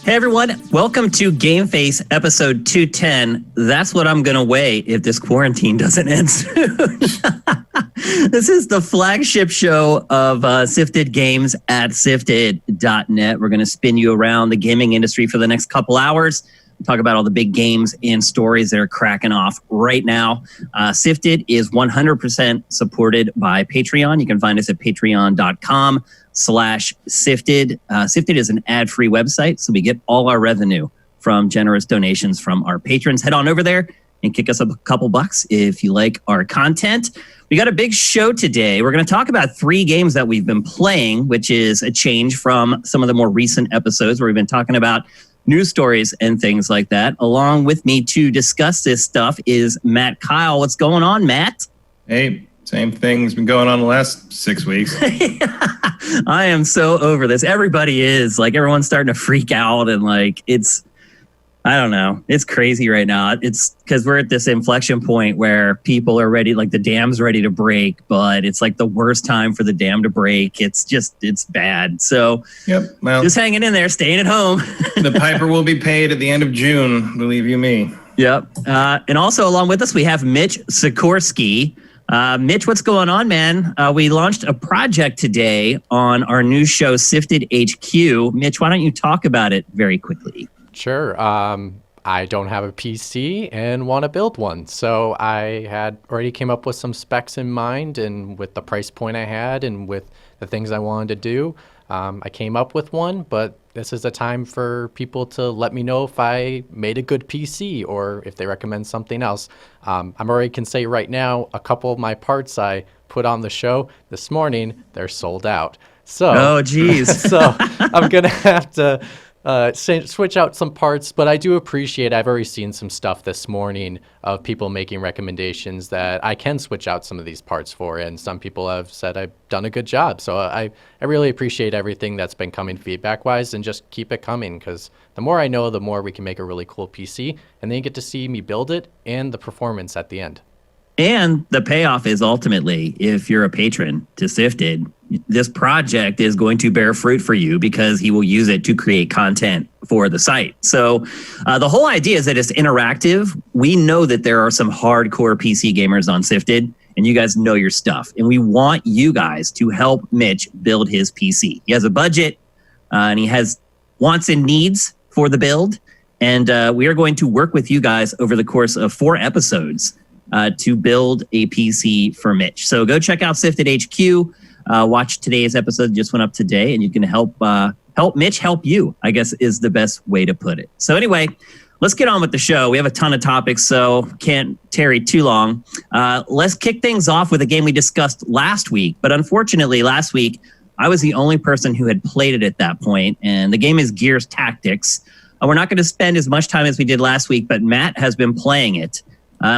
Hey everyone, welcome to GameFace episode 210. That's what I'm going to weigh if this quarantine doesn't end soon. This is the flagship show of Sifted Games at sifted.net. We're going to spin you around the gaming industry for the next couple hours. We'll talk about all the big games and stories that are cracking off right now. Sifted is 100% supported by Patreon. You can find us at patreon.com/Sifted. Sifted is an ad-free website, so we get all our revenue from generous donations from our patrons. Head on over there and kick us up a couple bucks if you like our content. We got a big show today. We're going to talk about 3 games that we've been playing, which is a change from some of the more recent episodes where we've been talking about news stories and things like that. Along with me to discuss this stuff is Matt Kyle. What's going on, Matt? Hey, same thing's been going on the last 6 weeks. I am so over this. Everybody is. Like, everyone's starting to freak out, and like, I don't know. It's crazy right now. It's because we're at this inflection point where people are ready, like the dam's ready to break, but it's like the worst time for the dam to break. It's bad. So well, just hanging in there, staying at home. The piper will be paid at the end of June, believe you me. Yep. And also along with us, we have Mitch Sikorsky. Mitch, what's going on, man? We launched a project today on our new show, Sifted HQ. Mitch, why don't you talk about it very quickly? Sure. I don't have a PC and want to build one. So I had already came up with some specs in mind, and with the price point I had and with the things I wanted to do, I came up with one. But this is a time for people to let me know if I made a good PC or if they recommend something else. I'm already can say right now, a couple of my parts I put on the show this morning, they're sold out. So, oh, geez. So I'm going to have to switch out some parts, but I do appreciate, I've already seen some stuff this morning of people making recommendations that I can switch out some of these parts for, and some people have said I've done a good job. So I really appreciate everything that's been coming feedback-wise, and just keep it coming, because the more I know, the more we can make a really cool PC, and then you get to see me build it and the performance at the end. And the payoff is ultimately, if you're a patron to Sifted, this project is going to bear fruit for you because he will use it to create content for the site. So the whole idea is that it's interactive. We know that there are some hardcore PC gamers on Sifted, and you guys know your stuff. And we want you guys to help Mitch build his PC. He has a budget, and he has wants and needs for the build. And we are going to work with you guys over the course of 4 episodes to build a PC for Mitch. So go check out Sifted HQ. Watch today's episode, just went up today, and you can help Mitch help you, I guess is the best way to put it. So anyway, let's get on with the show. We have a ton of topics, so can't tarry too long. Let's kick things off with a game we discussed last week. But unfortunately, last week, I was the only person who had played it at that point, and the game is Gears Tactics. We're not going to spend as much time as we did last week, but Matt has been playing it.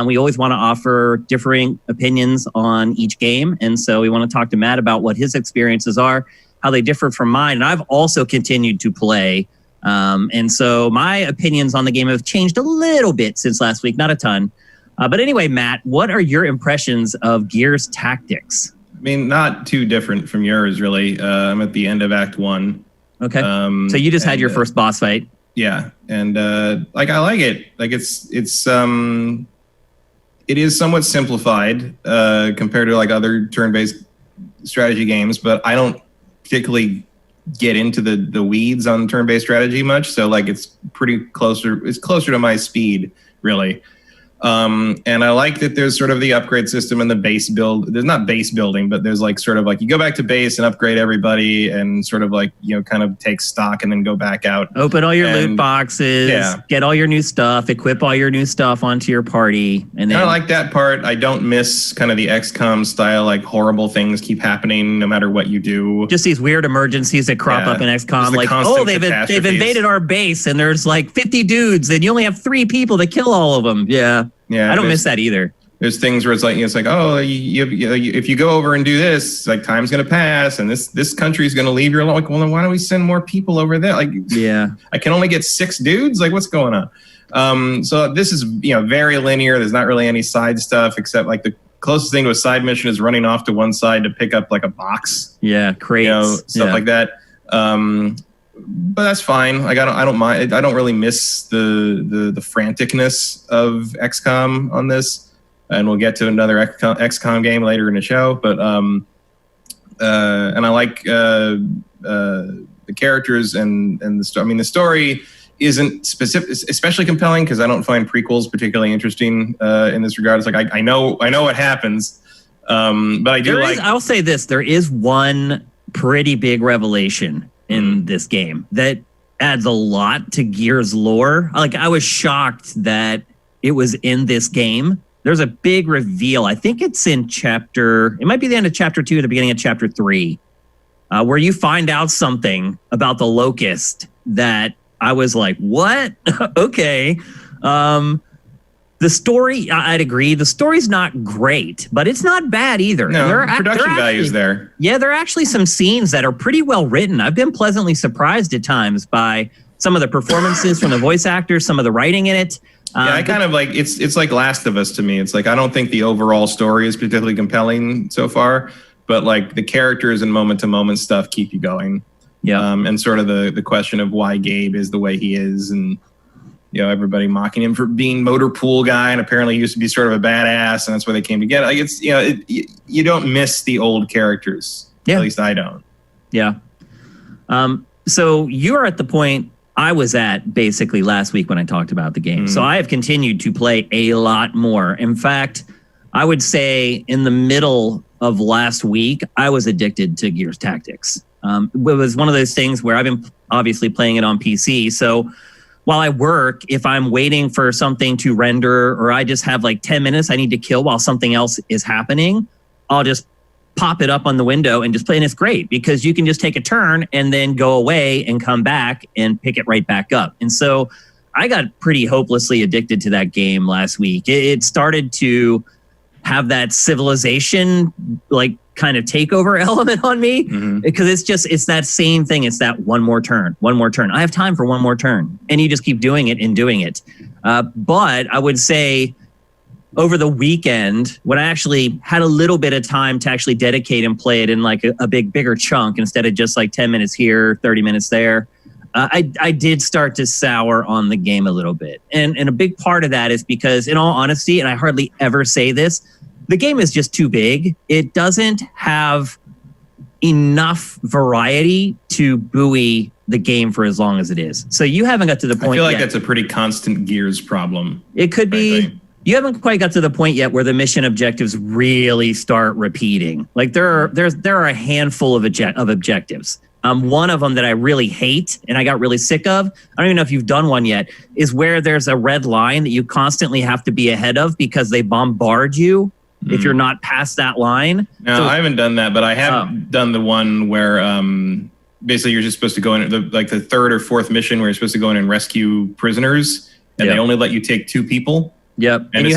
We always want to offer differing opinions on each game. And so we want to talk to Matt about what his experiences are, how they differ from mine. And I've also continued to play. And so my opinions on the game have changed a little bit since last week, not a ton. But anyway, Matt, what are your impressions of Gears Tactics? I mean, not too different from yours, really. I'm at the end of Act 1. Okay. So you just had your first boss fight. Yeah. And I like it. Like it is somewhat simplified compared to like other turn-based strategy games, but I don't particularly get into the weeds on turn-based strategy much. So like it's closer to my speed, really. And I like that there's sort of the upgrade system and the base build. There's not base building, but there's like sort of like you go back to base and upgrade everybody and sort of like, you know, kind of take stock and then go back out. Open all your loot boxes, get all your new stuff, equip all your new stuff onto your party. And then I like that part. I don't miss kind of the XCOM style, like horrible things keep happening no matter what you do. Just these weird emergencies that crop up in XCOM. Like, oh, they've invaded our base and there's like 50 dudes and you only have 3 people to kill all of them. Yeah. Yeah, I don't miss that either. There's things where it's like oh, if you go over and do this, like time's gonna pass, and this country's gonna leave your like. Well, then why don't we send more people over there? Like, yeah, I can only get 6 dudes. Like, what's going on? So this is very linear. There's not really any side stuff except like the closest thing to a side mission is running off to one side to pick up like a box. Yeah, crates, stuff like that. but that's fine. Like I don't mind. I don't really miss the franticness of XCOM on this, and we'll get to another XCOM game later in the show. But and I like the characters and the story. I mean, the story isn't specific, especially compelling, because I don't find prequels particularly interesting in this regard. It's like I know what happens, but I do I'll say this: there is one pretty big revelation in this game that adds a lot to Gears lore. Like, I was shocked that it was in this game. There's a big reveal. I think it's in it might be the end of chapter 2 or the beginning of chapter 3, where you find out something about the Locust that I was like, what? Okay. The story, I'd agree. The story's not great, but it's not bad either. No, production value is there. Yeah, there are actually some scenes that are pretty well written. I've been pleasantly surprised at times by some of the performances from the voice actors, some of the writing in it. Yeah, I kind of like it's like Last of Us to me. It's like I don't think the overall story is particularly compelling so far, but like the characters and moment to moment stuff keep you going. Yeah, and sort of the question of why Gabe is the way he is, and everybody mocking him for being motor pool guy, and apparently he used to be sort of a badass, and that's why they came together. Like it's you don't miss the old characters. Yeah. At least I don't. Yeah. So you're at the point I was at basically last week when I talked about the game. So I have continued to play a lot more. In fact, I would say in the middle of last week, I was addicted to Gears Tactics. It was one of those things where I've been obviously playing it on PC. So while I work, if I'm waiting for something to render, or I just have like 10 minutes I need to kill while something else is happening, I'll just pop it up on the window and just play. And it's great because you can just take a turn and then go away and come back and pick it right back up. And so I got pretty hopelessly addicted to that game last week. It started to have that civilization like kind of takeover element on me, because it's that same thing. It's that one more turn. I have time for one more turn, and you just keep doing it and doing it. But I would say over the weekend, when I actually had a little bit of time to actually dedicate and play it in like a bigger chunk instead of just like 10 minutes here, 30 minutes there, I did start to sour on the game a little bit. And a big part of that is because, in all honesty, and I hardly ever say this, the game is just too big. It doesn't have enough variety to buoy the game for as long as it is. So you haven't got to the point yet. I feel like that's a pretty constant Gears problem. It could be. You haven't quite got to the point yet where the mission objectives really start repeating. Like there are a handful of objectives. One of them that I really hate and I got really sick of, I don't even know if you've done one yet, is where there's a red line that you constantly have to be ahead of because they bombard you if you're not past that line. No, so, I haven't done that, but I have done the one where basically you're just supposed to go in, the third or fourth mission where you're supposed to go in and rescue prisoners, and they only let you take 2 people. Yep. And it's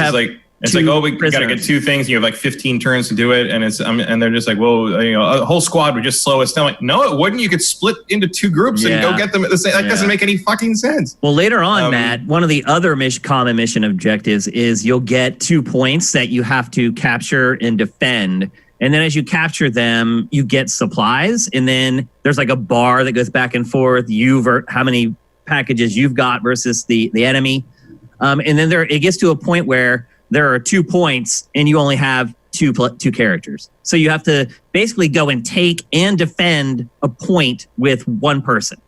like, oh, we got to get 2 things. And you have like 15 turns to do it. And and they're just like, well, a whole squad would just slow us down. Like, no, it wouldn't. You could split into 2 groups and go get them at the same. That doesn't make any fucking sense. Well, later on, Matt, one of the other common mission objectives is you'll get 2 points that you have to capture and defend. And then as you capture them, you get supplies. And then there's like a bar that goes back and forth. How many packages you've got versus the enemy. And then it gets to a point where there are 2 points and you only have two characters. So you have to basically go and take and defend a point with 1 person.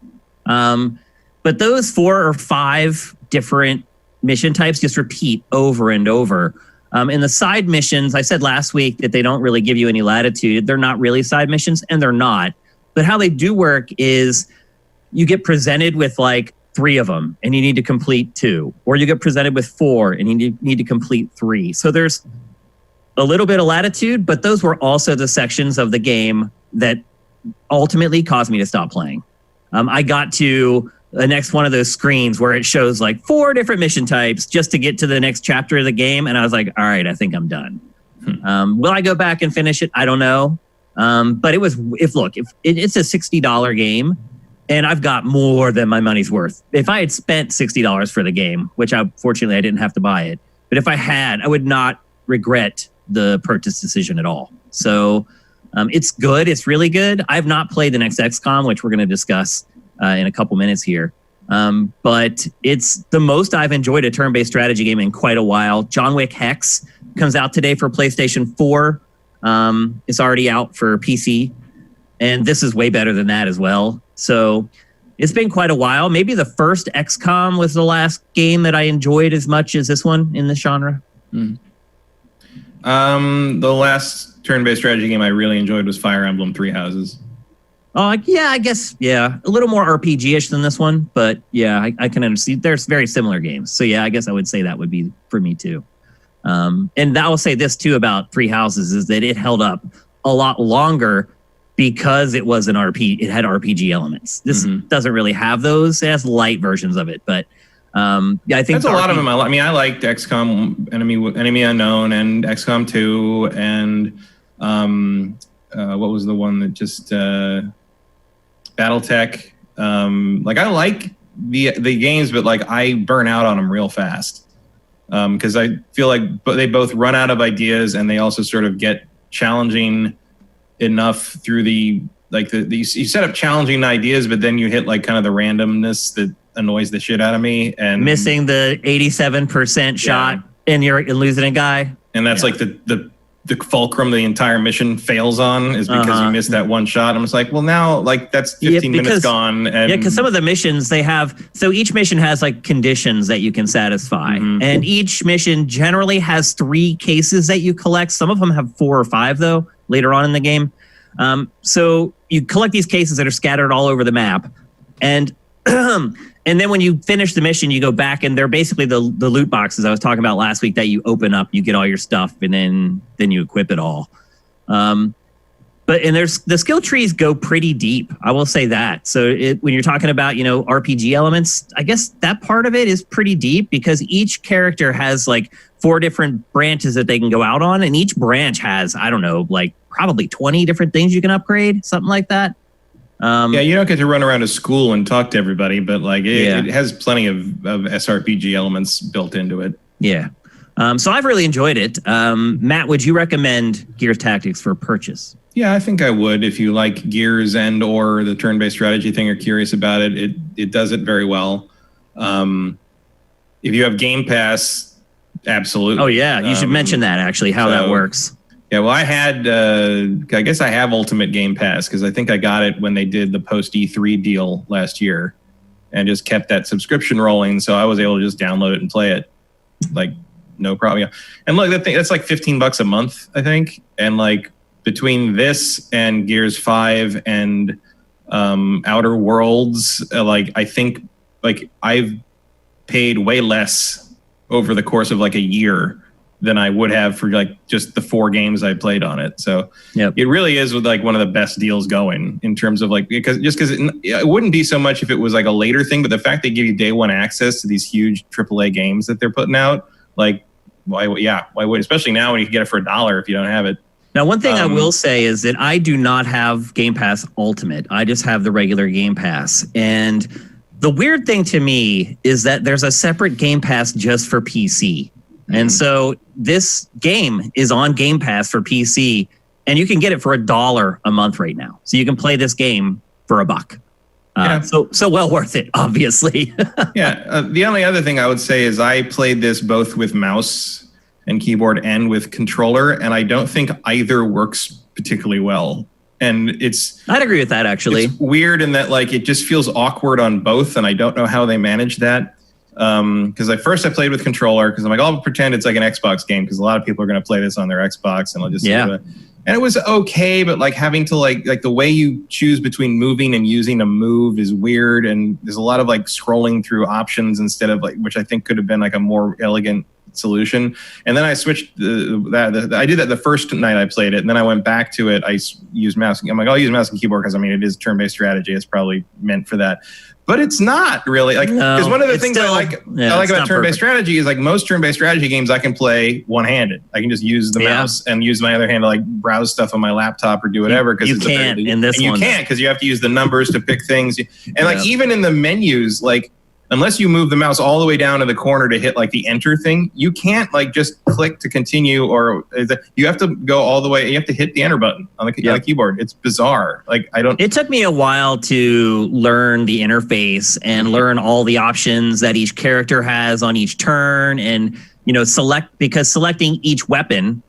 But those 4 or 5 different mission types just repeat over and over. In the side missions, I said last week that they don't really give you any latitude. They're not really side missions, and they're not. But how they do work is you get presented with like 3 of them and you need to complete 2, or you get presented with 4 and you need to complete 3. So there's a little bit of latitude, but those were also the sections of the game that ultimately caused me to stop playing. I got to the next one of those screens where it shows like 4 different mission types just to get to the next chapter of the game. And I was like, all right, I think I'm done. Will I go back and finish it? I don't know. But it's a $60 game. And I've got more than my money's worth. If I had spent $60 for the game, which fortunately I didn't have to buy it, but if I had, I would not regret the purchase decision at all. So it's good. It's really good. I've not played the next XCOM, which we're going to discuss in a couple minutes here. But it's the most I've enjoyed a turn-based strategy game in quite a while. John Wick Hex comes out today for PlayStation 4. It's already out for PC. And this is way better than that as well. So it's been quite a while. Maybe the first XCOM was the last game that I enjoyed as much as this one in the genre. The last turn-based strategy game I really enjoyed was Fire Emblem Three Houses. Oh, yeah, I guess, yeah. A little more RPG-ish than this one. But yeah, I can understand. There's very similar games. So yeah, I guess I would say that would be for me too. And I will say this too about Three Houses is that it held up a lot longer because it was an it had RPG elements. This doesn't really have those. It has light versions of it, but yeah, I think that's a lot of them. I mean, I liked XCOM Enemy Unknown and XCOM 2 and what was the one that just BattleTech. Like I like the games, but like I burn out on them real fast because I feel like they both run out of ideas and they also sort of get challenging enough through you set up challenging ideas, but then you hit like kind of the randomness that annoys the shit out of me and missing the 87% shot and you're losing a guy. And that's like the fulcrum the entire mission fails on is because you missed that one shot. I'm just like, well, now like that's 15 minutes gone. And yeah, because some of the missions each mission has like conditions that you can satisfy. And each mission generally has 3 cases that you collect. Some of them have 4 or 5 though, later on in the game. So you collect these cases that are scattered all over the map. And and then when you finish the mission, you go back and they're basically the loot boxes I was talking about last week that you open up, you get all your stuff, and then you equip it all. But there's the skill trees go pretty deep. I will say that. So when you're talking about, RPG elements, I guess that part of it is pretty deep because each character has like 4 different branches that they can go out on. And each branch has, I don't know, like probably 20 different things you can upgrade, something like that. Yeah, you don't get to run around a school and talk to everybody, but like it has plenty of SRPG elements built into it. Yeah. So I've really enjoyed it. Matt, would you recommend Gears Tactics for purchase? Yeah, I think I would. If you like Gears and or the turn-based strategy thing or curious about it, it does it very well. If you have Game Pass, absolutely. Oh, yeah. You should mention that, actually, how that works. Yeah, well, I had, I guess I have Ultimate Game Pass because I think I got it when they did the post E3 deal last year and just kept that subscription rolling. So I was able to just download it and play it. Like, no problem. Yeah. And look, that's like $15 a month, I think. And like between this and Gears 5 and Outer Worlds, like I think like I've paid way less over the course of like a year than I would have for like just the 4 games I played on it. So it really is like one of the best deals going in terms of like, because it wouldn't be so much if it was like a later thing, but the fact they give you day one access to these huge AAA games that they're putting out, like why would, especially now when you can get it for $1 if you don't have it. Now, one thing I will say is that I do not have Game Pass Ultimate. I just have the regular Game Pass. And the weird thing to me is that there's a separate Game Pass just for PC. And so this game is on Game Pass for PC, and you can get it for $1 a month right now. So you can play this game for $1. So well worth it, obviously. The only other thing I would say is I played this both with mouse and keyboard and with controller, and I don't think either works particularly well. And I'd agree with that, actually. It's weird in that like it just feels awkward on both, and I don't know how they manage that. Because I played with controller because I'm like, I'll pretend it's like an Xbox game because a lot of people are going to play this on their Xbox and I'll just and it was okay, but like having to like the way you choose between moving and using a move is weird, and there's a lot of like scrolling through options instead of like, which I think could have been like a more elegant solution. And then I switched I did that the first night I played it, and then I went back to it. I used mouse. I'm like, I'll use mouse and keyboard because I mean it is turn-based strategy. It's probably meant for that. But it's not really like because one of the things I like about turn-based strategy is like most turn-based strategy games I can play one-handed. I can just use the mouse and use my other hand to like browse stuff on my laptop or do whatever. Because you can't in this one. You can't because you have to use the numbers to pick things. And like even in the menus, like unless you move the mouse all the way down to the corner to hit like the enter thing, you can't like just click to continue, or you have to go all the way. You have to hit the enter button on the keyboard. It's bizarre. Like It took me a while to learn the interface and learn all the options that each character has on each turn, and because selecting each weapon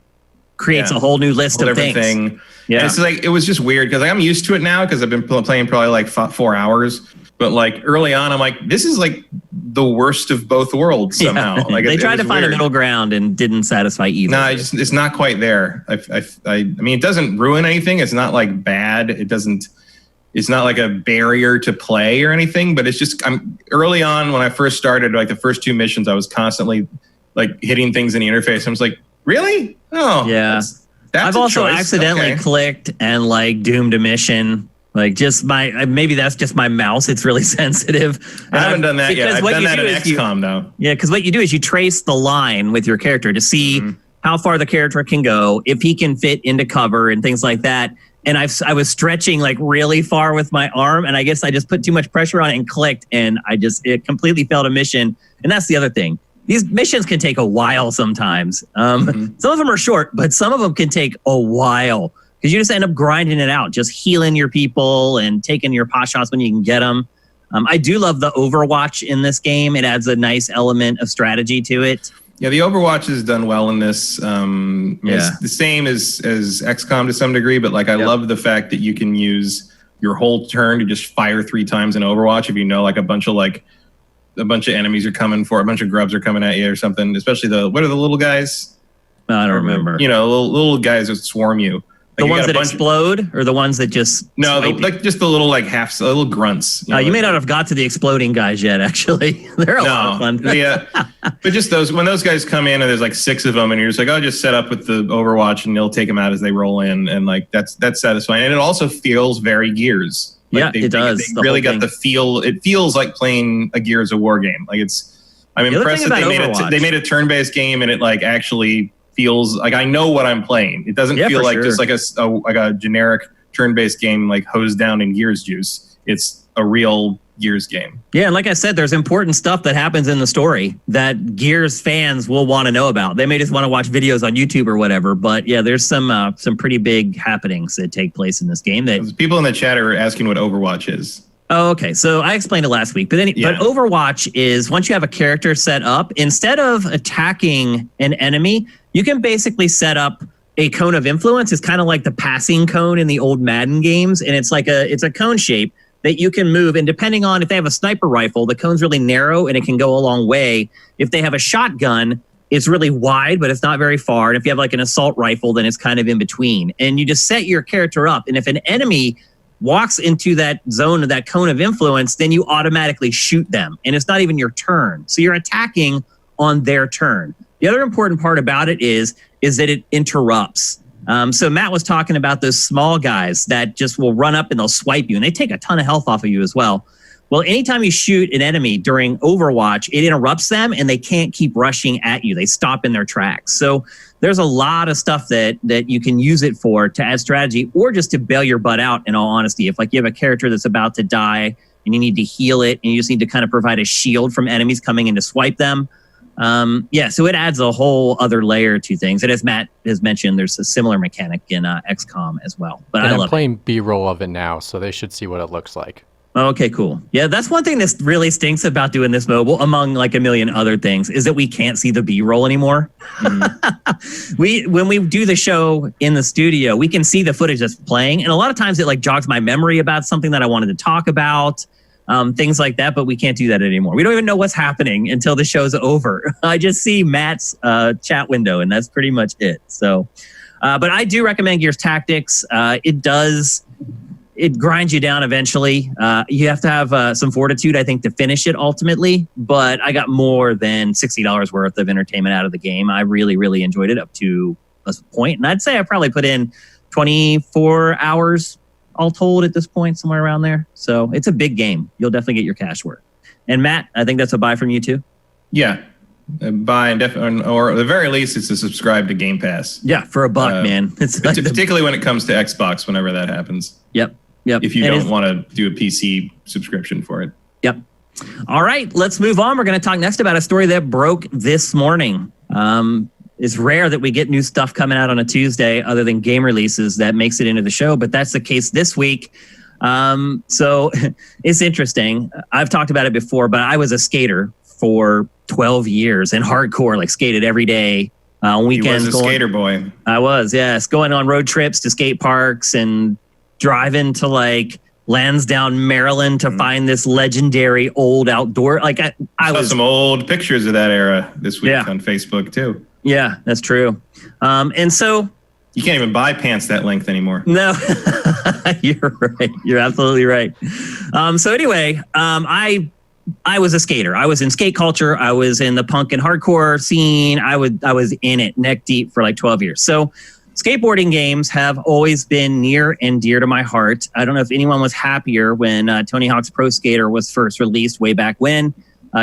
creates a whole new list of things. Yeah, it's like it was just weird because I'm used to it now because I've been playing probably like 4 hours. But like early on, I'm like, this is like the worst of both worlds somehow. Like they tried to find a middle ground and didn't satisfy either. No, it's not quite there. I mean, it doesn't ruin anything. It's not like bad. It's not like a barrier to play or anything. But it's just early on when I first started, like the first 2 missions, I was constantly like hitting things in the interface. I was like, really? Oh, yeah. I've also accidentally clicked and like doomed a mission. Like just maybe that's just my mouse. It's really sensitive. I haven't done that yet. I've done that in XCOM though. Yeah, because what you do is you trace the line with your character to see how far the character can go, if he can fit into cover and things like that. And I was stretching like really far with my arm, and I guess I just put too much pressure on it and clicked, and it completely failed a mission. And that's the other thing. These missions can take a while sometimes. Some of them are short, but some of them can take a while. Because you just end up grinding it out, just healing your people and taking your pot shots when you can get them. I do love the Overwatch in this game. It adds a nice element of strategy to it. Yeah, the Overwatch is done well in this. It's the same as XCOM to some degree, but like I love the fact that you can use your whole turn to just fire 3 times in Overwatch if you know like a bunch of enemies are coming for, a bunch of grubs are coming at you or something. Especially what are the little guys? I don't remember. Little guys that swarm you. Like the ones that explode, or the ones that just just the little like little grunts. You may not have got to the exploding guys yet. Actually, they're a lot of fun. Yeah, but just when those guys come in and there's like 6 of them, and you're just like, just set up with the Overwatch, and you'll take them out as they roll in, and like that's satisfying. And it also feels very Gears. Like it does. They really got the feel. It feels like playing a Gears of War game. Like I'm impressed that they made a turn-based game, and it like actually feels like I know what I'm playing. It doesn't feel like just like a generic turn-based game like hosed down in Gears juice. It's a real Gears game. Yeah, and like I said, there's important stuff that happens in the story that Gears fans will want to know about. They may just want to watch videos on YouTube or whatever, but yeah, there's some pretty big happenings that take place in this game. That people in the chat are asking what Overwatch is. Oh, okay. So I explained it last week, but Overwatch is once you have a character set up, instead of attacking an enemy, you can basically set up a cone of influence. It's kind of like the passing cone in the old Madden games, and it's a cone shape that you can move. And depending on if they have a sniper rifle, the cone's really narrow and it can go a long way. If they have a shotgun, it's really wide, but it's not very far. And if you have like an assault rifle, then it's kind of in between. And you just set your character up. And if an enemy walks into that zone of that cone of influence, then you automatically shoot them. And it's not even your turn. So you're attacking on their turn. The other important part about it is that it interrupts. So Matt was talking about those small guys that just will run up and they'll swipe you, and they take a ton of health off of you as well. Well, anytime you shoot an enemy during Overwatch, it interrupts them and they can't keep rushing at you. They stop in their tracks. So there's a lot of stuff that you can use it for to add strategy or just to bail your butt out, in all honesty. If like you have a character that's about to die and you need to heal it and you just need to kind of provide a shield from enemies coming in to swipe them. So it adds a whole other layer to things. And as Matt has mentioned, there's a similar mechanic in XCOM as well. But I'm playing B-roll of it now, so they should see what it looks like. Okay, cool. Yeah, that's one thing that really stinks about doing this mobile, among like a million other things, is that we can't see the B-roll anymore. When we do the show in the studio, we can see the footage that's playing, and a lot of times it like jogs my memory about something that I wanted to talk about, things like that. But we can't do that anymore. We don't even know what's happening until the show's over. I just see Matt's chat window, and that's pretty much it. So, but I do recommend Gears Tactics. It grinds you down eventually. You have to have some fortitude, I think, to finish it ultimately. But I got more than $60 worth of entertainment out of the game. I really, really enjoyed it up to a point. And I'd say I probably put in 24 hours all told at this point, somewhere around there. So it's a big game. You'll definitely get your cash worth. And Matt, I think that's a buy from you too. Yeah. Buy and or at the very least, it's to subscribe to Game Pass. Yeah, for $1, man. It's like particularly when it comes to Xbox, whenever that happens. Yep. If you don't want to do a PC subscription for it. Yep. All right, let's move on. We're going to talk next about a story that broke this morning. It's rare that we get new stuff coming out on a Tuesday other than game releases that makes it into the show, but that's the case this week. So it's interesting. I've talked about it before, but I was a skater for 12 years and hardcore, like skated every day. On weekends. He was a skater boy. I was, yes. Going on road trips to skate parks and driving to like Lansdowne, Maryland to find this legendary old outdoor. Like I saw was some old pictures of that era this week on Facebook too. Yeah, that's true. And so you can't even buy pants that length anymore. No, you're right. You're absolutely right. So anyway, I was a skater. I was in skate culture. I was in the punk and hardcore scene. I was in it neck deep for like 12 years. So skateboarding games have always been near and dear to my heart. I don't know if anyone was happier when Tony Hawk's Pro Skater was first released way back when.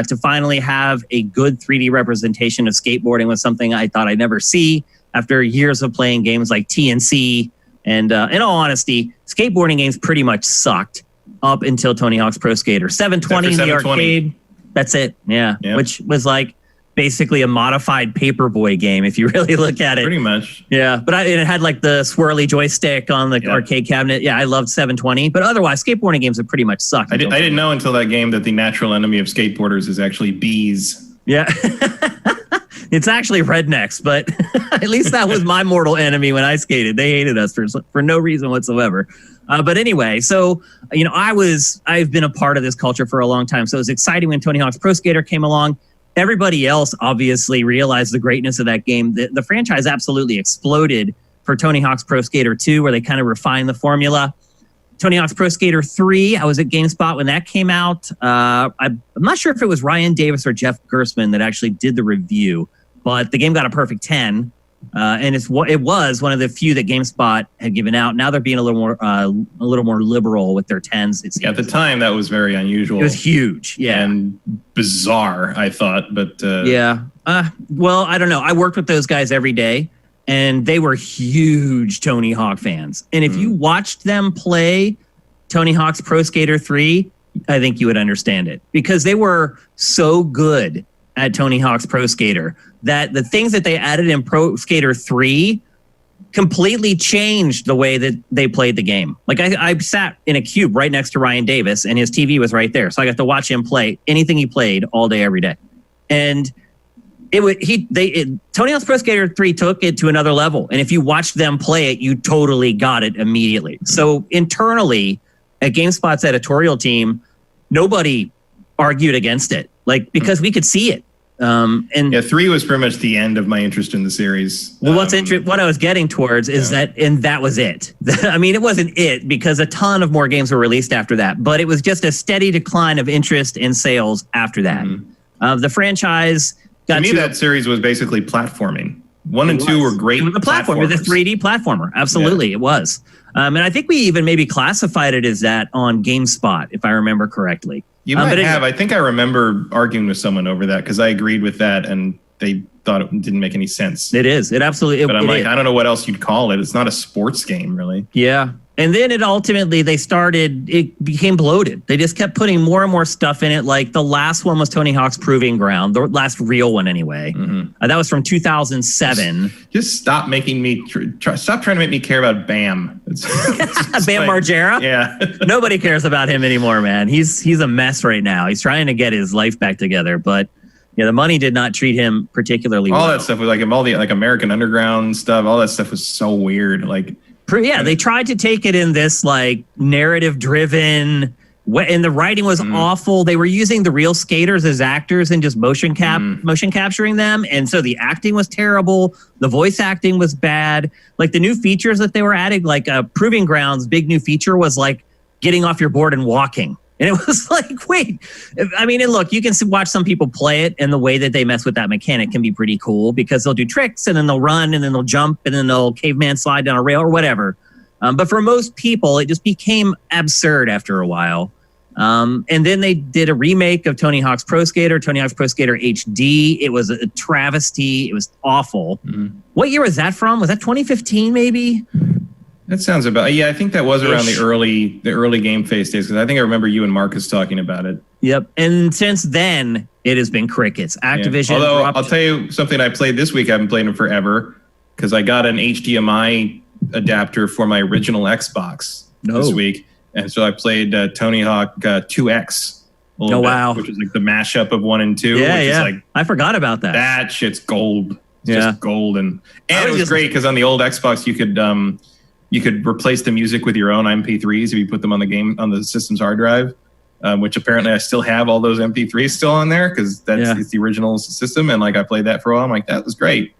To finally have a good 3D representation of skateboarding was something I thought I'd never see after years of playing games like TNC. And in all honesty, skateboarding games pretty much sucked up until Tony Hawk's Pro Skater. 720 in the arcade. That's it. Yeah. Yep. Which was like basically a modified Paperboy game if you really look at it. Pretty much. Yeah. But it had like the swirly joystick on the arcade cabinet. Yeah, I loved 720. But otherwise, skateboarding games have pretty much sucked. I didn't know until that game that the natural enemy of skateboarders is actually bees. Yeah. It's actually rednecks, but at least that was my mortal enemy when I skated. They hated us for no reason whatsoever. But anyway, so, I've been a part of this culture for a long time. So it was exciting when Tony Hawk's Pro Skater came along. Everybody else obviously realized the greatness of that game. The franchise absolutely exploded for Tony Hawk's Pro Skater 2, where they kind of refined the formula. Tony Hawk's Pro Skater 3, I was at GameSpot when that came out. I'm not sure if it was Ryan Davis or Jeff Gersman that actually did the review, but the game got a perfect 10. And it was one of the few that GameSpot had given out. Now they're being a little more liberal with their 10s. It seems. At the time, that was very unusual. It was huge, and bizarre, I thought. But well, I don't know. I worked with those guys every day, and they were huge Tony Hawk fans. And if you watched them play Tony Hawk's Pro Skater 3, I think you would understand it, because they were so good at Tony Hawk's Pro Skater that the things that they added in Pro Skater 3 completely changed the way that they played the game. Like I sat in a cube right next to Ryan Davis, and his TV was right there. So I got to watch him play anything he played all day, every day. And Tony Hawk's Pro Skater 3 took it to another level. And if you watched them play it, you totally got it immediately. So internally at GameSpot's editorial team, nobody argued against it, like, because we could see it. And 3 was pretty much the end of my interest in the series. Well, what I was getting towards is that was it. I mean, it wasn't it, because a ton of more games were released after that, but it was just a steady decline of interest in sales after that. The franchise got to me, that series was basically platforming. 1 and 2 were great. It was a platformer, the 3D platformer. Absolutely, it was. And I think we even maybe classified it as that on GameSpot, if I remember correctly. You might have. I think I remember arguing with someone over that because I agreed with that, and they thought it didn't make any sense. It is. It absolutely. But I'm like, I don't know what else you'd call it. It's not a sports game, really. Yeah. And then it became bloated. They just kept putting more and more stuff in it. Like the last one was Tony Hawk's Proving Ground, the last real one anyway. That was from 2007. Just stop making me, stop trying to make me care about Bam. Bam Margera? Yeah. Nobody cares about him anymore, man. He's a mess right now. He's trying to get his life back together, but the money did not treat him particularly well. All that stuff was like all the American Underground stuff. All that stuff was so weird. Like, yeah, they tried to take it in this like narrative driven way, and the writing was awful. They were using the real skaters as actors and just motion capturing them. And so the acting was terrible. The voice acting was bad. Like the new features that they were adding, like Proving Ground's big new feature was like getting off your board and walking. And it was like, wait, I mean, and look, you can watch some people play it, and the way that they mess with that mechanic can be pretty cool, because they'll do tricks and then they'll run and then they'll jump and then they'll caveman slide down a rail or whatever. But for most people, it just became absurd after a while. And then they did a remake of Tony Hawk's Pro Skater, Tony Hawk's Pro Skater HD. It was a travesty. It was awful. What year was that from? Was that 2015 maybe? That sounds about. Yeah, I think that was around the early GameFace days, because I think I remember you and Marcus talking about it. Yep. And since then, it has been crickets. Activision. Yeah. Although I'll tell you something I played this week. I haven't played in forever because I got an HDMI adapter for my original Xbox this week, and so I played Tony Hawk 2X. Oh wow! Which is like the mashup of 1 and 2. Yeah, which yeah. Is like, I forgot about that. That shit's gold. It's just gold, and it was great because on the old Xbox you could replace the music with your own MP3s if you put them on the system's hard drive, which apparently I still have all those MP3s still on there because it's the original system, and like I played that for a while. I'm like, that was great.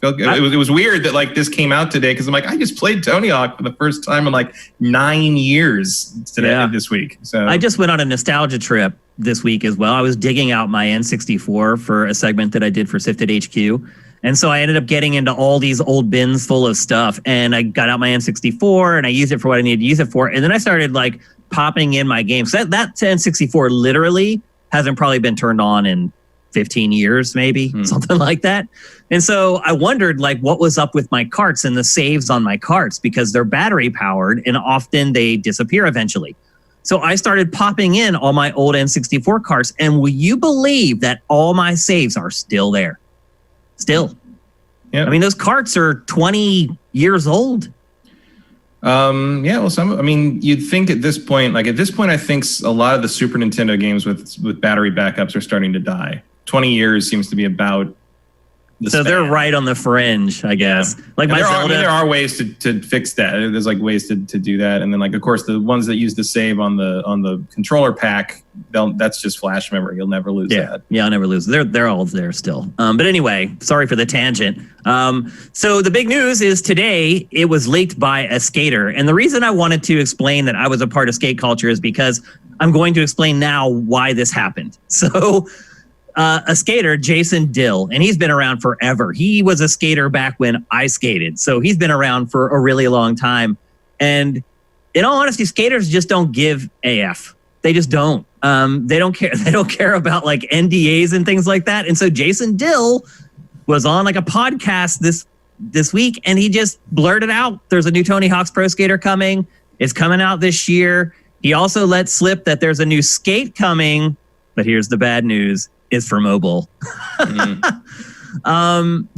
Felt good. It was weird that like this came out today because I'm like, I just played Tony Hawk for the first time in like 9 years this week. So I just went on a nostalgia trip this week as well. I was digging out my N64 for a segment that I did for Sifted HQ. And so I ended up getting into all these old bins full of stuff, and I got out my N64 and I used it for what I needed to use it for. And then I started like popping in my games. That N64 literally hasn't probably been turned on in 15 years, maybe something like that. And so I wondered like what was up with my carts and the saves on my carts, because they're battery powered and often they disappear eventually. So I started popping in all my old N64 carts, and will you believe that all my saves are still there? Still. Yeah. I mean, those carts are 20 years old. Well, you'd think at this point, I think a lot of the Super Nintendo games with battery backups are starting to die. 20 years seems to be about the span. They're right on the fringe, I guess. Yeah. Like there are ways to fix that. There's like ways to do that, and then like of course the ones that use the save on the controller pack, that's just flash memory. You'll never lose that. Yeah, I'll never lose. They're all there still. But anyway, sorry for the tangent. So the big news is today it was leaked by a skater, and the reason I wanted to explain that I was a part of skate culture is because I'm going to explain now why this happened. So. A skater, Jason Dill, and he's been around forever. He was a skater back when I skated, so he's been around for a really long time. And in all honesty, skaters just don't give AF. They just don't. They don't care. They don't care about like NDAs and things like that. And so Jason Dill was on like a podcast this week, and he just blurted out, "There's a new Tony Hawk's Pro Skater coming. It's coming out this year." He also let slip that there's a new skate coming, but here's the bad news. Is for mobile.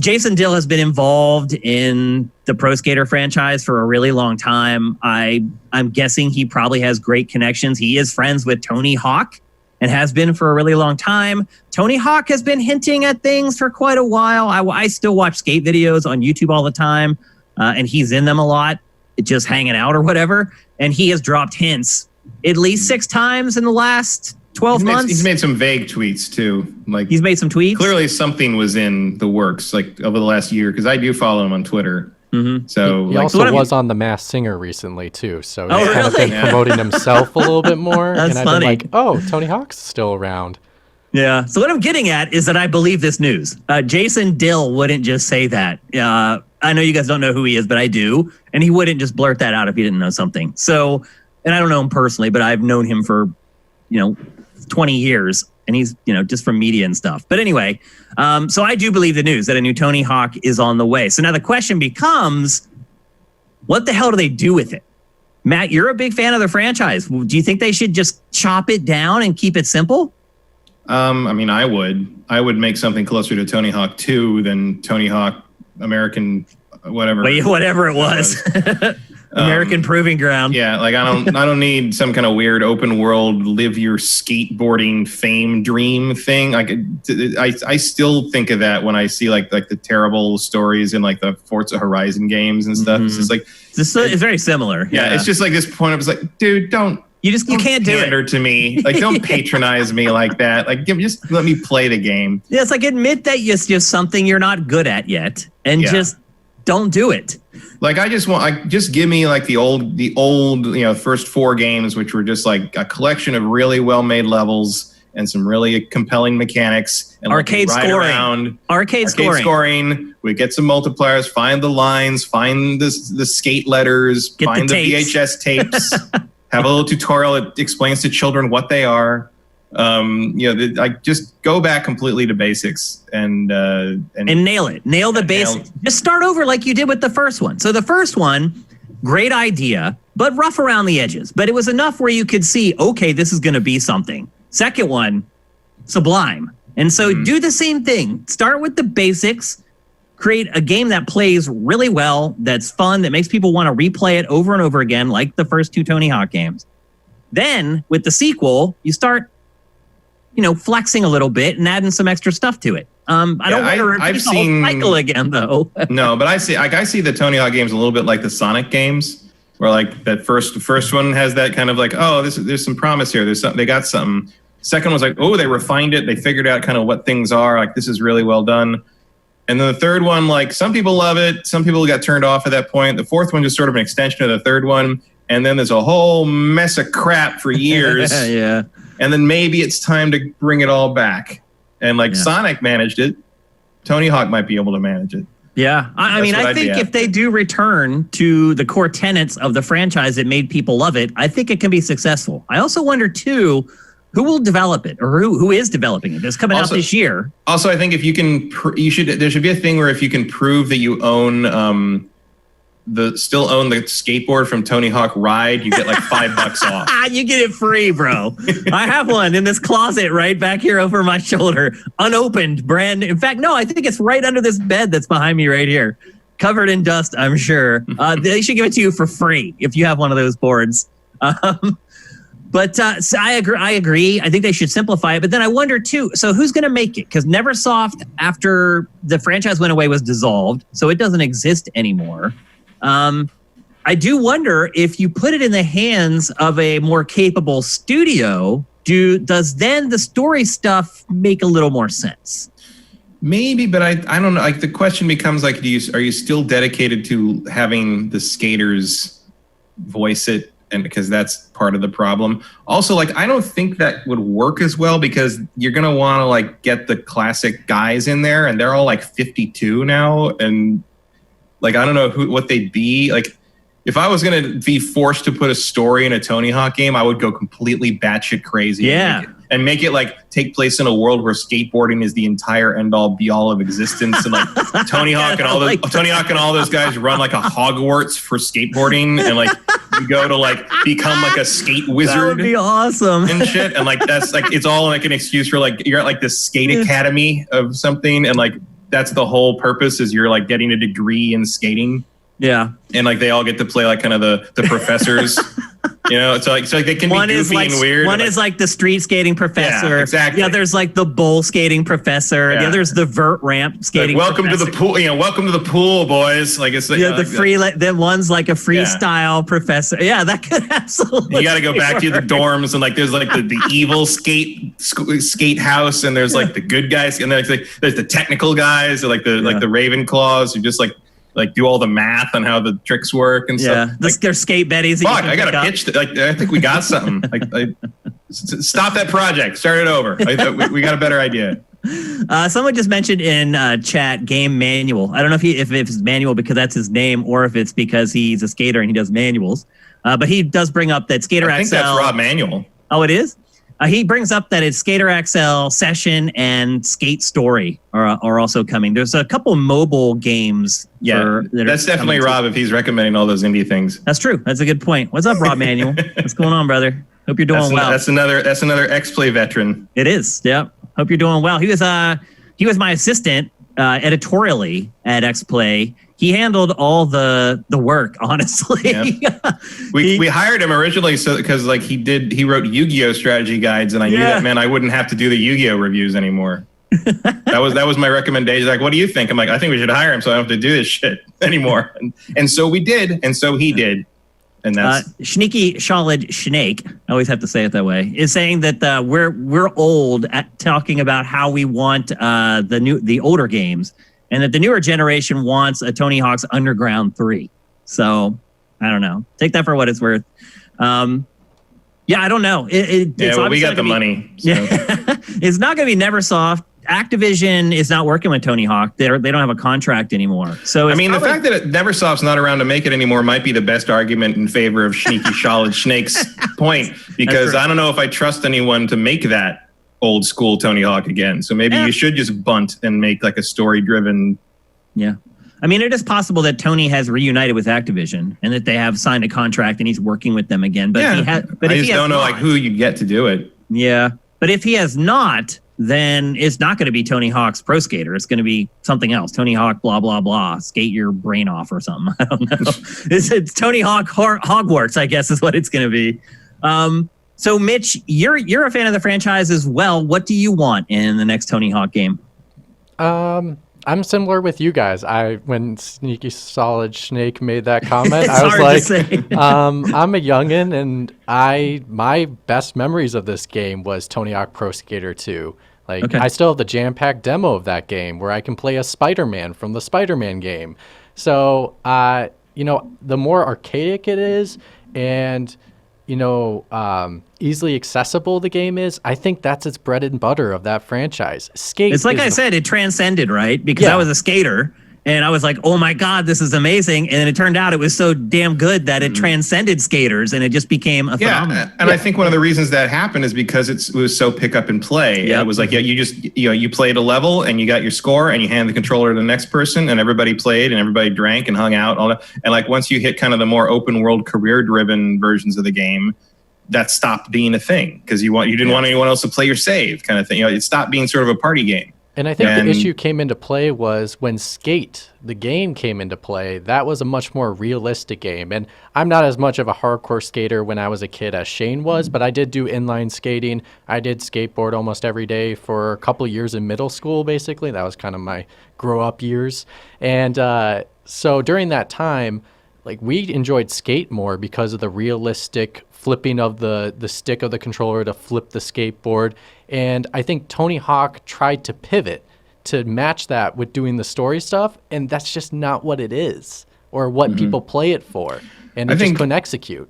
Jason Dill has been involved in the Pro Skater franchise for a really long time. I'm guessing he probably has great connections. He is friends with Tony Hawk and has been for a really long time. Tony Hawk has been hinting at things for quite a while. I still watch skate videos on YouTube all the time, and he's in them a lot, just hanging out or whatever. And he has dropped hints at least 6 times in the last 12 months. He's made some vague tweets too. Like he's made some tweets. Clearly, something was in the works like over the last year, because I do follow him on Twitter. Mm-hmm. So he also was on The Masked Singer recently too. So he's kind of been promoting himself a little bit more. That's and I've funny. been like, oh, Tony Hawk's still around. Yeah. So what I'm getting at is that I believe this news. Jason Dill wouldn't just say that. I know you guys don't know who he is, but I do, and he wouldn't just blurt that out if he didn't know something. So, and I don't know him personally, but I've known him for 20 years, and he's, just from media and stuff. But anyway, so I do believe the news that a new Tony Hawk is on the way. So now the question becomes, what the hell do they do with it? Matt, you're a big fan of the franchise. Do you think they should just chop it down and keep it simple? I would make something closer to Tony Hawk 2 than Tony Hawk American, whatever. Whatever it was. American Proving Ground. Yeah, like I don't need some kind of weird open world live your skateboarding fame dream thing. Like I still think of that when I see like the terrible stories in like the Forza Horizon games and stuff. Mm-hmm. It's just like it's very similar. Yeah, it's just like this point. I was like, dude, you can't pander to me. Like, don't patronize me like that. Like, just let me play the game. Yeah, it's like admit that it's just something you're not good at yet, and just don't do it. Like, just give me like the old, first 4 games, which were just like a collection of really well-made levels and some really compelling mechanics. And arcade scoring. Arcade scoring. We get some multipliers, find the lines, find the skate letters, find the VHS tapes. Have a little tutorial that explains to children what they are. Just go back completely to basics and nail it. Nail the basics. Just start over like you did with the first one. So the first one, great idea, but rough around the edges. But it was enough where you could see, okay, this is going to be something. Second one, sublime. And so do the same thing. Start with the basics. Create a game that plays really well, that's fun, that makes people want to replay it over and over again, like the first 2 Tony Hawk games. Then, with the sequel, you start, flexing a little bit and adding some extra stuff to it. I don't want to repeat the whole cycle again, though. No, but I see the Tony Hawk games a little bit like the Sonic games, where like that first one has that kind of like, oh, there's some promise here. There's something, they got something. Second one's like, oh, they refined it. They figured out kind of what things are. Like, this is really well done. And then the third one, like, some people love it. Some people got turned off at that point. The fourth one just sort of an extension of the third one. And then there's a whole mess of crap for years. Yeah. And then maybe it's time to bring it all back. And like Sonic managed it. Tony Hawk might be able to manage it. Yeah. I mean, I think if they do return to the core tenets of the franchise that made people love it, I think it can be successful. I also wonder, too, who will develop it, or who is developing it? It's coming out this year. Also, I think if you can, there should be a thing where if you can prove that you own the skateboard from Tony Hawk Ride, you get like $5 off. You get it free, bro. I have one in this closet right back here over my shoulder, unopened, brand. In fact, no, I think it's right under this bed that's behind me right here, covered in dust. I'm sure they should give it to you for free if you have one of those boards. But so I agree. I think they should simplify it. But then I wonder, too, so who's going to make it? Because Neversoft, after the franchise went away, was dissolved. So it doesn't exist anymore. I do wonder if you put it in the hands of a more capable studio, does then the story stuff make a little more sense? Maybe, but I don't know. Like, the question becomes like, are you still dedicated to having the skaters voice it? And because that's part of the problem. Also, like, I don't think that would work as well because you're going to want to like get the classic guys in there and they're all like 52 now. And like, I don't know what they'd be. Like, if I was going to be forced to put a story in a Tony Hawk game, I would go completely batshit crazy. Yeah. And make it like take place in a world where skateboarding is the entire end all be all of existence. And like Tony Hawk and all those guys run like a Hogwarts for skateboarding. And like you go to like become like a skate wizard. That would be awesome. And shit. And like, that's like, it's all like an excuse for like, you're at like the skate academy of something. And like, that's the whole purpose is you're like getting a degree in skating. Yeah. And like they all get to play like kind of the professors. It's like they can be goofy and weird. One is like the street skating professor. Yeah, exactly. The other's like the bowl skating professor. Yeah. The other's the vert ramp skating welcome professor. To the pool. Welcome to the pool, boys. Like it's like, the one's like a freestyle professor. Yeah, that could absolutely. You got to go back to the dorms and like there's like the evil skate house and there's like the good guys and there's the technical guys like the Ravenclaws who just like do all the math on how the tricks work and stuff. Yeah, they're skate betties. Fuck, I got to pitch. I think we got something. Stop that project. Start it over. We got a better idea. Someone just mentioned in chat game manual. I don't know if it's manual because that's his name or if it's because he's a skater and he does manuals. But he does bring up that Skater XL. I think that's Rob Manual. Oh, it is? He brings up that it's Skater XL, Session, and Skate Story are also coming. There's a couple mobile games. Yeah, that's definitely Rob if he's recommending all those indie things. That's true. That's a good point. What's up, Rob Manuel? What's going on, brother? Hope you're doing well. That's another X-Play veteran. It is. Yeah. Hope you're doing well. He was my assistant editorially at X-Play. He handled all the work, honestly. Yeah. We hired him originally because like he wrote Yu-Gi-Oh strategy guides, and I knew that meant I wouldn't have to do the Yu-Gi-Oh reviews anymore. that was my recommendation. Like, what do you think? I'm like, I think we should hire him so I don't have to do this shit anymore. And so we did, and so he did. And that's Sneaky Solid Snake, I always have to say it that way, is saying that we're old at talking about how we want the older games. And that the newer generation wants a Tony Hawk's Underground 3. So, I don't know. Take that for what it's worth. I don't know. We got the money. So. It's not going to be Neversoft. Activision is not working with Tony Hawk. They don't have a contract anymore. So, the fact that Neversoft's not around to make it anymore might be the best argument in favor of Sneaky Solid Snake's point. Because I don't know if I trust anyone to make that old school Tony Hawk again. So maybe you should just bunt and make like a story driven. Yeah. I mean, it is possible that Tony has reunited with Activision and that they have signed a contract and he's working with them again. But I just don't know like who you get to do it. Yeah, but if he has not, then it's not going to be Tony Hawk's Pro Skater. It's going to be something else. Tony Hawk, blah blah blah, skate your brain off or something. I don't know. It's Tony Hawk Hogwarts, I guess, is what it's going to be. So, Mitch, you're a fan of the franchise as well. What do you want in the next Tony Hawk game? I'm similar with you guys. When Sneaky Solid Snake made that comment, I was like, I'm a youngin', and my best memories of this game was Tony Hawk Pro Skater 2. Like, I still have the jam-packed demo of that game where I can play as Spider-Man from the Spider-Man game. So, the more archaic it is, and easily accessible the game is, I think that's its bread and butter of that franchise. Skate. It's like I said, it transcended, right? Because I was a skater and I was like, oh my God, this is amazing. And then it turned out it was so damn good that it transcended skaters and it just became a phenomenon. And I think one of the reasons that happened is because it was so pick up and play. It was like, you played a level and you got your score and you hand the controller to the next person and everybody played and everybody drank and hung out. All that. And like once you hit kind of the more open world career driven versions of the game, that stopped being a thing because you didn't want anyone else to play your save kind of thing. It stopped being sort of a party game. And I think the issue came into play was when Skate, the game, came into play. That was a much more realistic game. And I'm not as much of a hardcore skater when I was a kid as Shane was, but I did do inline skating. I did skateboard almost every day for a couple of years in middle school, basically. That was kind of my grow-up years. And so during that time, like, we enjoyed Skate more because of the realistic flipping of the stick of the controller to flip the skateboard. And I think Tony Hawk tried to pivot to match that with doing the story stuff, and that's just not what it is or what people play it for. And it just couldn't execute.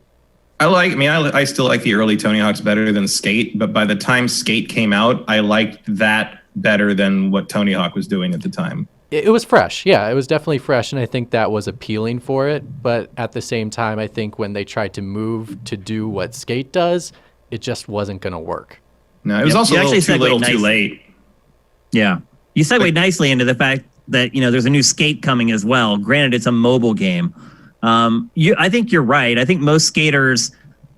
I still like the early Tony Hawks better than Skate, but by the time Skate came out, I liked that better than what Tony Hawk was doing at the time. It was fresh. Yeah, it was definitely fresh, and I think that was appealing for it. But at the same time, I think when they tried to move to do what Skate does, it just wasn't going to work. No, it was also a little too late. Yeah. You segued nicely into the fact that, there's a new Skate coming as well. Granted, it's a mobile game. I think you're right. I think most skaters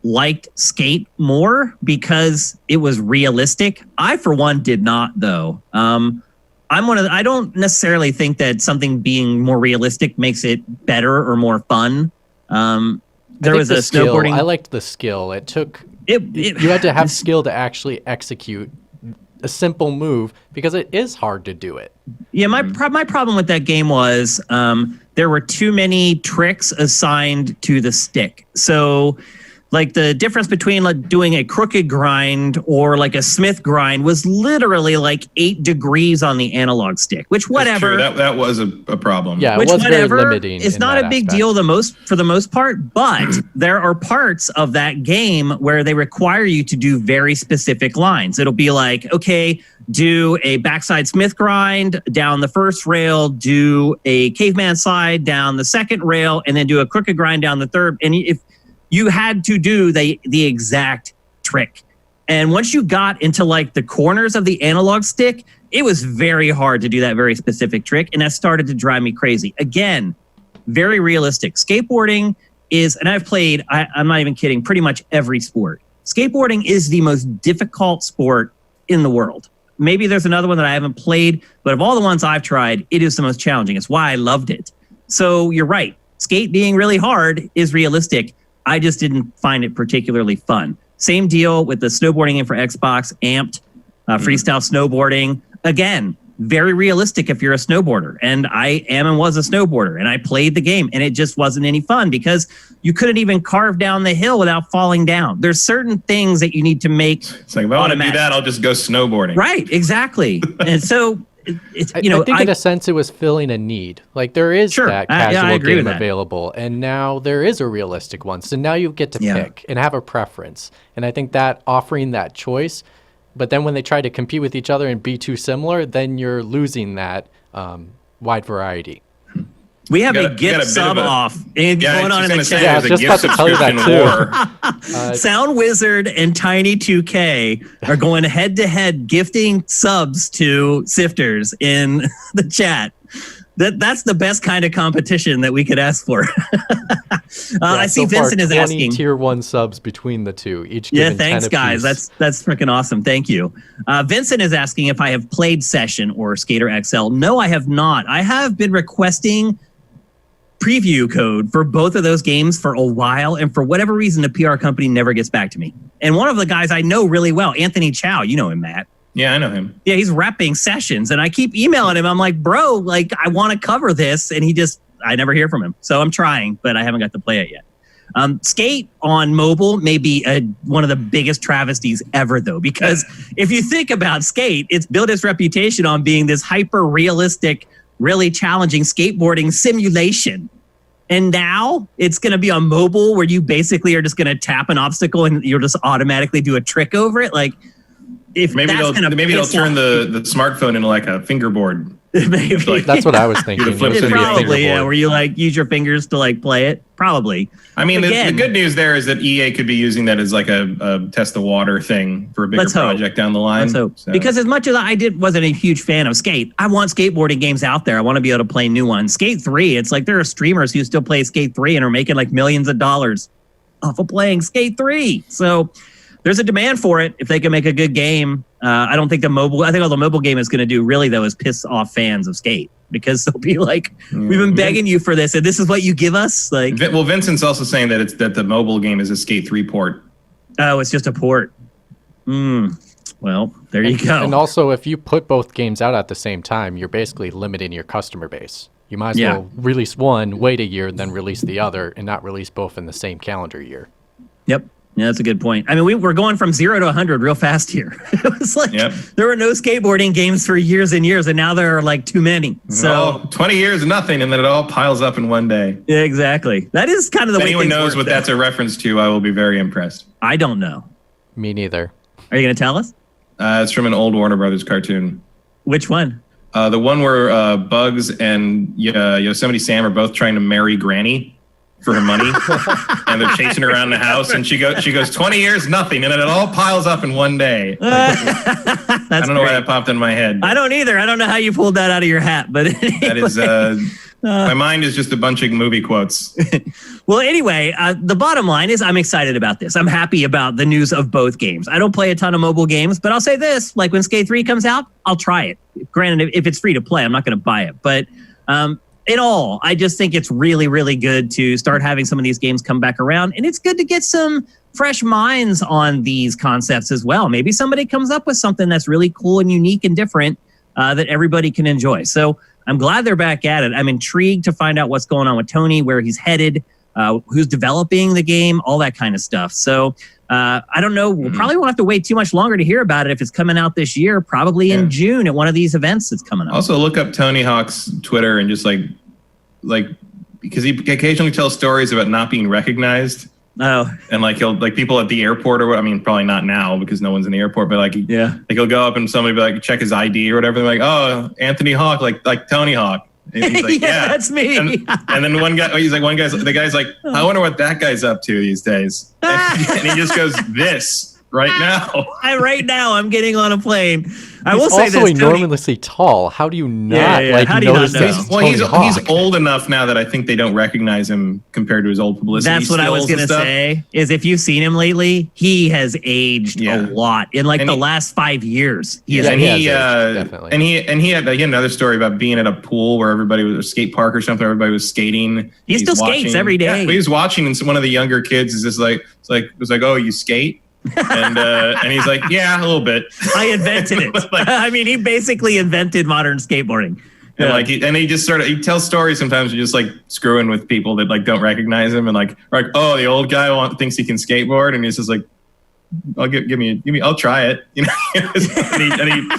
liked Skate more because it was realistic. I, for one, did not, though. I don't necessarily think that something being more realistic makes it better or more fun. There was a snowboarding. I liked the skill. You had to have skill to actually execute a simple move because it is hard to do it. Yeah, my problem with that game was there were too many tricks assigned to the stick. So, like, the difference between doing a crooked grind or like a Smith grind was literally like 8 degrees on the analog stick, which whatever. That was a problem. Yeah, it was very limiting. It's not a big deal for the most part, but there are parts of that game where they require you to do very specific lines. It'll be like, okay, do a backside Smith grind down the first rail, do a caveman slide down the second rail, and then do a crooked grind down the third. And if you had to do the exact trick. And once you got into like the corners of the analog stick, it was very hard to do that very specific trick. And that started to drive me crazy. Again, very realistic. Skateboarding is, and I've played, I'm not even kidding, pretty much every sport. Skateboarding is the most difficult sport in the world. Maybe there's another one that I haven't played, but of all the ones I've tried, it is the most challenging. It's why I loved it. So you're right. Skate being really hard is realistic. I just didn't find it particularly fun. Same deal with the snowboarding game for Xbox, Amped, freestyle snowboarding. Again, very realistic if you're a snowboarder. And I am and was a snowboarder. And I played the game. And it just wasn't any fun because you couldn't even carve down the hill without falling down. There's certain things that you need to make. It's like, if I want to do that, I'll just go snowboarding. Right, exactly. And so... I think in a sense it was filling a need. Like, there is that casual game available, and now there is a realistic one. So now you get to pick and have a preference. And I think that offering that choice, but then when they try to compete with each other and be too similar, then you're losing that wide variety. We have a gift sub off going on in the chat. Yeah, I was just about to tell you that too. Sound Wizard and Tiny 2K are going head to head gifting subs to Sifters in the chat. That's the best kind of competition that we could ask for. I see Vincent is asking tier 1 subs between the two, each yeah, given thanks 10 guys. apiece. That's freaking awesome. Thank you. Vincent is asking if I have played Session or Skater XL. No, I have not. I have been requesting preview code for both of those games for a while, and for whatever reason the PR company never gets back to me. And one of the guys I know really well, Anthony Chow, you know him, Matt. Yeah, I know him. Yeah, he's repping Sessions, and I keep emailing him. I'm like, bro, like I want to cover this, and I never hear from him. So I'm trying, but I haven't got to play it yet. Skate on mobile may be one of the biggest travesties ever, though, because if you think about Skate, it's built its reputation on being this hyper realistic, really challenging skateboarding simulation. And now it's going to be on mobile where you basically are just going to tap an obstacle and you'll just automatically do a trick over it. Like, if maybe they'll turn the smartphone into like a fingerboard. Maybe. Like, that's what I was thinking. Probably, yeah, where you like use your fingers to like play it. Probably. I mean, the good news there is that EA could be using that as like a test the water thing for a bigger project down the line. Let's hope. So. Because as much as wasn't a huge fan of Skate, I want skateboarding games out there. I want to be able to play new ones. Skate 3, it's like there are streamers who still play Skate 3 and are making like millions of dollars off of playing Skate 3. So there's a demand for it if they can make a good game. I think all the mobile game is going to do really, though, is piss off fans of Skate, because they'll be like, we've been begging you for this, and this is what you give us. Like, well, Vincent's also saying that the mobile game is a Skate 3 port. Oh, it's just a port. Well, there you go. And also, if you put both games out at the same time, you're basically limiting your customer base. You might as well release one, wait a year, then release the other, and not release both in the same calendar year. Yep. Yeah, that's a good point. I mean, we're going from 0 to 100 real fast here. It was like there were no skateboarding games for years and years, and now there are like too many. So 20 years, nothing, and then it all piles up in one day. Yeah, exactly. That is kind of the way anyone knows what that's a reference to, I will be very impressed. I don't know. Me neither. Are you going to tell us? It's from an old Warner Brothers cartoon. Which one? The one where Bugs and Yosemite Sam are both trying to marry Granny for her money, and they're chasing her around the house, and she goes 20 years, nothing, and then it all piles up in one day. I don't know why that popped in my head. I don't either. I don't know how you pulled that out of your hat, but anyway. That is my mind is just a bunch of movie quotes. Well, anyway, the bottom line is I'm excited about this. I'm happy about the news of both games. I don't play a ton of mobile games, but I'll say this, like when Skate 3 comes out, I'll try it. Granted, if it's free to play, I'm not going to buy it, but in all, I just think it's really, really good to start having some of these games come back around. And it's good to get some fresh minds on these concepts as well. Maybe somebody comes up with something that's really cool and unique and different that everybody can enjoy. So I'm glad they're back at it. I'm intrigued to find out what's going on with Tony, where he's headed, who's developing the game, all that kind of stuff. So I don't know. We'll probably won't have to wait too much longer to hear about it if it's coming out this year, probably in June at one of these events that's coming up. Also, look up Tony Hawk's Twitter and just like because he occasionally tells stories about not being recognized. Oh, and like he'll like people at the airport or I mean probably not now because no one's in the airport, but like he'll go up and somebody be like check his ID or whatever. They're like, oh, Anthony Hawk, like Tony Hawk. And he's like, yeah, that's me. And then the guy's like, I wonder what that guy's up to these days. And he just goes, this right now. Right now, I'm getting on a plane. I He's will say also this, enormously tall. How do you not How do you notice not know? this? Well, he's old enough now that I think they don't recognize him compared to his old publicity. That's what I was going to say, is if you've seen him lately, he has aged a lot in like the last 5 years. He had another story about being at a pool where everybody was a skate park or something. Everybody was skating. He still skates every day. Yeah, he was watching, and one of the younger kids is just was like, oh, you skate? And he's like, yeah, a little bit. I invented it. I mean, he basically invented modern skateboarding. And he tells stories sometimes just like screwing with people that like don't recognize him and like oh, the old guy thinks he can skateboard, and he's just like, I'll try it, you know. and he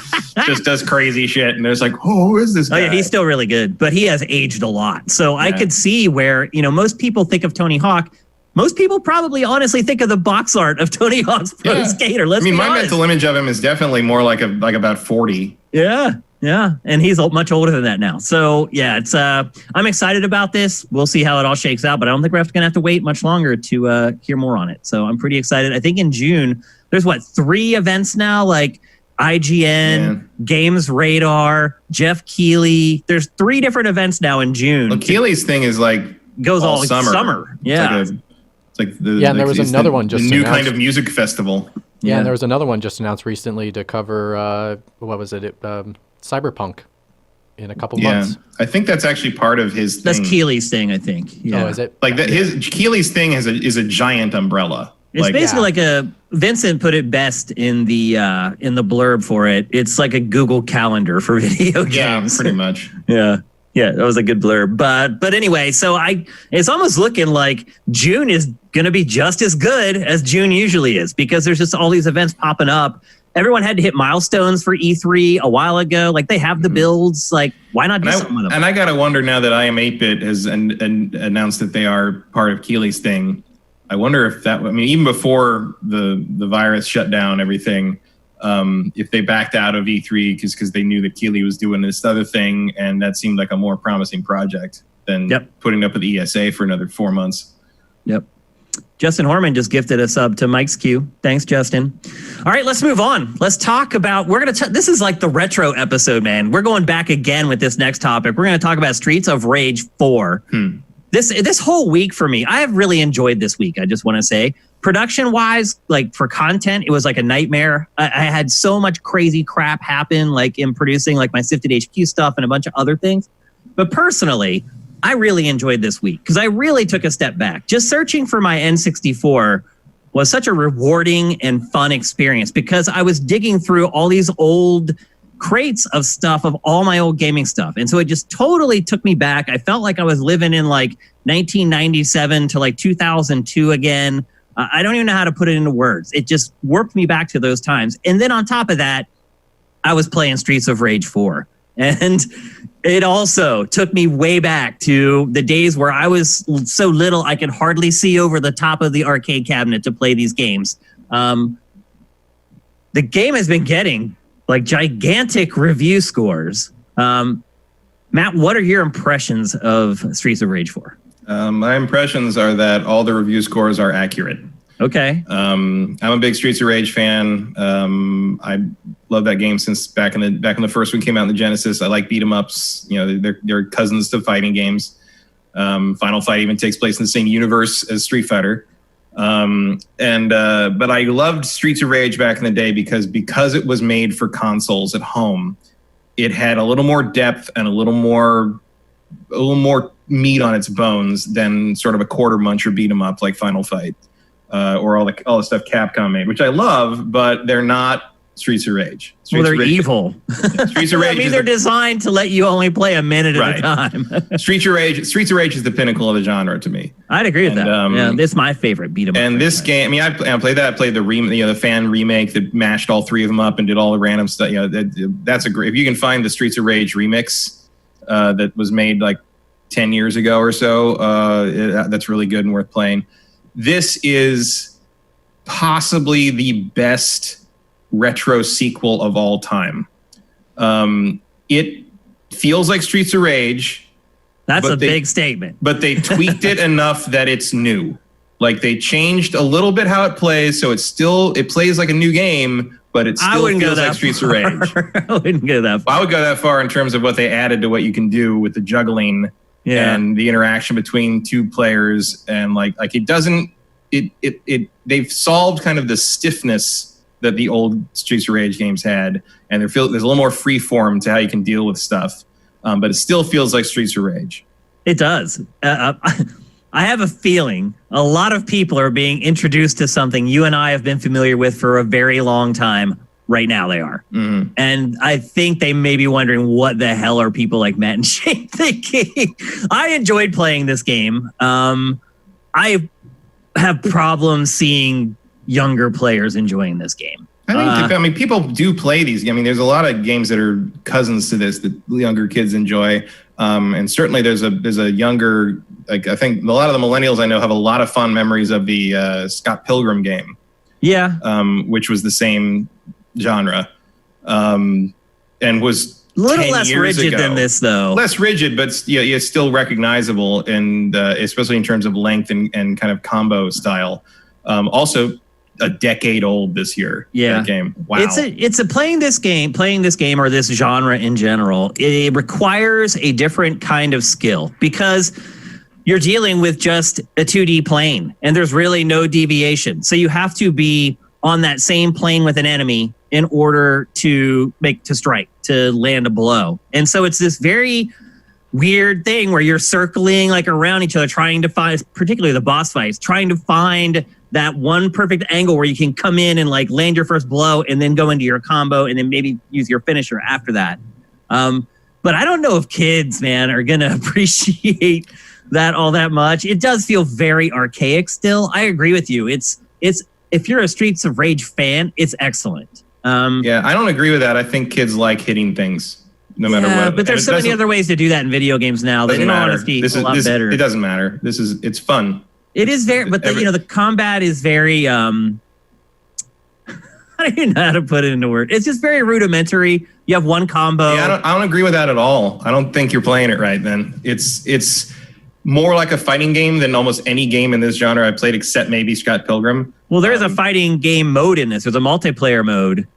just does crazy shit, and there's like, oh, who is this guy? Oh yeah, he's still really good, but he has aged a lot. So I could see where most people think of Tony Hawk. Most people probably honestly think of the box art of Tony Hawk's Pro Skater. My mental image of him is definitely more like about 40. Yeah, and he's much older than that now. So yeah, it's I'm excited about this. We'll see how it all shakes out, but I don't think we're going to have to wait much longer to hear more on it. So I'm pretty excited. I think in June there's 3 events now. Like IGN, Games Radar, Jeff Keighley. There's 3 different events now in June. Well, Keighley's thing is like goes all summer. Yeah. It's like the and there was another one just the new announced. kind of music festival. Yeah, and there was another one just announced recently to cover what was it? Cyberpunk in a couple months. I think that's actually part of his thing. That's Keighley's thing, I think. Yeah. Oh, is it? Like that his Keighley's thing is a giant umbrella. It's basically like Vincent put it best in the blurb for it. It's like a Google Calendar for video games. Yeah, pretty much. Yeah, that was a good blurb. But anyway, so it's almost looking like June is going to be just as good as June usually is, because there's just all these events popping up. Everyone had to hit milestones for E3 a while ago. Like, they have the builds. Like, why not do something with them? And I got to wonder now that I Am 8-Bit has announced that they are part of Keighley's thing. I wonder if that, I mean, even before the virus shut down everything, if they backed out of E3 because they knew that Keighley was doing this other thing, and that seemed like a more promising project than putting up with ESA for another 4 months. Yep. Justin Horman just gifted a sub to Mike's Q. Thanks, Justin. All right, let's move on. Let's talk about, this is like the retro episode, man. We're going back again with this next topic. We're going to talk about Streets of Rage 4. This whole week for me, I have really enjoyed this week, I just want to say. Production-wise, like for content, it was like a nightmare. I had so much crazy crap happen, like in producing like my Sifted HQ stuff and a bunch of other things. But personally, I really enjoyed this week because I really took a step back. Just searching for my N64 was such a rewarding and fun experience because I was digging through all these old crates of stuff, of all my old gaming stuff. And so it just totally took me back. I felt like I was living in like 1997 to like 2002 again. I don't even know how to put it into words. It just warped me back to those times. And then on top of that, I was playing Streets of Rage 4. And it also took me way back to the days where I was so little I could hardly see over the top of the arcade cabinet to play these games. The game has been getting like gigantic review scores. Matt, what are your impressions of Streets of Rage 4? My impressions are that all the review scores are accurate. Okay. I'm a big Streets of Rage fan. I love that game since back in the first one came out in the Genesis. I like beat 'em ups. You know, they're cousins to fighting games. Final Fight even takes place in the same universe as Street Fighter. But I loved Streets of Rage back in the day because it was made for consoles at home. It had a little more depth and a little more meat on its bones than sort of a quarter muncher beat 'em up like Final Fight. Or all the stuff Capcom made, which I love, but they're not Streets of Rage. They're evil. Yeah, Streets of Rage. I mean, they're designed to let you only play a minute at a time. Streets of Rage is the pinnacle of the genre to me. I'd agree with that. Yeah, it's my favorite beat 'em up. And this game, I mean, I played that. I played the fan remake that mashed all 3 of them up and did all the random stuff. You know, that's a great. If you can find the Streets of Rage remix that was made like 10 years ago or so, that's really good and worth playing. This is possibly the best retro sequel of all time. It feels like Streets of Rage. That's a big statement. But they tweaked it enough that it's new. Like they changed a little bit how it plays, so it plays like a new game, but it still feels like Streets of Rage. I wouldn't go that far. I would go that far in terms of what they added to what you can do with the juggling. Yeah. And the interaction between 2 players, and like it doesn't they've solved kind of the stiffness that the old Streets of Rage games had, and there's a little more free form to how you can deal with stuff, but it still feels like Streets of Rage. It does. I have a feeling a lot of people are being introduced to something you and I have been familiar with for a very long time. Right now they are. Mm-hmm. And I think they may be wondering what the hell are people like Matt and Shane thinking? I enjoyed playing this game. I have problems seeing younger players enjoying this game. I think people do play these. I mean, there's a lot of games that are cousins to this that younger kids enjoy. And certainly there's a younger, like I think a lot of the millennials I know have a lot of fond memories of the Scott Pilgrim game. Yeah. Which was the same genre, and was a little less rigid than this, though. Less rigid, but yeah, still recognizable, and especially in terms of length and kind of combo style. Also, a decade old this year. Yeah. That game. Wow. It's playing this game or this genre in general. It requires a different kind of skill because you're dealing with just a 2D plane and there's really no deviation. So you have to be on that same plane with an enemy in order to strike, to land a blow. And so it's this very weird thing where you're circling like around each other, trying to find, particularly the boss fights, trying to find that one perfect angle where you can come in and like land your first blow and then go into your combo and then maybe use your finisher after that. But I don't know if kids, man, are going to appreciate that all that much. It does feel very archaic still. I agree with you. It's if you're a Streets of Rage fan, it's excellent. Yeah, I don't agree with that. I think kids like hitting things no matter what. But there's so many other ways to do that in video games now that in all honesty is a lot better. It doesn't matter. It's fun. It is very, but the combat is very, I don't even know how to put it into words. It's just very rudimentary. You have one combo. Yeah, I don't agree with that at all. I don't think you're playing it right then. It's more like a fighting game than almost any game in this genre I've played except maybe Scott Pilgrim. Well, there is a fighting game mode in this. There's a multiplayer mode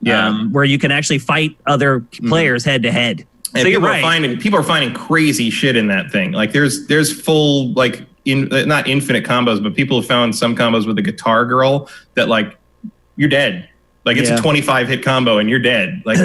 where you can actually fight other players head to head. And so people are finding crazy shit in that thing. Like there's full like not infinite combos, but people have found some combos with the Guitar Girl that like you're dead. Like it's a 25 hit combo and you're dead. Like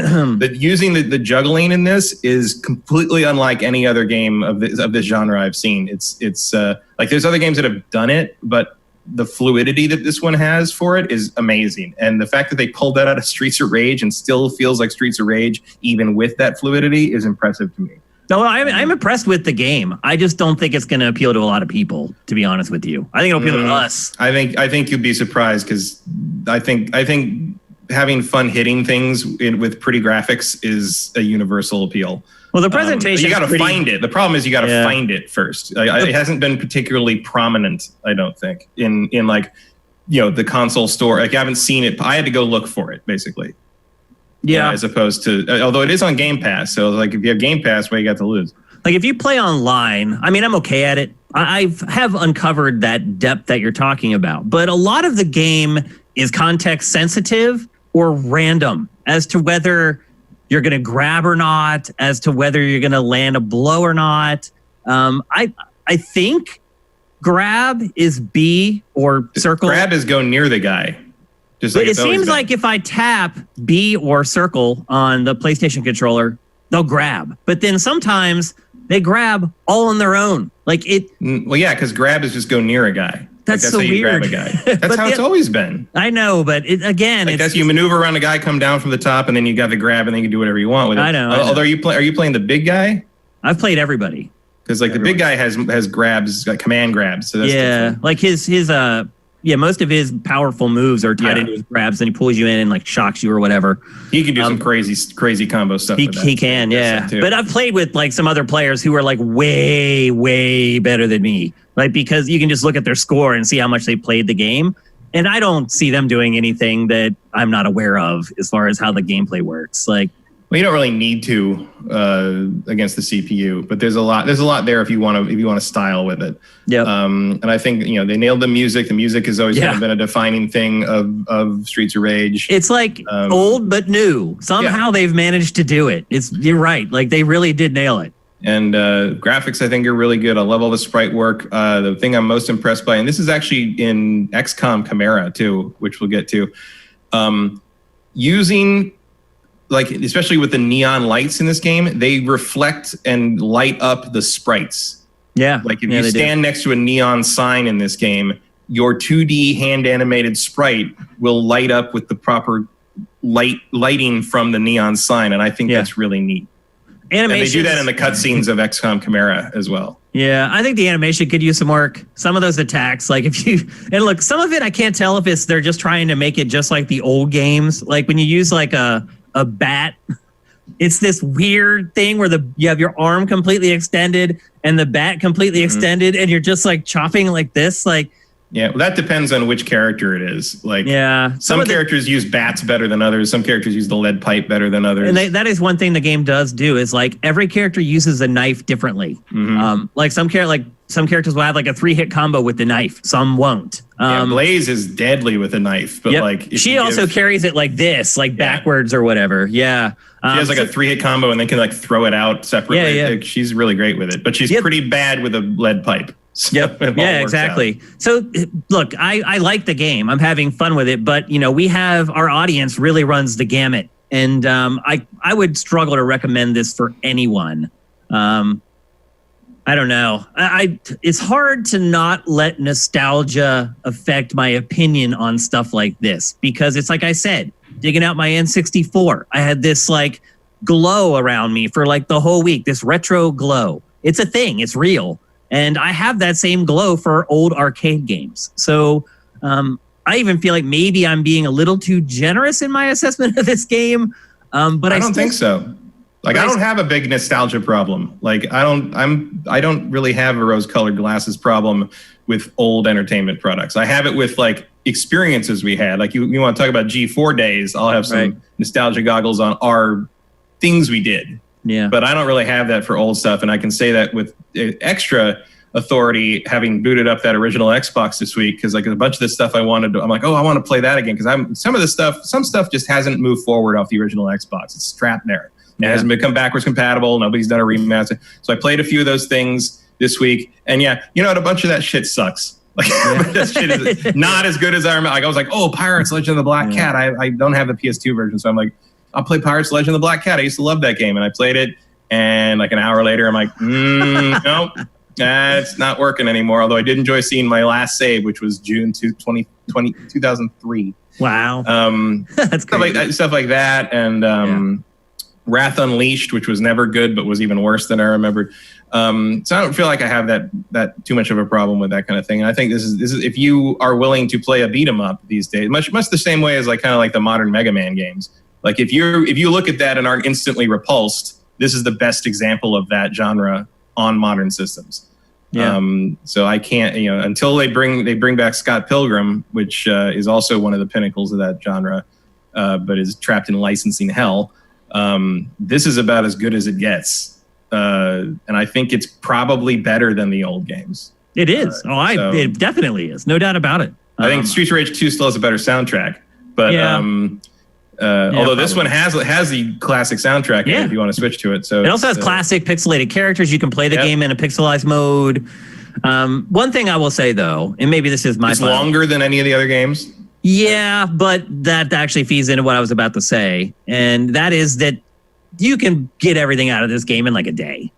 using the juggling in this is completely unlike any other game of this genre I've seen. It's like there's other games that have done it, but the fluidity that this one has for it is amazing. And the fact that they pulled that out of Streets of Rage and still feels like Streets of Rage, even with that fluidity, is impressive to me. No, I'm impressed with the game. I just don't think it's going to appeal to a lot of people, to be honest with you. I think it'll appeal to us. I think you'll be surprised because I think having fun hitting things with pretty graphics is a universal appeal. Well, the presentation you got to find it. The problem is you got to find it first. It hasn't been particularly prominent, I don't think, in like the console store. Like I haven't seen it. I had to go look for it basically. Yeah, as opposed to although it is on Game Pass. So like if you have Game Pass, what you got to lose? Like if you play online, I mean, I'm okay at it. I have uncovered that depth that you're talking about, but a lot of the game is context sensitive or random as to whether you're going to grab or not, as to whether you're going to land a blow or not. I think grab is B or circle. Grab is go near the guy. Just like it seems like if I tap B or circle on the PlayStation controller, they'll grab. But then sometimes they grab all on their own. Like it. Well, yeah, because grab is just go near a guy. That's so how you weird. grab a guy. That's how it's always been. I know, but that's you maneuver around a guy, come down from the top, and then you got the grab, and then you can do whatever you want with it. I know. Although are you playing the big guy? I've played everybody. Because like the big guy has grabs, like command grabs. So that's like his most of his powerful moves are tied into his grabs, and he pulls you in and like shocks you or whatever. He can do some crazy combo stuff. He can, yeah. But I've played with like some other players who are like way better than me. Like because you can just look at their score and see how much they played the game. And I don't see them doing anything that I'm not aware of as far as how the gameplay works. Like, well, you don't really need to against the CPU, but there's a lot there if you want to style with it. Yeah. And I think they nailed the music. The music has always kind of been a defining thing of Streets of Rage. It's like old but new. Somehow they've managed to do it. You're right. Like they really did nail it. And graphics, I think, are really good. I love all the sprite work. The thing I'm most impressed by, and this is actually in XCOM Chimera too, which we'll get to, using, like, especially with the neon lights in this game, they reflect and light up the sprites. Yeah. Like if you stand next to a neon sign in this game, your 2D hand animated sprite will light up with the proper lighting from the neon sign. And I think that's really neat. And they do that in the cutscenes of XCOM Chimera as well. Yeah, I think the animation could use some work. Some of those attacks, like look, some of it I can't tell if they're just trying to make it just like the old games. Like when you use like a bat, it's this weird thing where you have your arm completely extended and the bat completely extended, and you're just like chopping like this, like. Yeah, well, that depends on which character it is. Like, some characters use bats better than others. Some characters use the lead pipe better than others. And that is one thing the game does do is like every character uses a knife differently. Like some character, like some characters will have like a 3-hit combo with the knife. Some won't. Blaze is deadly with a knife, but like she also carries it like this, like backwards or whatever. Yeah. She has like a 3-hit combo and then can like throw it out separately. Yeah. Like, she's really great with it, but she's pretty bad with a lead pipe. So yeah, exactly. So look, I like the game. I'm having fun with it, but we have our audience really runs the gamut. And I would struggle to recommend this for anyone. I don't know. It's hard to not let nostalgia affect my opinion on stuff like this, because it's like I said, digging out my N64, I had this like glow around me for like the whole week, this retro glow. It's a thing. It's real. And I have that same glow for old arcade games. So I even feel like maybe I'm being a little too generous in my assessment of this game. But I don't think so. Like, I don't have a big nostalgia problem. Like, I don't really have a rose-colored glasses problem with old entertainment products. I have it with like experiences we had. Like, you want to talk about G4 days, I'll have some nostalgia goggles on our things we did. Yeah. But I don't really have that for old stuff. And I can say that with extra authority, having booted up that original Xbox this week, because like a bunch of the stuff I'm like, I want to play that again, because some stuff just hasn't moved forward off the original Xbox. It's strapped there. It hasn't become backwards compatible. Nobody's done a remaster. So I played a few of those things this week, and a bunch of that shit sucks. Like that shit is not as good as I remember. Like, I was like, Pirates: Legend of the Black Cat. I don't have the PS2 version, so I'm like, I'll play Pirates: Legend of the Black Cat. I used to love that game, and I played it, and like an hour later, I'm like, nope. It's not working anymore. Although I did enjoy seeing my last save, which was June 2003. Wow. That's stuff like that. And Wrath Unleashed, which was never good, but was even worse than I remembered. So I don't feel like I have that too much of a problem with that kind of thing. And I think this is if you are willing to play a beat 'em up these days, much the same way as like kind of like the modern Mega Man games. Like if you look at that and aren't instantly repulsed, this is the best example of that genre on modern systems. Yeah. So I can't, until they bring back Scott Pilgrim, which is also one of the pinnacles of that genre, but is trapped in licensing hell. This is about as good as it gets, and I think it's probably better than the old games. It is. It definitely is. No doubt about it. I think Streets of Rage 2 still has a better soundtrack, but although this one has the classic soundtrack if you want to switch to it. So it also has classic pixelated characters. You can play the game in a pixelized mode. One thing I will say though, and maybe this is it's longer than any of the other games. Yeah, but that actually feeds into what I was about to say, and that is that you can get everything out of this game in like a day.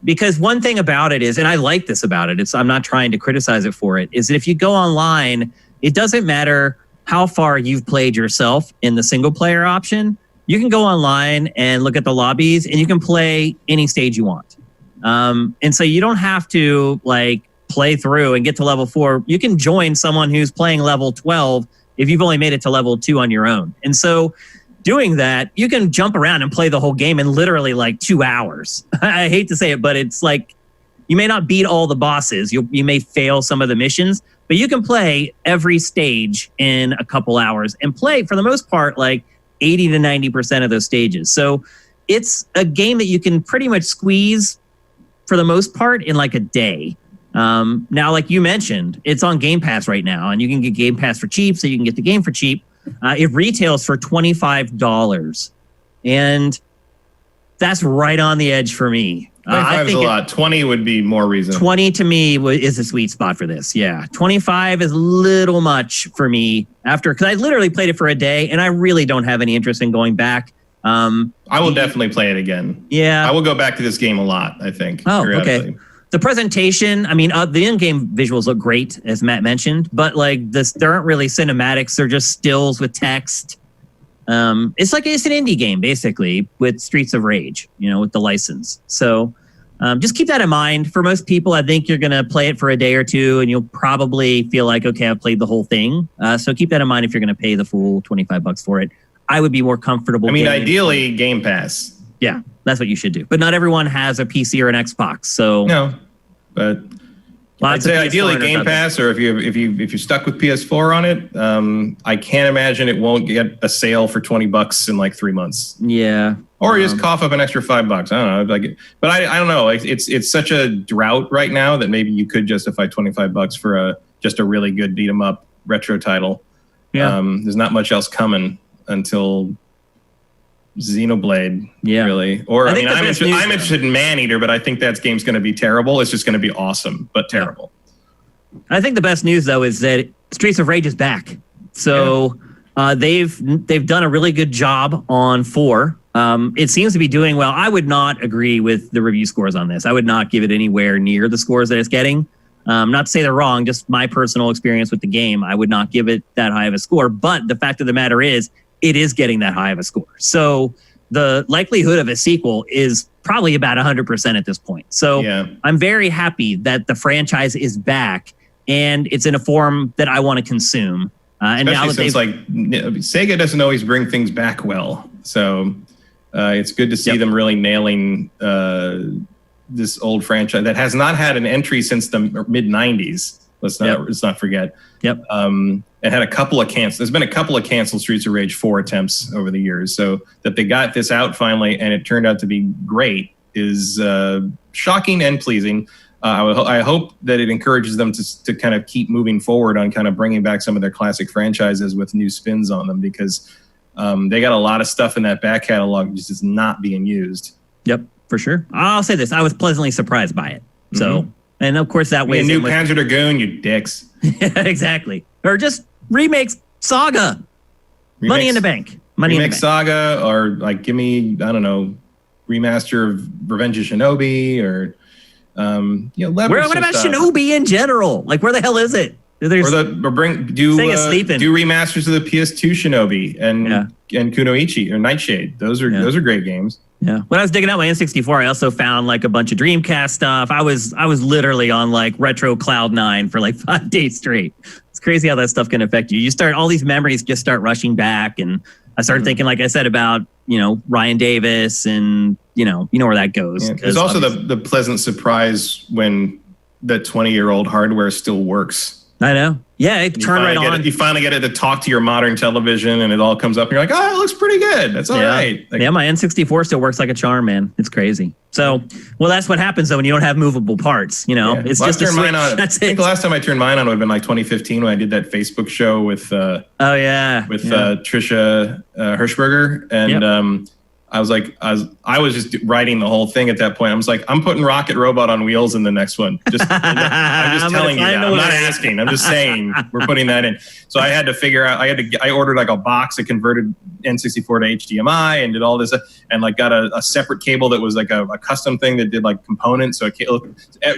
Because one thing about it is, and I like this about it, I'm not trying to criticize it for it, is that if you go online, it doesn't matter how far you've played yourself in the single player option. You can go online and look at the lobbies, and you can play any stage you want. And so you don't have to like play through and get to level 4. You can join someone who's playing level 12 if you've only made it to level 2 on your own. And so doing that, you can jump around and play the whole game in literally like 2 hours. I hate to say it, but it's like you may not beat all the bosses. You may fail some of the missions, but you can play every stage in a couple hours and play, for the most part, like 80 to 90% of those stages. So it's a game that you can pretty much squeeze, for the most part, in like a day. Now, like you mentioned, it's on Game Pass right now, and you can get Game Pass for cheap, so you can get the game for cheap. It retails for $25, and that's right on the edge for me. 25 is a lot. 20 would be more reasonable. 20 to me is a sweet spot for this. Yeah, 25 is a little much for me because I literally played it for a day, and I really don't have any interest in going back. I will definitely play it again. Yeah, I will go back to this game a lot, I think. Oh, okay. The presentation, I mean, the in-game visuals look great, as Matt mentioned, but like there aren't really cinematics. They're just stills with text. It's an indie game, basically, with Streets of Rage, with the license. So just keep that in mind. For most people, I think you're going to play it for a day or two, and you'll probably feel like, okay, I've played the whole thing. So keep that in mind if you're going to pay the full $25 for it. I would be more comfortable. I mean, ideally, Game Pass. Yeah, that's what you should do. But not everyone has a PC or an Xbox. So no, but I'd say ideally Game Pass, or if you're stuck with PS4 on it, I can't imagine it won't get a sale for $20 in like 3 months. Yeah. Or just cough up an extra $5. I don't know. But I don't know. It's such a drought right now that maybe you could justify $25 for just a really good beat 'em up retro title. Yeah. There's not much else coming until Xenoblade, really. Or I'm interested in Maneater, but I think that game's going to be terrible. It's just going to be awesome, but terrible. I think the best news though is that Streets of Rage is back. So they've done a really good job on 4. It seems to be doing well. I would not agree with the review scores on this. I would not give it anywhere near the scores that it's getting. Not to say they're wrong, just my personal experience with the game. I would not give it that high of a score. But the fact of the matter is, it is getting that high of a score. So the likelihood of a sequel is probably about 100% at this point. So I'm very happy that the franchise is back and it's in a form that I want to consume. And now that since Sega doesn't always bring things back well. So it's good to see them really nailing this old franchise that has not had an entry since the mid 90s. Let's not forget. It had a couple of there's been a couple of canceled Streets of Rage 4 attempts over the years. So that they got this out finally and it turned out to be great is shocking and pleasing. I hope that it encourages them to kind of keep moving forward on kind of bringing back some of their classic franchises with new spins on them, because they got a lot of stuff in that back catalog just is not being used. Yep, for sure. I'll say this. I was pleasantly surprised by it. So, and of course that way. A new Panzer Dragoon, you dicks. Exactly. Or just remakes Saga. Money in the bank. Money in the bank. Saga, or like give me, I don't know, remaster of Revenge of Shinobi, or what about Shinobi in general? Like, where the hell is it? Do remasters of the PS2 Shinobi and Kunoichi or Nightshade. Those are great games. Yeah. When I was digging out my N64, I also found like a bunch of Dreamcast stuff. I was literally on like retro cloud 9 for like 5 days straight. It's crazy how that stuff can affect you. All these memories just start rushing back, and I started thinking, like I said, about Ryan Davis, and you know where that goes. Yeah. There's also the pleasant surprise when the 20-year-old hardware still works. I know. Yeah, it turned right on. You finally get it to talk to your modern television, and it all comes up, and you're like, oh, it looks pretty good. That's all right. Like, my N64 still works like a charm, man. It's crazy. So, well, that's what happens, though, when you don't have movable parts. It's just a switch. That's it. I think the last time I turned mine on would have been like 2015 when I did that Facebook show with Trisha Hirschberger. And I was just writing the whole thing at that point. I was like, I'm putting Rocket Robot on wheels in the next one. I'm just telling you that. I'm not asking. I'm just saying we're putting that in. So I had to figure out. I ordered like a box that converted N64 to HDMI and did all this, and like got a separate cable that was like a custom thing that did like components. So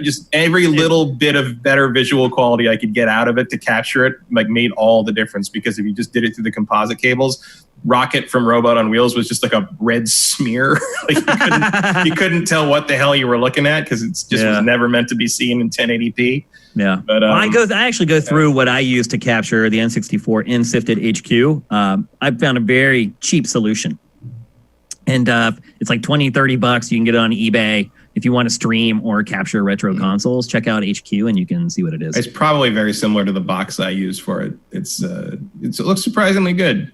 just every little bit of better visual quality I could get out of it to capture it, like made all the difference. Because if you just did it through the composite cables, Rocket from Robot on Wheels was just like a red smear. Like you couldn't tell what the hell you were looking at, because it's just was never meant to be seen in 1080p. Yeah, but I actually go through what I use to capture the N64 in Sifted HQ. I found a very cheap solution, and it's like $20-$30. You can get it on eBay. If you want to stream or capture retro consoles, check out HQ and you can see what it is. It's probably very similar to the box I use for it. It looks surprisingly good.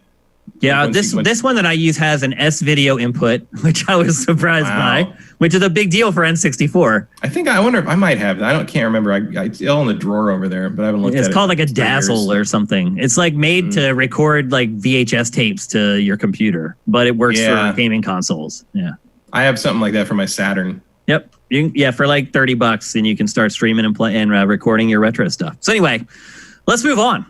Yeah, this one that I use has an S-video input, which I was surprised by, which is a big deal for N64. I wonder if I might have. Can't remember. It's still in the drawer over there, but I haven't looked at it. It's called like a Dazzle or something. It's like made to record like VHS tapes to your computer, but it works for gaming consoles. Yeah, I have something like that for my Saturn. Yep. For like $30, and you can start streaming and play and recording your retro stuff. So anyway, let's move on.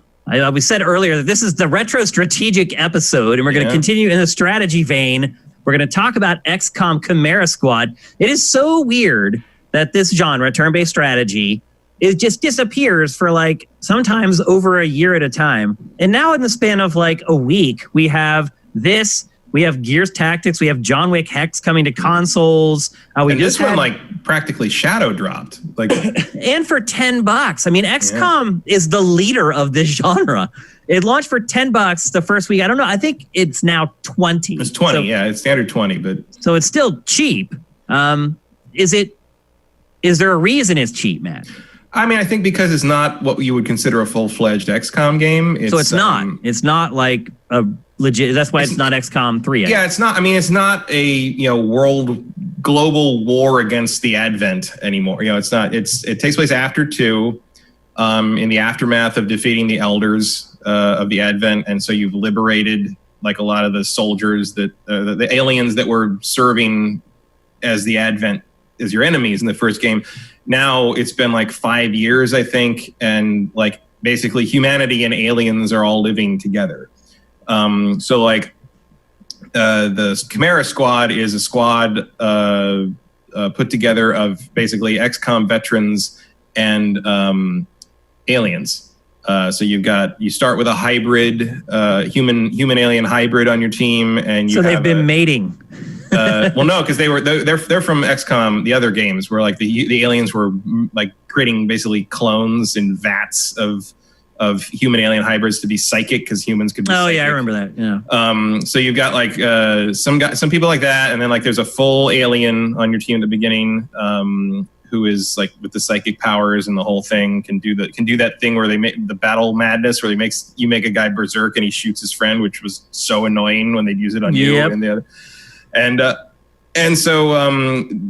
We said earlier that this is the retro strategic episode, and we're going to continue in the strategy vein. We're going to talk about XCOM Chimera Squad. It is so weird that this genre, turn-based strategy, it just disappears for like sometimes over a year at a time. And now in the span of like a week, we have this. We have Gears Tactics. We have John Wick Hex coming to consoles. This one like practically shadow dropped. Like, and for $10. I mean, XCOM is the leader of this genre. It launched for $10 the first week. I don't know. I think it's now 20. It's 20. It's standard 20, but so it's still cheap. Is there a reason it's cheap, Matt? I mean, I think because it's not what you would consider a full-fledged XCOM game. So it's not. It's not like a legit. That's why it's not XCOM 3. Yeah, it's not. I mean, it's not a global war against the Advent anymore. It's not. It takes place after 2, in the aftermath of defeating the Elders of the Advent, and so you've liberated like a lot of the soldiers that the aliens that were serving as the Advent as your enemies in the first game. Now it's been like 5 years, I think, and like basically humanity and aliens are all living together. So like the Chimera Squad is a squad put together of basically XCOM veterans and aliens. So you start with a hybrid human alien hybrid on your team, and so they've been mating. Well, no, because they're from XCOM, the other games where like the aliens were like creating basically clones in vats of human alien hybrids to be psychic because humans could be psychic. Yeah, I remember that. Yeah. So you've got like some people like that, and then like there's a full alien on your team at the beginning who is like with the psychic powers and the whole thing can do that thing where they make the battle madness where you make a guy berserk and he shoots his friend, which was so annoying when they'd use it on you and the other. And so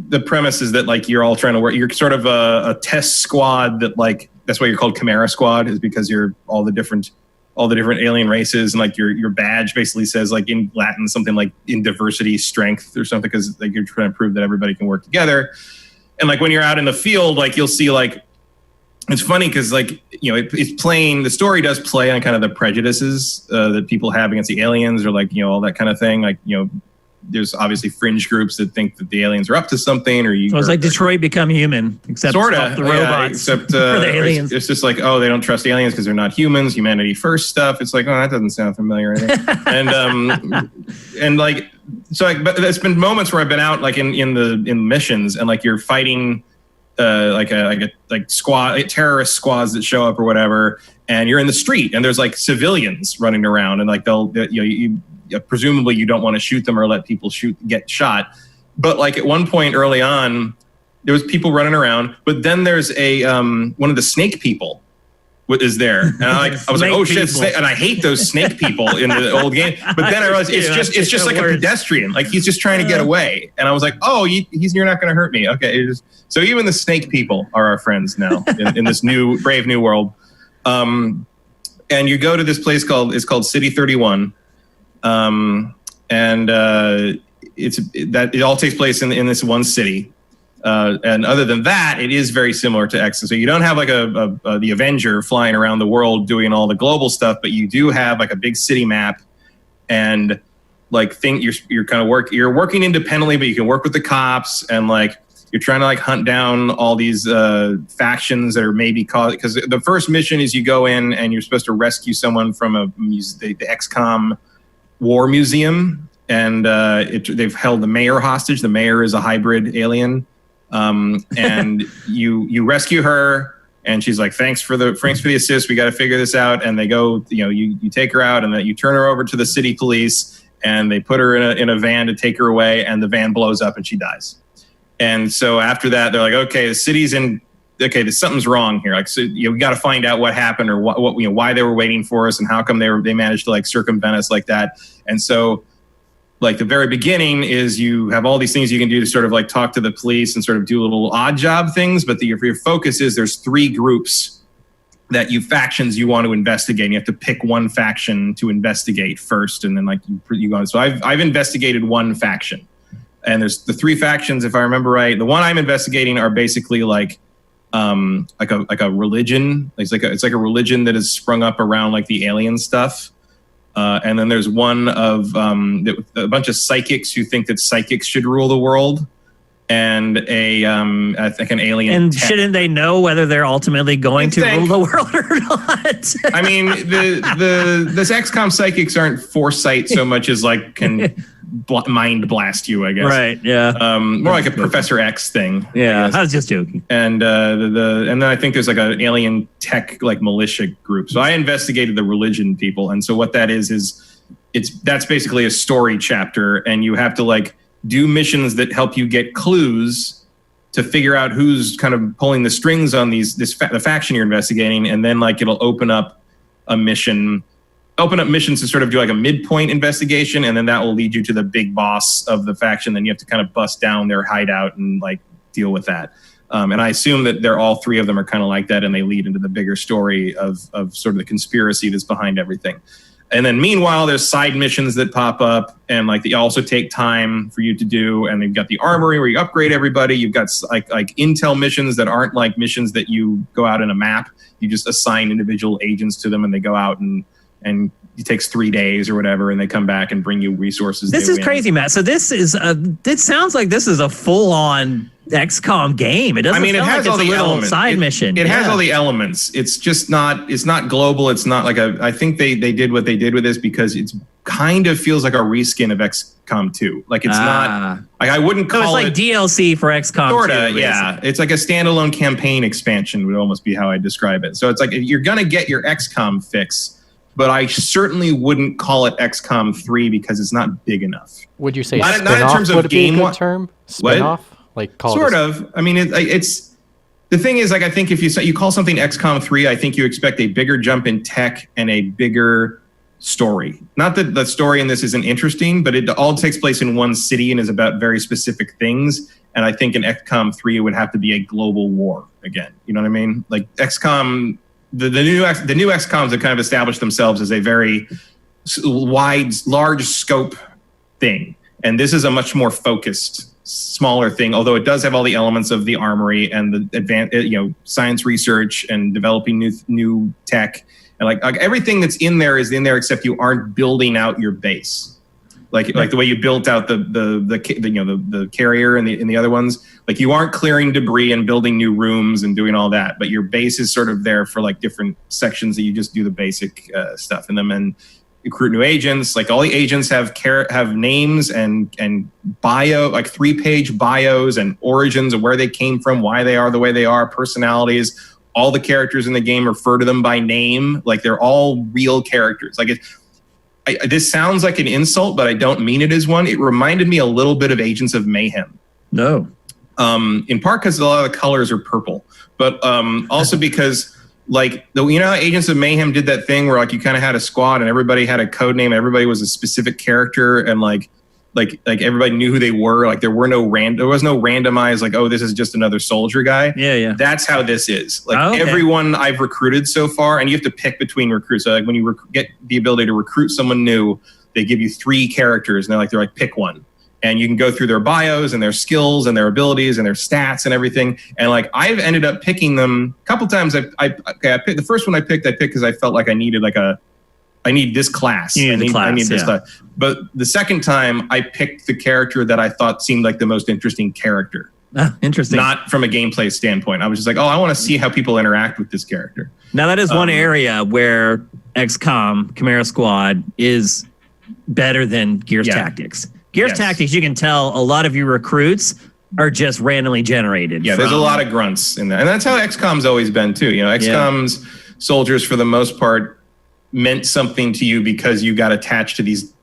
the premise is that like you're all trying to work. You're sort of a test squad that like that's why you're called Chimera Squad, is because you're all the different alien races, and like your badge basically says like in Latin something like in diversity strength or something, because like you're trying to prove that everybody can work together. And like when you're out in the field, like you'll see like it's funny because like it's playing, the story does play on kind of the prejudices that people have against the aliens or like all that kind of thing, like there's obviously fringe groups that think that the aliens are up to something, or so it's like Detroit Become Human, except sorta the robots, except for the aliens. It's just like, oh, they don't trust aliens because they're not humans. Humanity first stuff. It's like, oh, that doesn't sound familiar. And like, so like, but there's been moments where I've been out like in missions, and like you're fighting like terrorist squads that show up or whatever, and you're in the street and there's like civilians running around, and like presumably you don't want to shoot them or let people get shot. But like at one point early on, there was people running around, but then there's a one of the snake people is there. And I was like, oh shit, and I hate those snake people in the old game. But then I realized it's just like a pedestrian. Like he's just trying to get away. And I was like, oh, you're not going to hurt me. Okay. So even the snake people are our friends now in this brave new world. And you go to this place called City 31. It all takes place in this one city. And other than that, it is very similar to X. So you don't have like the Avenger flying around the world doing all the global stuff, but you do have like a big city map, and like you're kind of you're working independently, but you can work with the cops, and like you're trying to like hunt down all these factions that are maybe caused, because the first mission is you go in and you're supposed to rescue someone from the XCOM War Museum, and they've held the mayor hostage. The mayor is a hybrid alien. And you rescue her, and she's like, thanks for the assist. We got to figure this out. And they go, you take her out, and then you turn her over to the city police, and they put her in a van to take her away, and the van blows up and she dies. And so after that, they're like, okay, the city's something's wrong here. Like, so we got to find out what happened, or what why they were waiting for us, and how come they managed to like circumvent us like that. And so like the very beginning is you have all these things you can do to sort of like talk to the police and sort of do little odd job things. But your focus is there's 3 groups factions you want to investigate. And you have to pick one faction to investigate first. And then like you go on. So I've investigated one faction, and there's the 3 factions, if I remember right. The one I'm investigating are basically like a religion. It's like a religion that has sprung up around like the alien stuff. And then there's one of a bunch of psychics who think that psychics should rule the world, and I think an alien. And shouldn't they know whether they're ultimately going to rule the world or not? I mean, this XCOM psychics aren't foresight so much as like can mind blast you, I guess. Right. Yeah. More like a Professor X thing. Yeah. I was just joking. And and then I think there's like an alien tech like militia group. So I investigated the religion people, and so what that is that's basically a story chapter, and you have to like do missions that help you get clues to figure out who's kind of pulling the strings on the faction you're investigating, and then like it'll open up missions to sort of do like a midpoint investigation, and then that will lead you to the big boss of the faction. Then you have to kind of bust down their hideout and like deal with that. And I assume that all three of them are kind of like that, and they lead into the bigger story of sort of the conspiracy that's behind everything. And then meanwhile, there's side missions that pop up, and like they also take time for you to do. And you've got the armory where you upgrade everybody. You've got like intel missions that aren't like missions that you go out in a map. You just assign individual agents to them, and they go out and it takes 3 days or whatever, and they come back and bring you resources. This is crazy, Matt. So this is it sounds like this is a full-on XCOM game. It doesn't. It has all the elements. Side mission. It has all the elements. It's just not. It's not global. It's not like I think they did what they did with this because it's kind of feels like a reskin of XCOM 2. Like it's not. Like I wouldn't call it. It's like DLC for XCOM. Sorta, yeah. It's like a standalone campaign expansion would almost be how I describe it. So it's like you're gonna get your XCOM fix. But I certainly wouldn't call it XCOM 3 because it's not big enough. Would you say not in spin-off terms of would game be a good term? Spin-off? Like call sort of. I mean, it's the thing is like I think if you call something XCOM 3, I think you expect a bigger jump in tech and a bigger story. Not that the story in this isn't interesting, but it all takes place in one city and is about very specific things. And I think in XCOM 3 it would have to be a global war again. You know what I mean? Like XCOM. The new XCOMs have kind of established themselves as a very large scope thing, and this is a much more focused, smaller thing. Although it does have all the elements of the armory and the science research and developing new tech, and like everything that's in there is in there except you aren't building out your base. Like the way you built out the carrier and the other ones, like you aren't clearing debris and building new rooms and doing all that, but your base is sort of there for like different sections that you just do the basic stuff in them and recruit new agents. Like all the agents have names and bio, like 3-page bios and origins of where they came from, why they are the way they are, personalities. All the characters in the game refer to them by name, like they're all real characters. Like this sounds like an insult, but I don't mean it as one. It reminded me a little bit of Agents of Mayhem. No. In part because a lot of the colors are purple, but also because like how Agents of Mayhem did that thing where like you kind of had a squad and everybody had a code name. Everybody was a specific character and like everybody knew who they were. Like there was no randomized like, oh, this is just another soldier guy. Yeah. That's how this is. Like everyone I've recruited so far, and you have to pick between recruits. So like when you get the ability to recruit someone new, they give you 3 characters, and they're like pick one, and you can go through their bios and their skills and their abilities and their stats and everything. And like I've ended up picking them a couple times. I picked the first one I picked because I felt like I needed I need this class. I need this class. But the second time, I picked the character that I thought seemed like the most interesting character. Interesting. Not from a gameplay standpoint. I was just like, I want to see how people interact with this character. Now, that is one area where XCOM, Chimera Squad, is better than Gears Tactics. Gears Tactics, you can tell a lot of your recruits are just randomly generated. Yeah, there's a lot of grunts in that. And that's how XCOM's always been, too. XCOM's soldiers, for the most part, meant something to you because you got attached to these,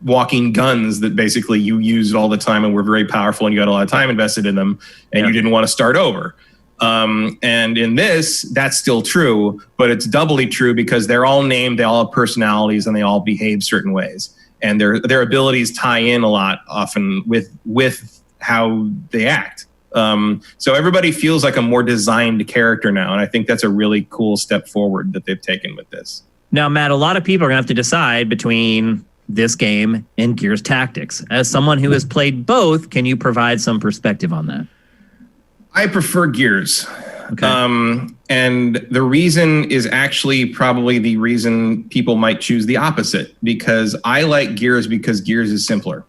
walking guns that basically you used all the time and were very powerful and you got a lot of time invested in them and you didn't want to start over. And in this, that's still true, but it's doubly true because they're all named, they all have personalities, and they all behave certain ways. And their abilities tie in a lot often with how they act. So everybody feels like a more designed character now, and I think that's a really cool step forward that they've taken with this. Now, Matt, a lot of people are going to have to decide between this game and Gears Tactics. As someone who has played both, can you provide some perspective on that? I prefer Gears. Okay. And the reason is actually probably the reason people might choose the opposite, because I like Gears because Gears is simpler.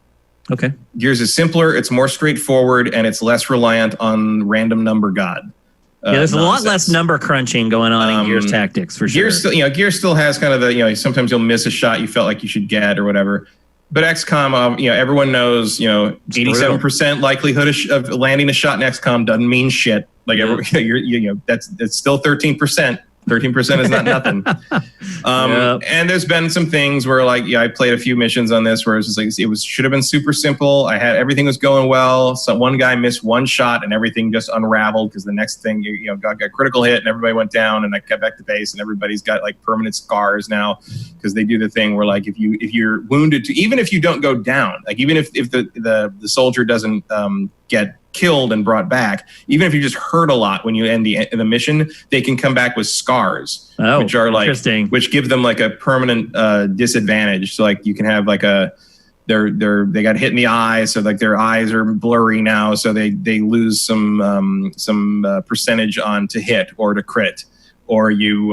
Okay. Gears is simpler, it's more straightforward, and it's less reliant on random number god. There's a lot less number crunching going on in Gears Tactics for sure. Gears still has kind of the, sometimes you'll miss a shot you felt like you should get or whatever. But XCOM, everyone knows, 87% likelihood of landing a shot in XCOM doesn't mean shit. Like, that's still 13%. 13% is not nothing. And there's been some things where like, I played a few missions on this where it's just like, should have been super simple. Everything was going well. So one guy missed one shot and everything just unraveled because the next thing, got critical hit and everybody went down, and I got back to base and everybody's got like permanent scars now because they do the thing where like, if you're wounded even if you don't go down, like even if the soldier doesn't get killed and brought back, even if you just hurt a lot when you end the mission, they can come back with scars, which are like, which give them like a permanent disadvantage. So like you can have like they got hit in the eye, so like their eyes are blurry now, so they lose some percentage on to hit or to crit. Or you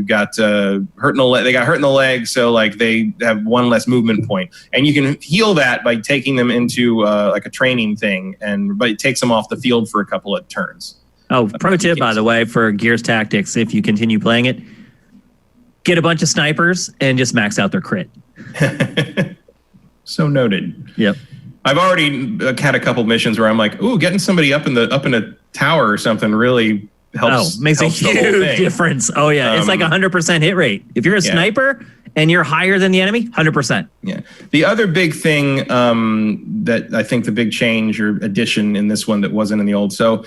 got hurt in the leg. They got hurt in the leg, so like they have one less movement point, and you can heal that by taking them into like a training thing, but it takes them off the field for a couple of turns. Oh, pro tip, by the way, for Gears Tactics, if you continue playing it, get a bunch of snipers and just max out their crit. So noted. Yep. I've already had a couple missions where I'm like, ooh, getting somebody up in a tower or something really makes a huge difference. Oh yeah, it's like 100% hit rate. If you're a sniper and you're higher than the enemy, 100%. Yeah. The other big thing that I think the big change or addition in this one that wasn't in the old. So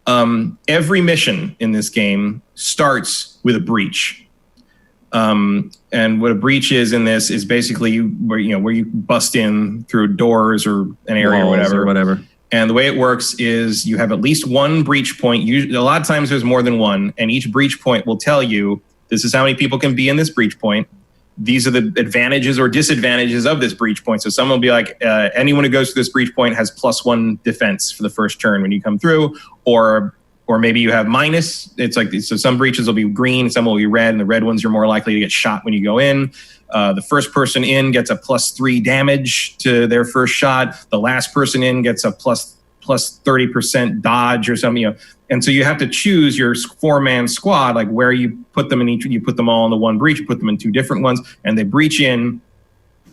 every mission in this game starts with a breach. And what a breach is in this is basically where you bust in through doors or an area or whatever. And the way it works is you have at least one breach point. Usually, a lot of times there's more than one, and each breach point will tell you, this is how many people can be in this breach point. These are the advantages or disadvantages of this breach point. So someone will be like, anyone who goes to this breach point has +1 defense for the first turn when you come through, or maybe you have minus. It's like, so some breaches will be green, some will be red, and the red ones you're more likely to get shot when you go in. The first person in gets a +3 damage to their first shot. The last person in gets a plus 30% dodge or something. And so you have to choose your 4-man squad, like where you put them in each. You put them all in the one breach. You put them in 2 different ones, and they breach in.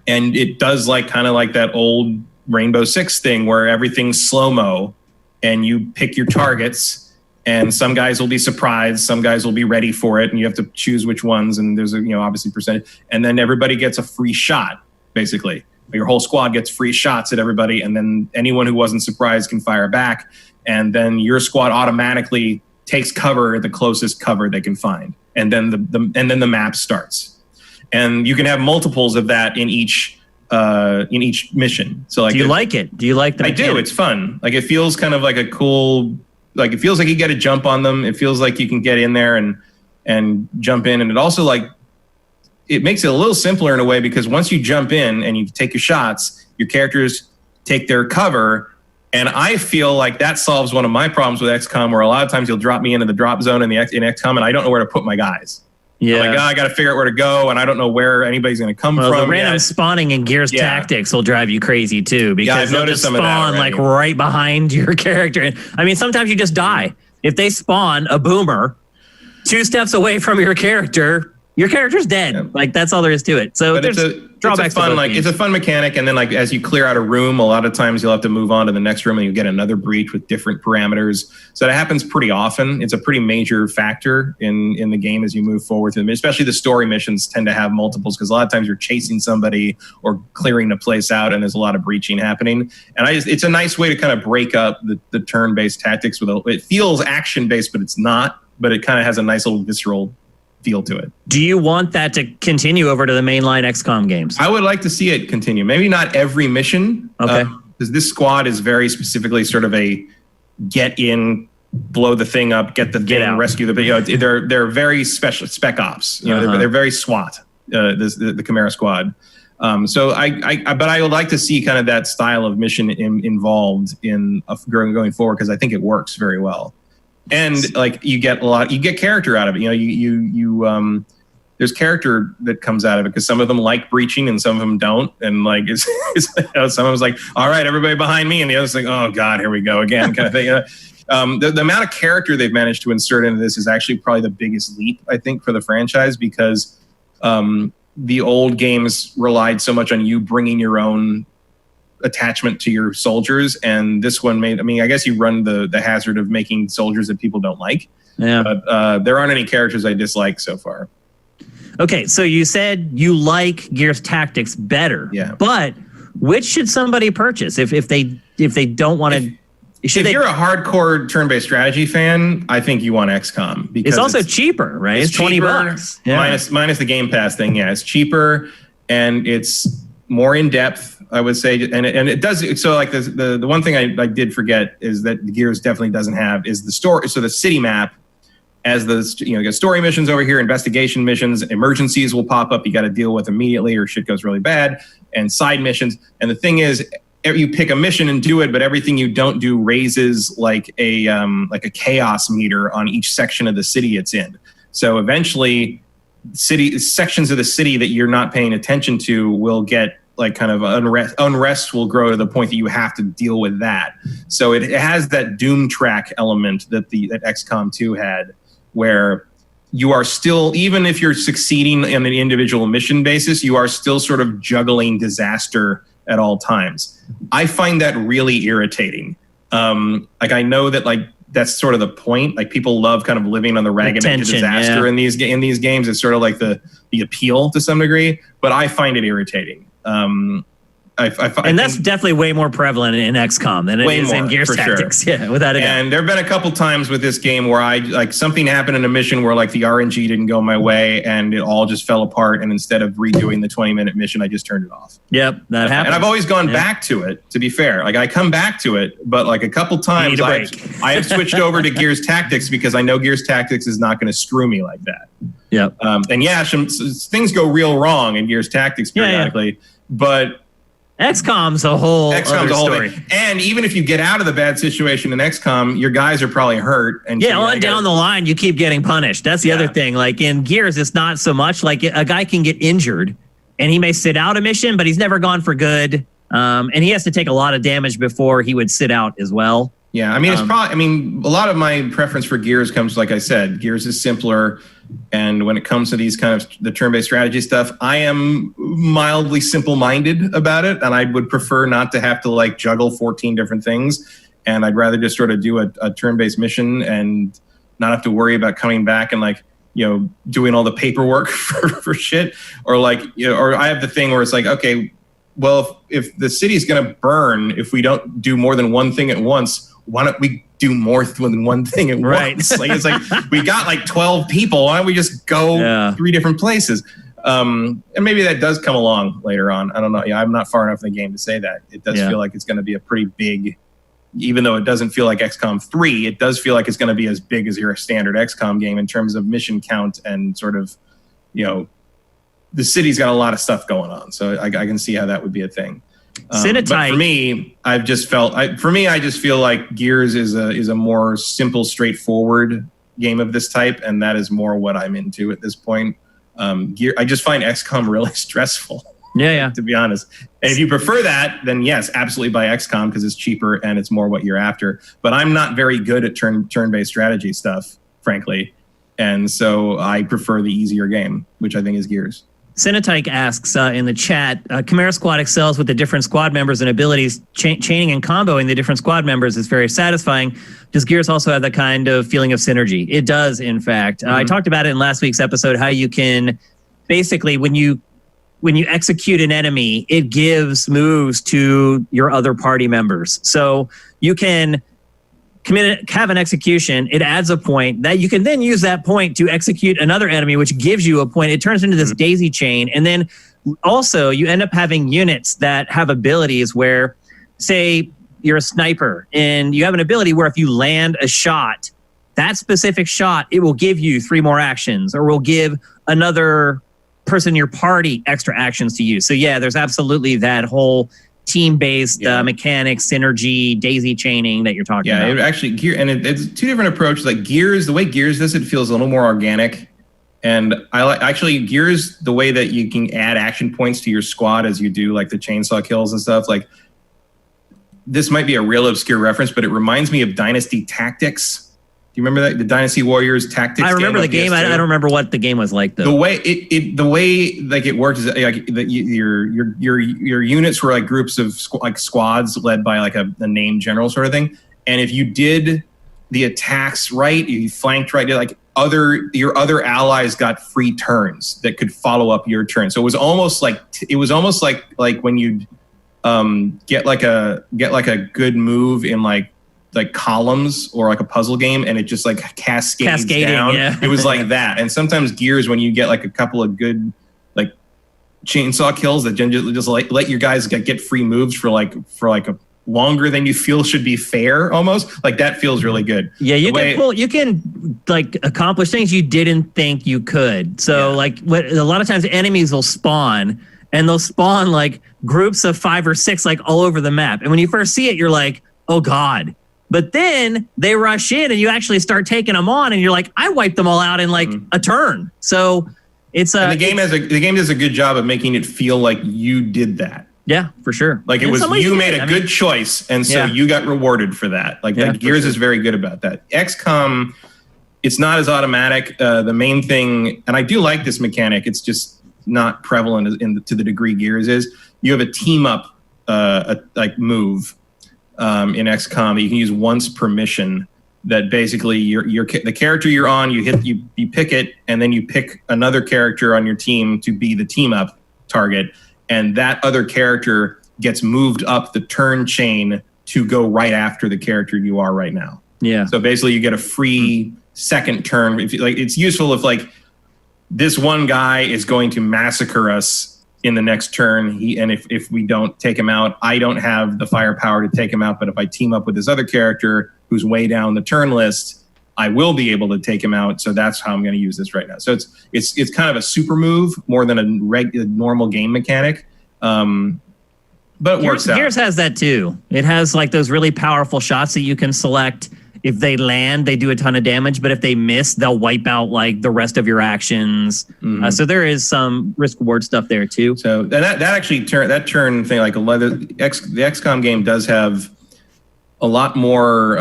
And it does like kind of like that old Rainbow Six thing where everything's slow-mo, and you pick your targets. And some guys will be surprised, some guys will be ready for it, and you have to choose which ones. And there's obviously percentage, and then everybody gets a free shot. Basically, your whole squad gets free shots at everybody, and then anyone who wasn't surprised can fire back, and then your squad automatically takes cover at the closest cover they can find, and then the map starts, and you can have multiples of that in each mission. So like, do you like it? Do you like the mechanic? I do. It's fun. Like it feels kind of like a cool. Like it feels like you get a jump on them. It feels like you can get in there and jump in. And it also like, it makes it a little simpler in a way, because once you jump in and you take your shots, your characters take their cover. And I feel like that solves one of my problems with XCOM, where a lot of times you'll drop me into the drop zone in XCOM and I don't know where to put my guys. Yeah. I'm like, I got to figure out where to go, and I don't know where anybody's going to come from. The random spawning in Gears Tactics will drive you crazy too, because they'll just spawn like right behind your character. And I mean, sometimes you just die. If they spawn a boomer 2 steps away from your character's dead. Yeah. Like that's all there is to it. So but there's drawbacks. It's a fun mechanic, and then like as you clear out a room, a lot of times you'll have to move on to the next room, and you get another breach with different parameters. So that happens pretty often. It's a pretty major factor in the game as you move forward. Especially the story missions tend to have multiples, because a lot of times you're chasing somebody or clearing the place out, and there's a lot of breaching happening. And it's a nice way to kind of break up the turn-based tactics it feels action-based, but it's not. But it kind of has a nice little visceral feel to it. Do you want that to continue over to the mainline XCOM games? I would like to see it continue. Maybe not every mission. Okay. Because this squad is very specifically sort of a get in, blow the thing up, get out, rescue the. They're very special spec ops. They're very SWAT. The Chimera Squad. So I would like to see kind of that style of mission involved in going forward, because I think it works very well. And like you get character out of it. There's character that comes out of it, because some of them like breaching and some of them don't. And like some of them's like, all right, everybody behind me, and the other's like, oh god, here we go again, kind of thing. The amount of character they've managed to insert into this is actually probably the biggest leap, I think, for the franchise, because the old games relied so much on you bringing your own attachment to your soldiers, and this one made. I mean, I guess you run the hazard of making soldiers that people don't like. Yeah. But there aren't any characters I dislike so far. Okay, so you said you like Gears Tactics better. Yeah. But which should somebody purchase if they don't want to? If you're a hardcore turn-based strategy fan, I think you want XCOM because it's also cheaper, right? It's $20 minus the Game Pass thing. Yeah, it's cheaper and it's more in depth, I would say, and it does. So like the one thing I did forget is that Gears definitely doesn't have is the story. So the city map, as you got story missions over here, investigation missions, emergencies will pop up. You got to deal with immediately, or shit goes really bad, and side missions. And the thing is, you pick a mission and do it, but everything you don't do raises like a chaos meter on each section of the city it's in. So eventually, sections of the city that you're not paying attention to will get like kind of unrest will grow to the point that you have to deal with that. So it has that Doom track element that XCOM 2 had, where you are still, even if you're succeeding on an individual mission basis, you are still sort of juggling disaster at all times. I find that really irritating. Like I know that like that's sort of the point. Like people love kind of living on the ragged edge of disaster in these games. It's sort of like the appeal to some degree, but I find it irritating. And that's definitely way more prevalent in XCOM than it is in Gears Tactics. Sure. Yeah, without a doubt. And there have been a couple times with this game where I like something happened in a mission where like the RNG didn't go my way and it all just fell apart. And instead of redoing the 20-minute mission, I just turned it off. Yep, that happens. And I've always gone back to it, to be fair. Like I come back to it, but like a couple times I have switched over to Gears Tactics because I know Gears Tactics is not going to screw me like that. Yep. And yeah, some things go real wrong in Gears Tactics periodically, but XCOM's a whole other story. Thing. And even if you get out of the bad situation in XCOM, your guys are probably hurt. And on down the line, you keep getting punished. That's the other thing. Like in Gears, it's not so much. Like a guy can get injured and he may sit out a mission, but he's never gone for good. And he has to take a lot of damage before he would sit out as well. Yeah, I mean, it's probably. I mean, a lot of my preference for Gears comes, like I said, Gears is simpler, and when it comes to these kind of the turn-based strategy stuff, I am mildly simple-minded about it, and I would prefer not to have to like juggle 14 different things, and I'd rather just sort of do a turn-based mission and not have to worry about coming back and like doing all the paperwork for shit, or like or I have the thing where it's like, okay, well, if the city's going to burn if we don't do more than one thing at once, why don't we do more than one thing at once? Like it's like we got like 12 people. Why don't we just go 3 different places? And maybe that does come along later on. I don't know. Yeah, I'm not far enough in the game to say that. It does feel like it's going to be a pretty big, even though it doesn't feel like XCOM 3, it does feel like it's going to be as big as your standard XCOM game in terms of mission count and sort of, the city's got a lot of stuff going on. So I can see how that would be a thing. But for me, I just feel like Gears is a more simple, straightforward game of this type, and that is more what I'm into at this point. I just find XCOM really stressful. Yeah. To be honest, and if you prefer that, then yes, absolutely buy XCOM because it's cheaper and it's more what you're after. But I'm not very good at turn-based strategy stuff, frankly, and so I prefer the easier game, which I think is Gears. Cinetike asks in the chat, Chimera Squad excels with the different squad members and abilities. Chaining and comboing the different squad members is very satisfying. Does Gears also have that kind of feeling of synergy? It does, in fact. I talked about it in last week's episode, how you can basically, when you execute an enemy, it gives moves to your other party members. So you can have an execution, it adds a point that you can then use that point to execute another enemy, which gives you a point. It turns into this daisy chain. And then also you end up having units that have abilities where, say, you're a sniper and you have an ability where if you land a shot, that specific shot, it will give you 3 more actions or will give another person in your party extra actions to use. So yeah, there's absolutely that whole team-based mechanics, synergy, daisy chaining that you're talking about. Yeah, actually, it's 2 different approaches. Like Gears, the way Gears does it feels a little more organic. And I like actually Gears, the way that you can add action points to your squad as you do like the chainsaw kills and stuff. Like this might be a real obscure reference, but it reminds me of Dynasty Tactics, you remember that? The Dynasty Warriors Tactics. I remember the game. I don't remember what the game was like though. The way it worked is like your units were like groups of squads led by like a named general sort of thing. And if you did the attacks right, you flanked right, like your other allies got free turns that could follow up your turn. So it was almost like when you get like a good move in like columns or like a puzzle game, and it just like cascades down. Yeah. It was like that. And sometimes Gears, when you get like a couple of good like chainsaw kills that just let your guys get free moves for like a longer than you feel should be fair, almost like that feels really good. Yeah, you can like accomplish things you didn't think you could. So like a lot of times enemies will spawn, and they'll spawn like groups of 5 or 6 like all over the map. And when you first see it, you're like, oh God. But then they rush in and you actually start taking them on, and you're like, I wiped them all out in like a turn. So it's the game does a good job of making it feel like you did that. Yeah, for sure. Like you made a good choice, and so you got rewarded for that. Like Gears is very good about that. XCOM, it's not as automatic. The main thing, and I do like this mechanic, it's just not prevalent to the degree Gears is. You have a team up like move in XCOM that you can use once per mission. That basically the character you're on, you pick it, and then you pick another character on your team to be the team up target. And that other character gets moved up the turn chain to go right after the character you are right now. Yeah. So basically, you get a free second turn. If it's useful if like this one guy is going to massacre us in the next turn. If we don't take him out, I don't have the firepower to take him out. But if I team up with this other character who's way down the turn list, I will be able to take him out. So that's how I'm going to use this right now. So it's kind of a super move more than a normal game mechanic. But it works out. Gears has that too. It has like those really powerful shots that you can select. If they land, they do a ton of damage, but if they miss, they'll wipe out like the rest of your actions. So there is some risk reward stuff there too. So and that actually turn thing, like the XCOM game does have a lot more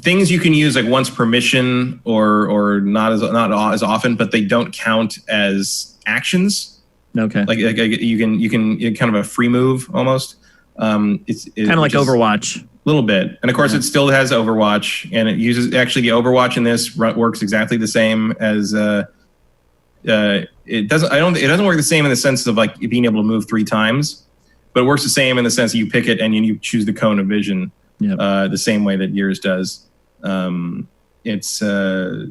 things you can use like once per mission or not as often, but they don't count as actions. Okay. Like you can kind of a free move almost. It's kind of like Overwatch. A little bit, and of course it still has Overwatch, and it uses actually the Overwatch in this works exactly the same as it doesn't. It doesn't work the same in the sense of like being able to move 3 times, but it works the same in the sense that you pick it and you choose the cone of vision. The same way that Gears does. It's. I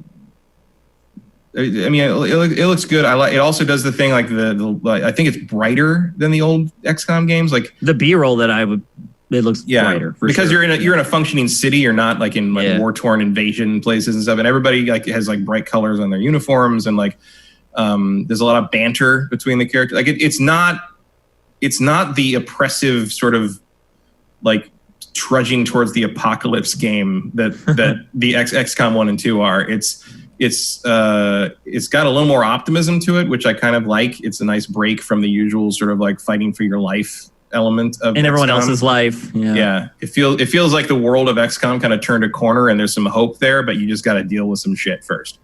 mean, it looks good. It also does the thing like I think it's brighter than the old XCOM games. Like the B-roll it looks brighter because you're in a functioning city. You're not like in like war-torn invasion places and stuff. And everybody like has like bright colors on their uniforms, and like there's a lot of banter between the characters. Like it's not the oppressive sort of like trudging towards the apocalypse game that the XCOM 1 and 2 are. It's got a little more optimism to it, which I kind of like. It's a nice break from the usual sort of like fighting for your life element of in everyone else's life. Yeah. It feels like the world of XCOM kind of turned a corner, and there's some hope there, but you just got to deal with some shit first.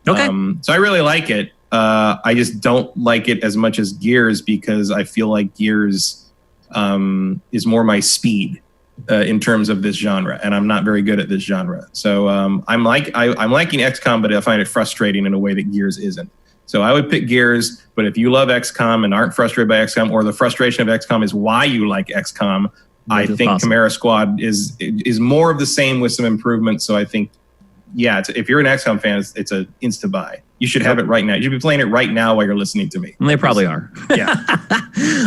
Okay. So I really like it. I just don't like it as much as Gears because I feel like Gears is more my speed. In terms of this genre, and I'm not very good at this genre. So I'm liking XCOM, but I find it frustrating in a way that Gears isn't. So I would pick Gears, but if you love XCOM and aren't frustrated by XCOM, or the frustration of XCOM is why you like XCOM, I think possible. Chimera Squad is more of the same with some improvements. So I think, if you're an XCOM fan, it's an insta buy. You should have it right now. You should be playing it right now while you're listening to me. And they probably are. Yeah.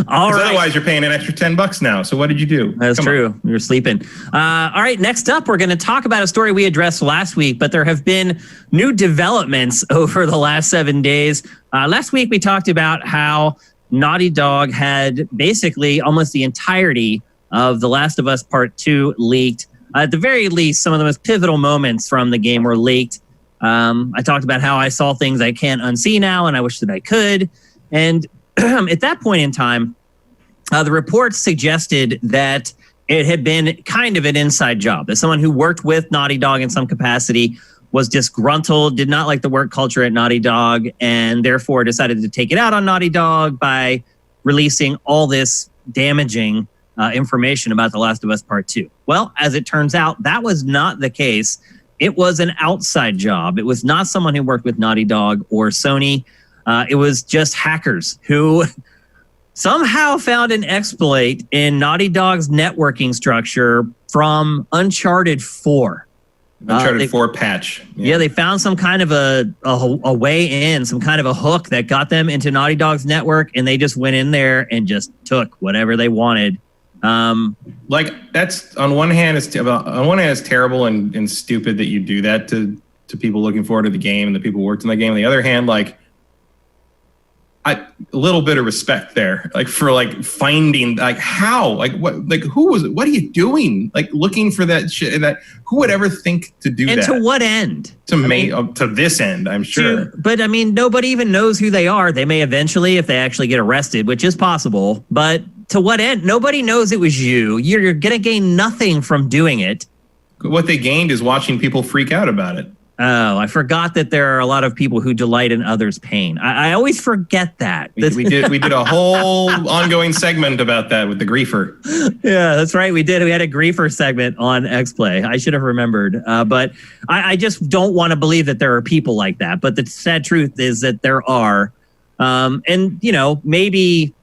All right. Otherwise, you're paying an extra $10 now. So what did you do? That's true. You're sleeping. All right. Next up, we're going to talk about a story we addressed last week, but there have been new developments over the last 7 days. Last week, we talked about how Naughty Dog had basically almost the entirety of The Last of Us Part 2 leaked. At the very least, some of the most pivotal moments from the game were leaked. I talked about how I saw things I can't unsee now, and I wish that I could. And at that point in time, the reports suggested that it had been kind of an inside job. As someone who worked with Naughty Dog in some capacity, was disgruntled, did not like the work culture at Naughty Dog, and therefore decided to take it out on Naughty Dog by releasing all this damaging information about The Last of Us Part 2. Well, as it turns out, that was not the case. It was an outside job. It was not someone who worked with Naughty Dog or Sony. It was just hackers who somehow found an exploit in Naughty Dog's networking structure from Uncharted 4. Uncharted 4 patch. Yeah, they found some kind of a way in, some kind of a hook that got them into Naughty Dog's network, and they just went in there and just took whatever they wanted. Like, that's on one hand it's terrible and stupid that you do that to people looking forward to the game and the people who worked in the game. On the other hand, like, a little bit of respect there, like, for like finding, like, how, like, what, like, who was, what are you doing, like, looking for that shit, and that, who would ever think to do and that? And to what end? To this end, I'm sure. But I mean, nobody even knows who they are. They may eventually, if they actually get arrested, which is possible. But to what end? Nobody knows it was you. You're gonna gain nothing from doing it. What they gained is watching people freak out about it. Oh, I forgot that there are a lot of people who delight in others' pain. I always forget that. We did a whole ongoing segment about that with the griefer. Yeah, that's right. We did. We had a griefer segment on X-Play. I should have remembered. But I just don't want to believe that there are people like that. But the sad truth is that there are. And, you know, maybe...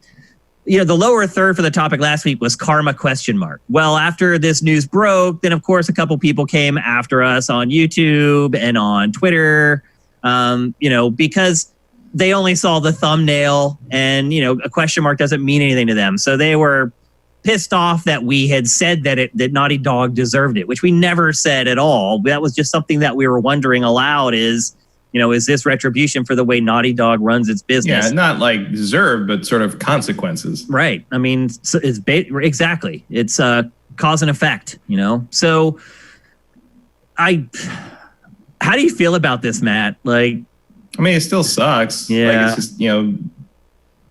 You know, the lower third for the topic last week was karma ? Well, after this news broke, then, of course, a couple people came after us on YouTube and on Twitter, you know, because they only saw the thumbnail and, you know, a question mark doesn't mean anything to them. So they were pissed off that we had said that Naughty Dog deserved it, which we never said at all. That was just something that we were wondering aloud is... You know, is this retribution for the way Naughty Dog runs its business? Yeah, not like deserved, but sort of consequences. Right. I mean, it's exactly. It's cause and effect, you know? So how do you feel about this, Matt? Like, I mean, it still sucks. Yeah. Like, it's just, you know,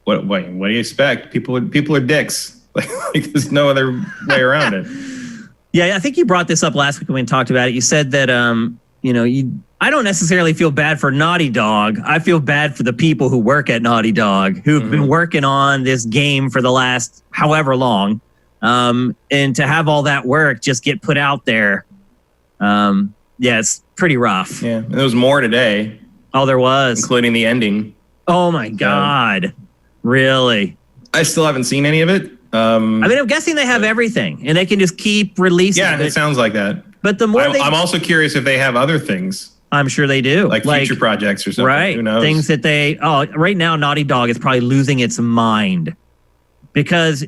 what do you expect? People are dicks. Like, there's no other way around it. Yeah, I think you brought this up last week when we talked about it. You said that, you know, I don't necessarily feel bad for Naughty Dog. I feel bad for the people who work at Naughty Dog who've been working on this game for the last however long. And to have all that work just get put out there. Yeah, it's pretty rough. Yeah, and there was more today. Oh, there was. Including the ending. Oh, my God. Really? I still haven't seen any of it. I mean, I'm guessing they have everything and they can just keep releasing it. Yeah, it sounds like that. But the more I'm also curious if they have other things. I'm sure they do. Like future projects or something. Right. Who knows? Things that right now, Naughty Dog is probably losing its mind. Because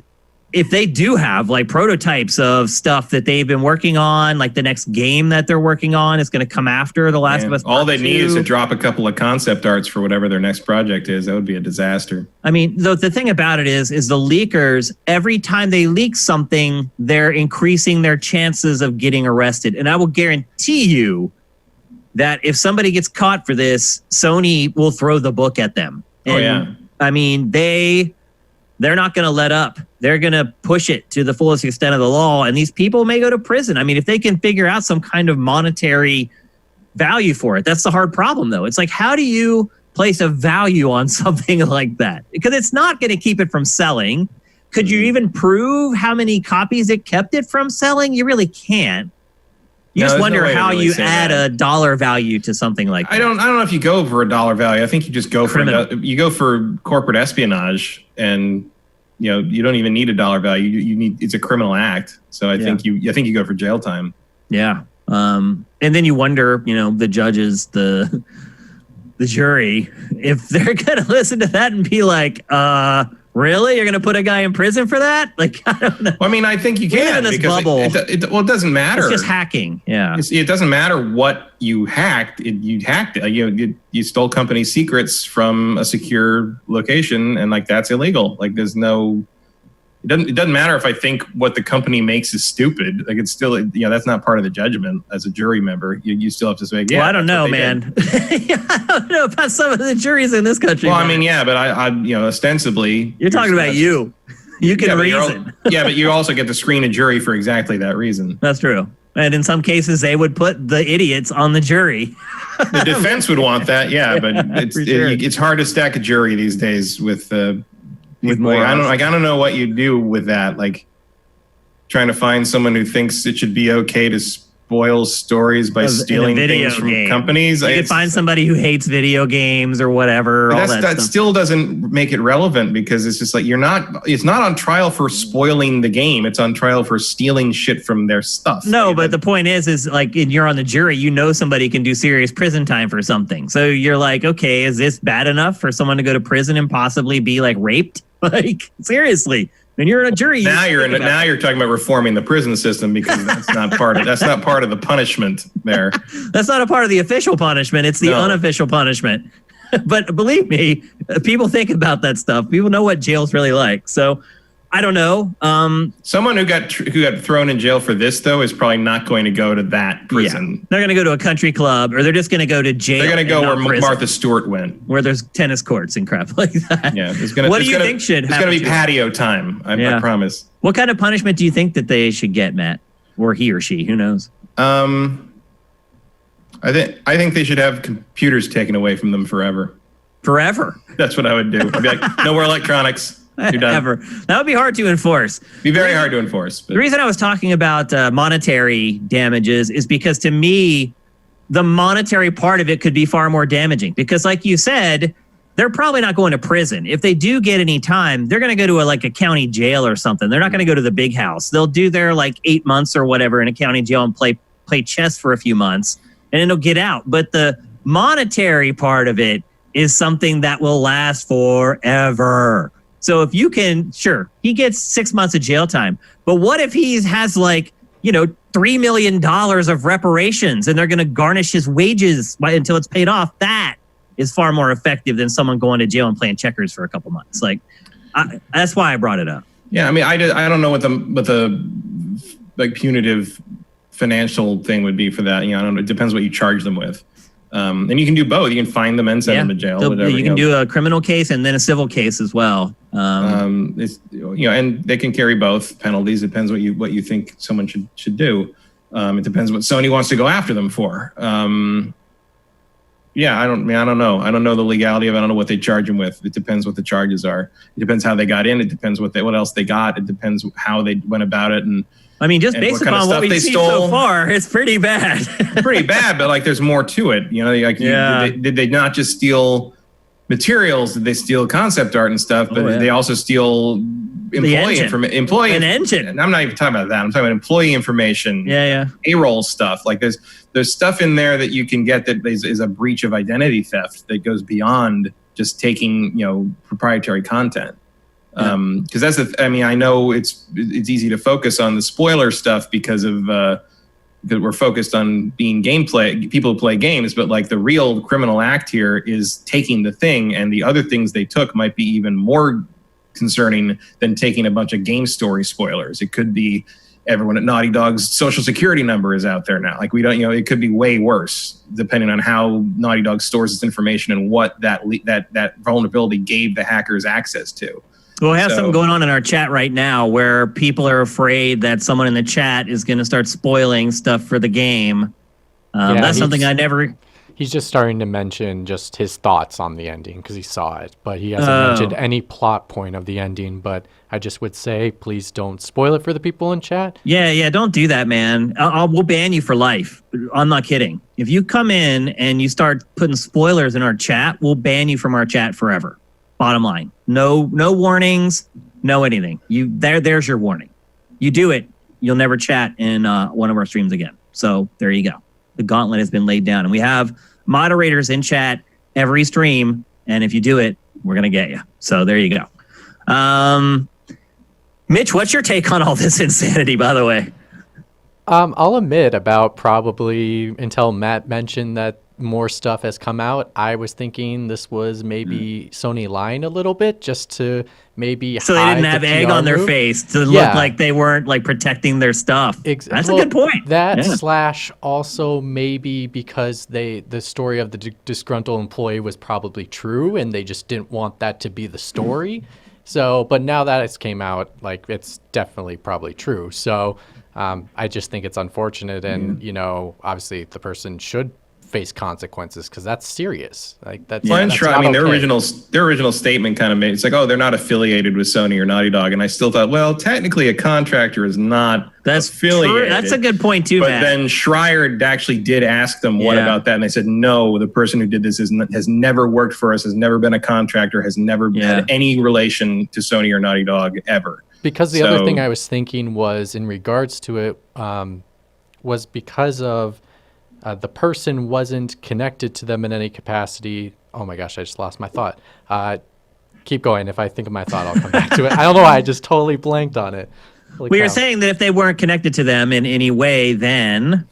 if they do have like prototypes of stuff that they've been working on, like the next game that they're working on is going to come after The Last of Us Part All they 2. need is to drop a couple of concept arts for whatever their next project is. That would be a disaster. I mean, the thing about it is the leakers, every time they leak something, they're increasing their chances of getting arrested. And I will guarantee you that if somebody gets caught for this, Sony will throw the book at them. And, I mean, they're not going to let up. They're going to push it to the fullest extent of the law. And these people may go to prison. I mean, if they can figure out some kind of monetary value for it, that's the hard problem, though. It's like, how do you place a value on something like that? Because it's not going to keep it from selling. Could you even prove how many copies it kept it from selling? You really can't. You just wonder how you add a dollar value to something like that. I don't know if you go for a dollar value. I think you just go for corporate espionage, and you know you don't even need a dollar value. You need it's a criminal act. So I think you go for jail time. Yeah. And then you wonder, you know, the judges, the jury, if they're gonna listen to that and be like, really? You're going to put a guy in prison for that? Like, I don't know. Well, I mean, I think you can. In this bubble. It doesn't matter. It's just hacking. Yeah. It doesn't matter what you hacked. You hacked it. You stole company secrets from a secure location, and like that's illegal. Like, there's no. It doesn't matter if I think what the company makes is stupid. Like, it's still, you know, that's not part of the judgment as a jury member. You still have to say, yeah. Well, I don't know, man. I don't know about some of the juries in this country. Well, man. I mean, yeah, but I you know, ostensibly. You're talking about you. You can Yeah, reason. but you also get to screen a jury for exactly that reason. That's true. And in some cases, they would put the idiots on the jury. The defense would want that, yeah, but sure. it's hard to stack a jury these days with more. I don't know what you do with that. Like trying to find someone who thinks it should be okay to spoil stories by stealing things from companies. You could find somebody who hates video games or whatever. That still doesn't make it relevant because it's just like it's not on trial for spoiling the game. It's on trial for stealing shit from their stuff. No, but the point is like you're on the jury, you know somebody can do serious prison time for something. So you're like, okay, is this bad enough for someone to go to prison and possibly be like raped? Like seriously. When you're in a jury, now you're talking about reforming the prison system because that's not part of the punishment there. That's not a part of the official punishment. It's the unofficial punishment. But believe me, people think about that stuff. People know what jail's really like. So I don't know. Someone who got thrown in jail for this though is probably not going to go to that prison. Yeah. They're going to go to a country club, or they're just going to go to jail. They're going to go where Martha Stewart went, where there's tennis courts and crap like that. Yeah, what do you think should happen? It's going to be patio time. I promise. What kind of punishment do you think that they should get, Matt, or he or she? Who knows? I think they should have computers taken away from them forever. Forever. That's what I would do. I'd be like, no more electronics. You're done. Ever. That would be hard to enforce. Be very hard to enforce. But the reason I was talking about monetary damages is because to me, the monetary part of it could be far more damaging. Because like you said, they're probably not going to prison. If they do get any time, they're going to go to a county jail or something. They're not going to go to the big house. They'll do their 8 months or whatever in a county jail and play chess for a few months, and then they'll get out. But the monetary part of it is something that will last forever. So if you can, sure, he gets 6 months of jail time. But what if he has $3 million of reparations and they're going to garnish his wages until it's paid off? That is far more effective than someone going to jail and playing checkers for a couple months. That's why I brought it up. Yeah, I mean, I don't know what the punitive financial thing would be for that. I don't know. It depends what you charge them with. And you can do both. You can fine them and send them to jail. Whatever, you can do a criminal case and then a civil case as well. And they can carry both penalties. It depends what you think someone should do. It depends what Sony wants to go after them for. I don't know. I don't know the legality of it. I don't know what they charge them with. It depends what the charges are. It depends how they got in. It depends what else they got. It depends how they went about it. And I mean, just based upon what we've seen so far, it's pretty bad. Pretty bad, but there's more to it. Did they not just steal materials? Did they steal concept art and stuff? But they also steal employee an engine. And I'm not even talking about that. I'm talking about employee information. Yeah. Payroll stuff. There's stuff in there that you can get that is a breach of identity theft that goes beyond just taking proprietary content. Because that's I know it's easy to focus on the spoiler stuff because we're focused on being people who play games, but the real criminal act here is taking the thing, and the other things they took might be even more concerning than taking a bunch of game story spoilers. It could be everyone at Naughty Dog's social security number is out there now. We don't, it could be way worse depending on how Naughty Dog stores its information and what that vulnerability gave the hackers access to. We'll have something going on in our chat right now where people are afraid that someone in the chat is going to start spoiling stuff for the game. That's something I never... He's just starting to mention just his thoughts on the ending because he saw it. But he hasn't mentioned any plot point of the ending. But I just would say, please don't spoil it for the people in chat. Yeah, don't do that, man. We'll ban you for life. I'm not kidding. If you come in and you start putting spoilers in our chat, we'll ban you from our chat forever. Bottom line, no warnings, no anything. There's your warning. You do it, you'll never chat in one of our streams again. So there you go. The gauntlet has been laid down, and we have moderators in chat every stream. And if you do it, we're gonna get you. So there you go. Mitch, what's your take on all this insanity? By the way, I'll admit about probably until Matt mentioned that more stuff has come out, I was thinking this was maybe Sony lying a little bit just to maybe so they didn't have egg on their face to look like they weren't protecting their stuff. That's a good point. Slash also maybe because the story of the disgruntled employee was probably true and they just didn't want that to be the story. So, but now that it's came out, like it's definitely probably true. So, I just think it's unfortunate, and obviously the person should face consequences because that's serious. Like that's. Well, that's I mean, not okay. their original statement kind of made it's like, oh, they're not affiliated with Sony or Naughty Dog, and I still thought, well, technically, a contractor is not affiliated. True. That's a good point too, But Matt. then Schreier actually did ask them, what about that? And they said, no, the person who did this has never worked for us, has never been a contractor, has never had any relation to Sony or Naughty Dog ever. Because the other thing I was thinking was in regards to it was because of the person wasn't connected to them in any capacity. Oh my gosh, I just lost my thought. Keep going. If I think of my thought, I'll come back to it. I don't know why I just totally blanked on it. We were saying that if they weren't connected to them in any way, then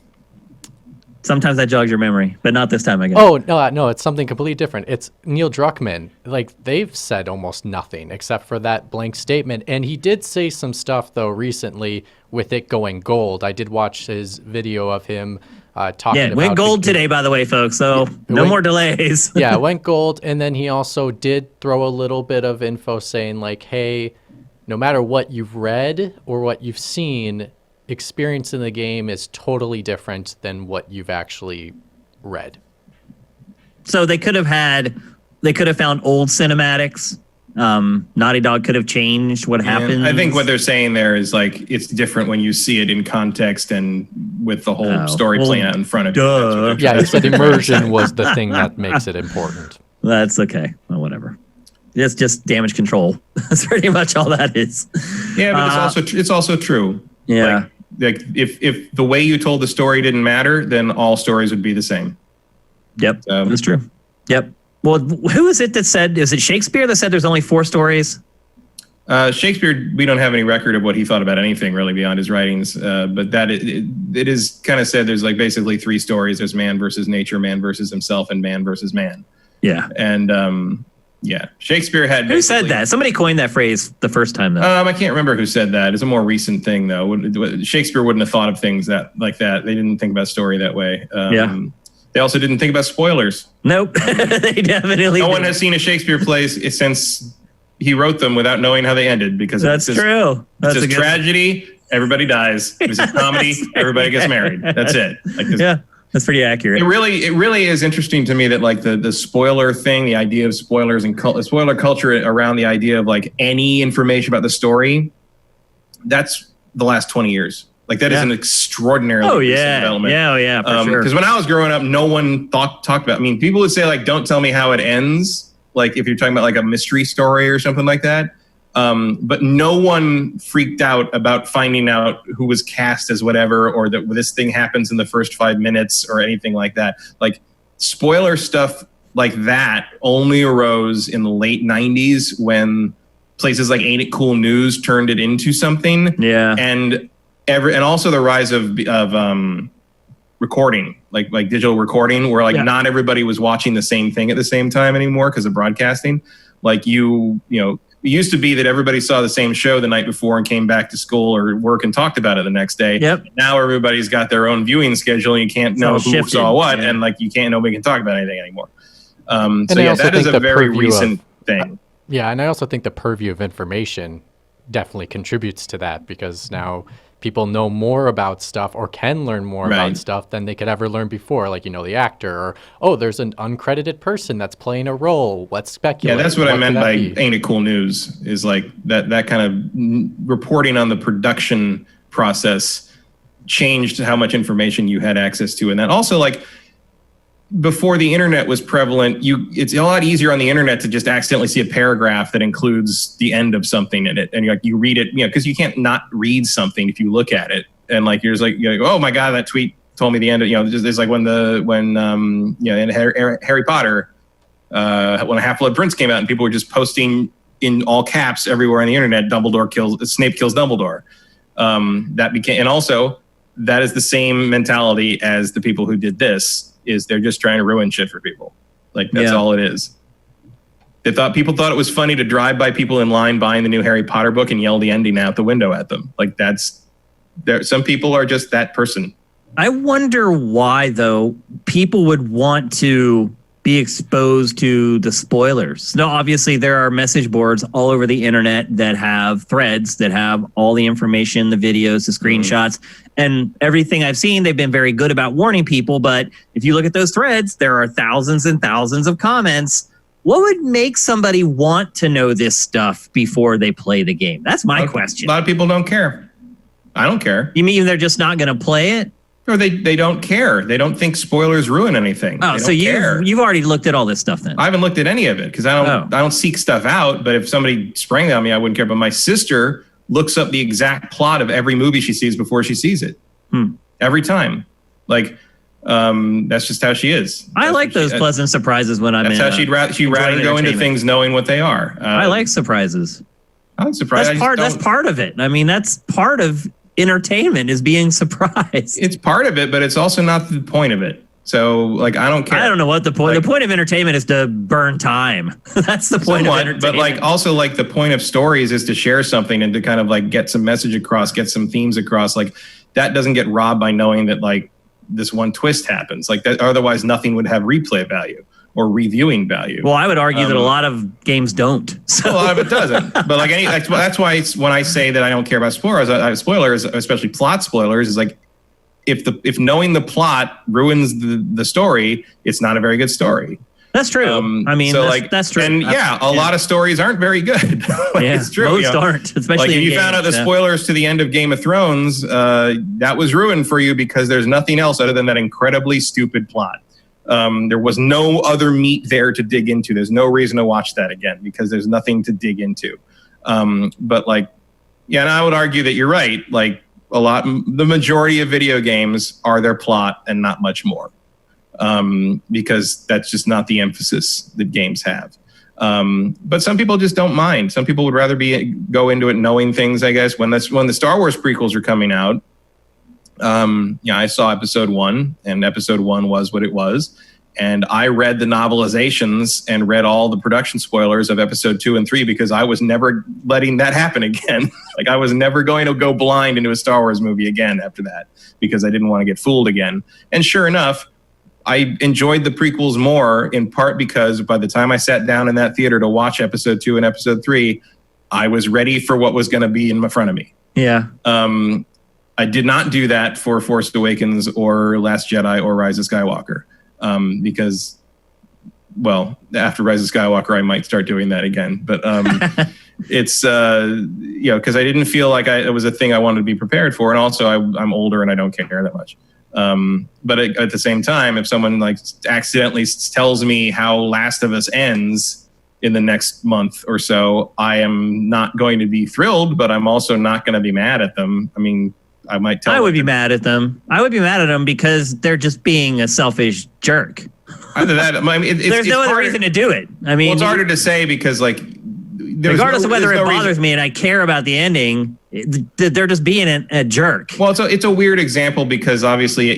sometimes that jogs your memory, but not this time, I guess. Oh, no, it's something completely different. It's Neil Druckmann. Like, they've said almost nothing except for that blank statement. And he did say some stuff, though, recently with it going gold. I did watch his video of him talking about... it went gold today, by the way, folks, so no more delays. Yeah, it went gold, and then he also did throw a little bit of info saying, like, hey, no matter what you've read or what you've seen, experience in the game is totally different than what you've actually read. So they could have found old cinematics. Naughty Dog could have changed what happened. I think what they're saying there is like it's different when you see it in context and with the whole story playing out in front of you. Yeah, he said immersion was the thing that makes it important. That's okay. Well, whatever. It's just damage control. That's pretty much all that is. Yeah, but it's also true. Yeah. Like if the way you told the story didn't matter, then all stories would be the same. Yep, that's true. Yep. Well, who is it that said? Is it Shakespeare that said there's only 4 stories? Shakespeare, we don't have any record of what he thought about anything really beyond his writings. But that it is kind of said there's like basically 3 stories. There's man versus nature, man versus himself, and man versus man. Yeah. And yeah, Shakespeare had. Who said that? Somebody coined that phrase the first time, though. I can't remember who said that. It's a more recent thing, though. Shakespeare wouldn't have thought of things like that. They didn't think about story that way. They also didn't think about spoilers. Nope, they definitely. No one has seen a Shakespeare play since he wrote them without knowing how they ended, because that's true. It's a tragedy. Everybody dies. It's a comedy. Everybody gets married. That's it. Yeah. That's pretty accurate. It really is interesting to me that like the spoiler thing, the idea of spoilers and spoiler culture around the idea of like any information about the story, that's the last 20 years. Like that is an extraordinarily recent development. Yeah, for sure. Because when I was growing up, no one talked about. I mean, people would say like, "Don't tell me how it ends." Like if you're talking about like a mystery story or something like that. But no one freaked out about finding out who was cast as whatever, or that this thing happens in the first 5 minutes or anything like that. Like spoiler stuff like that only arose in the late 90s when places like Ain't It Cool News turned it into something. Yeah. And also the rise of recording, like digital recording, where like not everybody was watching the same thing at the same time anymore because of broadcasting. Like you know, it used to be that everybody saw the same show the night before and came back to school or work and talked about it the next day. Yep. Now everybody's got their own viewing schedule. And you can't know who saw what, and like nobody can talk about anything anymore. So yeah, that is a very recent thing. Yeah, and I also think the purview of information definitely contributes to that, because now people know more about stuff or can learn more about stuff than they could ever learn before. Like, the actor, or, there's an uncredited person that's playing a role. Let's speculate. Yeah, that's what I meant by Ain't It Cool News, is like that kind of reporting on the production process changed how much information you had access to. And that also, like, before the internet was prevalent, it's a lot easier on the internet to just accidentally see a paragraph that includes the end of something in it, and you read it, because you can't not read something if you look at it, and like you're like, oh my god, that tweet told me the end of, it's like when in Harry Potter, when Half-Blood Prince came out, and people were just posting in all caps everywhere on the internet, Snape kills Dumbledore. That became, and also that is the same mentality as the people who did this. Is they're just trying to ruin shit for people. Like that's all it is. People thought it was funny to drive by people in line buying the new Harry Potter book and yell the ending out the window at them. Like some people are just that person. I wonder why though people would want to be exposed to the spoilers. No, obviously there are message boards all over the internet that have threads that have all the information, the videos, the screenshots, and everything I've seen. They've been very good about warning people. But if you look at those threads, there are thousands and thousands of comments. What would make somebody want to know this stuff before they play the game? That's my question. A lot of people don't care. I don't care. You mean they're just not going to play it? Or they don't care. They don't think spoilers ruin anything. Oh, so you've already looked at all this stuff then? I haven't looked at any of it because I don't seek stuff out. But if somebody sprang that on me, I wouldn't care. But my sister looks up the exact plot of every movie she sees before she sees it. Every time. Like, that's just how she is. I like those pleasant surprises when I'm in. That's how she'd rather go into things knowing what they are. I like surprises. I'm surprised. That's part of it. I mean, that's part of entertainment is being surprised. It's part of it, but it's also not the point of it. So, like, I don't care. I don't know what the point. The point of entertainment is to burn time. That's the point of entertainment. But like, also, like, the point of stories is to share something and to kind of like get some message across, get some themes across. Like, that doesn't get robbed by knowing that like this one twist happens. Like that, otherwise, nothing would have replay value or reviewing value. Well, I would argue that a lot of games don't. So. A lot of it doesn't. But like that's why it's, when I say that I don't care about spoilers, especially plot spoilers, is like if knowing the plot ruins the story, it's not a very good story. That's true. I mean, so that's true. And a lot of stories aren't very good. It's true. Most aren't, especially like if you found out the spoilers to the end of Game of Thrones, that was ruined for you because there's nothing else other than that incredibly stupid plot. There was no other meat there to dig into. There's no reason to watch that again because there's nothing to dig into. But like, and I would argue that you're right. Like the majority of video games are their plot and not much more. Because that's just not the emphasis that games have. But some people just don't mind. Some people would rather go into it knowing things, I guess. When the Star Wars prequels are coming out, I saw episode 1, and episode 1 was what it was. And I read the novelizations and read all the production spoilers of episode 2 and 3 because I was never letting that happen again. Like I was never going to go blind into a Star Wars movie again after that because I didn't want to get fooled again. And sure enough, I enjoyed the prequels more, in part because by the time I sat down in that theater to watch episode 2 and episode 3, I was ready for what was going to be in front of me. Yeah. I did not do that for Force Awakens or Last Jedi or Rise of Skywalker because, well, after Rise of Skywalker, I might start doing that again. But it's, because I didn't feel like it was a thing I wanted to be prepared for. And also I'm older and I don't care that much. But at the same time, if someone like accidentally tells me how Last of Us ends in the next month or so, I am not going to be thrilled, but I'm also not going to be mad at them. I mean, I might tell. I would be mad at them. I would be mad at them because they're just being a selfish jerk. Either that, I mean, there's no other reason to do it. I mean, it's harder to say because like, regardless of whether it bothers me and I care about the ending, they're just being a jerk. Well, it's a weird example because obviously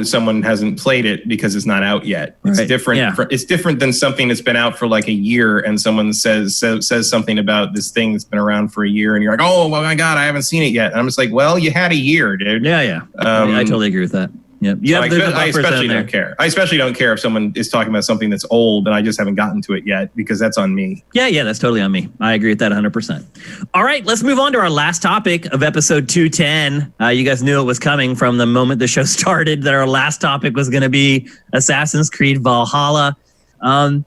someone hasn't played it because it's not out yet. It's different. Yeah. It's different than something that's been out for like a year and someone says something about this thing that's been around for a year and you're like, oh my God, I haven't seen it yet. And I'm just like, well, you had a year, dude. Yeah. I totally agree with that. Yeah, I especially don't care. I especially don't care if someone is talking about something that's old and I just haven't gotten to it yet because that's on me. Yeah, that's totally on me. I agree with that 100%. All right, let's move on to our last topic of episode 210. You guys knew it was coming from the moment the show started that our last topic was going to be Assassin's Creed Valhalla. A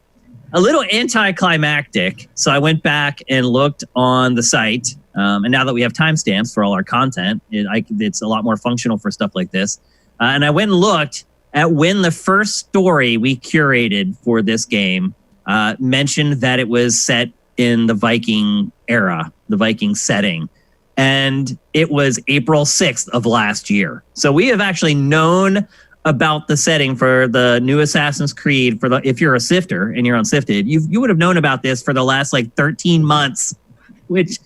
little anticlimactic. So I went back and looked on the site. And now that we have timestamps for all our content, it's a lot more functional for stuff like this. And I went and looked at when the first story we curated for this game mentioned that it was set in the Viking era, the Viking setting. And it was April 6th of last year. So we have actually known about the setting for the new Assassin's Creed. If you're a sifter and you're on Sifted, you would have known about this for the last like 13 months, which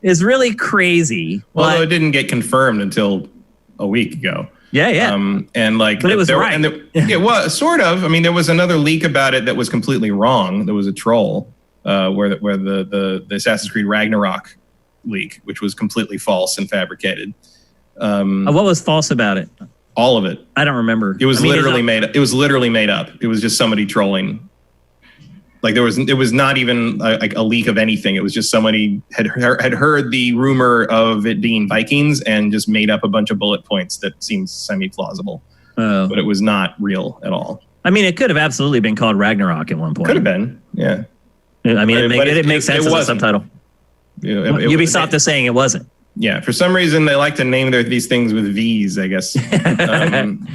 is really crazy. Well, it didn't get confirmed until a week ago. Yeah. But it was right. It was sort of. I mean, there was another leak about it that was completely wrong. There was a troll where the Assassin's Creed Ragnarok leak, which was completely false and fabricated. What was false about it? All of it. I don't remember. It was literally made. It was literally made up. It was just somebody trolling. Like it was not even like a leak of anything. It was just somebody had heard the rumor of it being Vikings and just made up a bunch of bullet points that seemed semi-plausible. Oh. But it was not real at all. I mean, it could have absolutely been called Ragnarok at one point. Could have been, yeah. I mean, it makes sense as a subtitle. Ubisoft is saying it wasn't. Yeah, for some reason they like to name these things with V's, I guess. And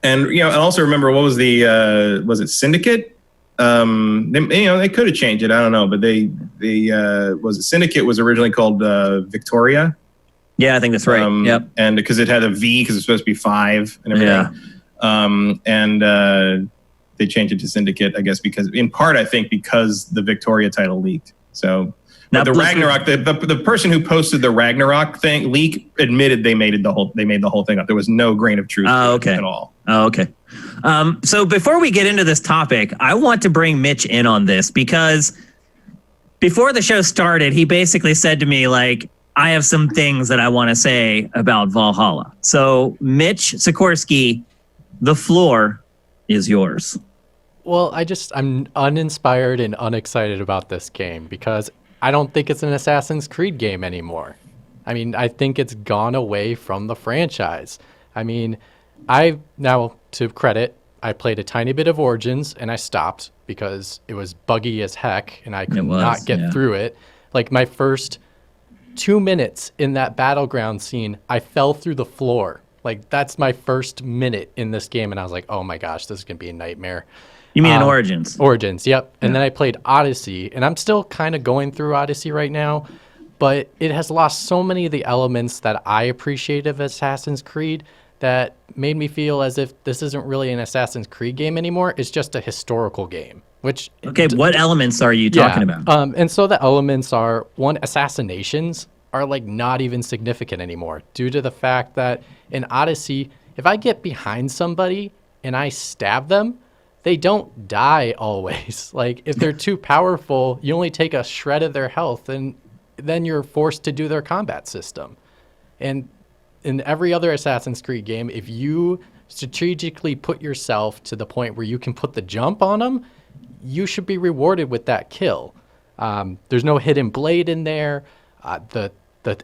I also remember what was was it Syndicate? They could have changed it. I don't know, but Syndicate was originally called Victoria. Yeah, I think that's right. Yep. And because it had a V because it's supposed to be 5 and everything. Yeah. They changed it to Syndicate, I guess, because the Victoria title leaked. So now the Ragnarok, the person who posted the Ragnarok leak admitted they made the whole thing up. There was no grain of truth at all. Oh, okay. So before we get into this topic, I want to bring Mitch in on this because before the show started, he basically said to me, like, I have some things that I want to say about Valhalla. So Mitch Sikorsky, the floor is yours. Well, I'm uninspired and unexcited about this game because I don't think it's an Assassin's Creed game anymore. I mean, I think it's gone away from the franchise. I mean, now, to credit, I played a tiny bit of Origins and I stopped because it was buggy as heck and I could not get through it. Like my first 2 minutes in that battleground scene, I fell through the floor. Like that's my first minute in this game and I was like, oh my gosh, this is going to be a nightmare. You mean Origins? Origins, yep. And then I played Odyssey, and I'm still kind of going through Odyssey right now, but it has lost so many of the elements that I appreciate of Assassin's Creed that made me feel as if this isn't really an Assassin's Creed game anymore. It's just a historical game. What elements are you talking about? And so the elements are, one, assassinations are like not even significant anymore due to the fact that in Odyssey, if I get behind somebody and I stab them, they don't die always. Like if they're too powerful, you only take a shred of their health and then you're forced to do their combat system. And in every other Assassin's Creed game, if you strategically put yourself to the point where you can put the jump on them, you should be rewarded with that kill. There's no hidden blade in there. The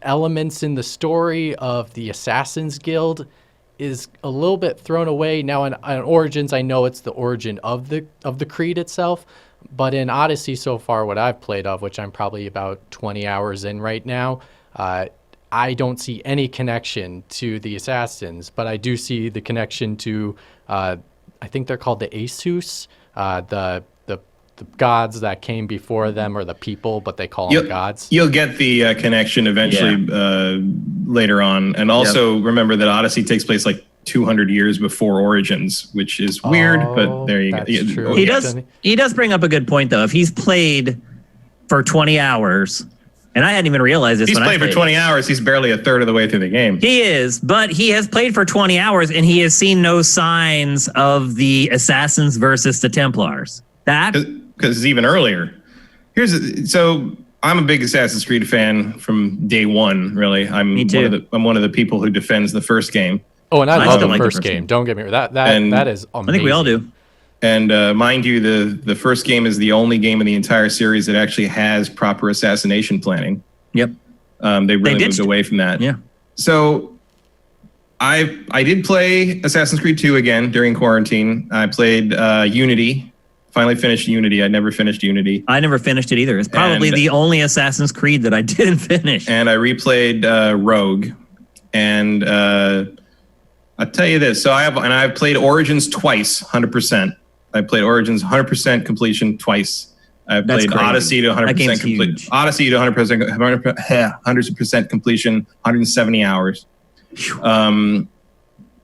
elements in the story of the Assassin's Guild is a little bit thrown away. Now in Origins, I know it's the origin of the creed itself, but in Odyssey so far, what I've played of, which I'm probably about 20 hours in right now, I don't see any connection to the Assassins, but I do see the connection to, I think they're called the Asus, the gods that came before them, or the people, but they call them gods. You'll get the connection eventually later on. And also remember that Odyssey takes place like 200 years before Origins, which is weird, but there you go. True. He does bring up a good point, though. If he's played for 20 hours, and I hadn't even realized this. He's played for 20 hours. He's barely a third of the way through the game. He is, but he has played for 20 hours, and he has seen no signs of the Assassins versus the Templars. Because it's even earlier. So I'm a big Assassin's Creed fan from day one, really. Me too. I'm one of the people who defends the first game. Oh, and I love the first game. Don't get me wrong. That is amazing. I think we all do. And mind you, the first game is the only game in the entire series that actually has proper assassination planning. Yep. They really moved away from that. Yeah. So I did play Assassin's Creed 2 again during quarantine. I played Unity. Finally finished Unity. I never finished Unity. I never finished it either. It's probably the only Assassin's Creed that I didn't finish. And I replayed Rogue. And I'll tell you this. So I've played Origins twice, 100%. I played Origins 100% completion twice. I've played Odyssey to 100% completion. Odyssey to 100% completion, 170 hours.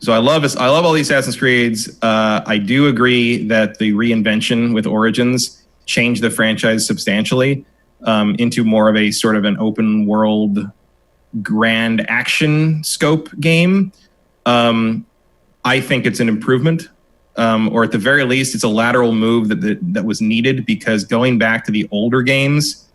So I love all these Assassin's Creeds. I do agree that the reinvention with Origins changed the franchise substantially into more of a sort of an open world grand action scope game. I think it's an improvement, or at the very least, it's a lateral move that was needed, because going back to the older games,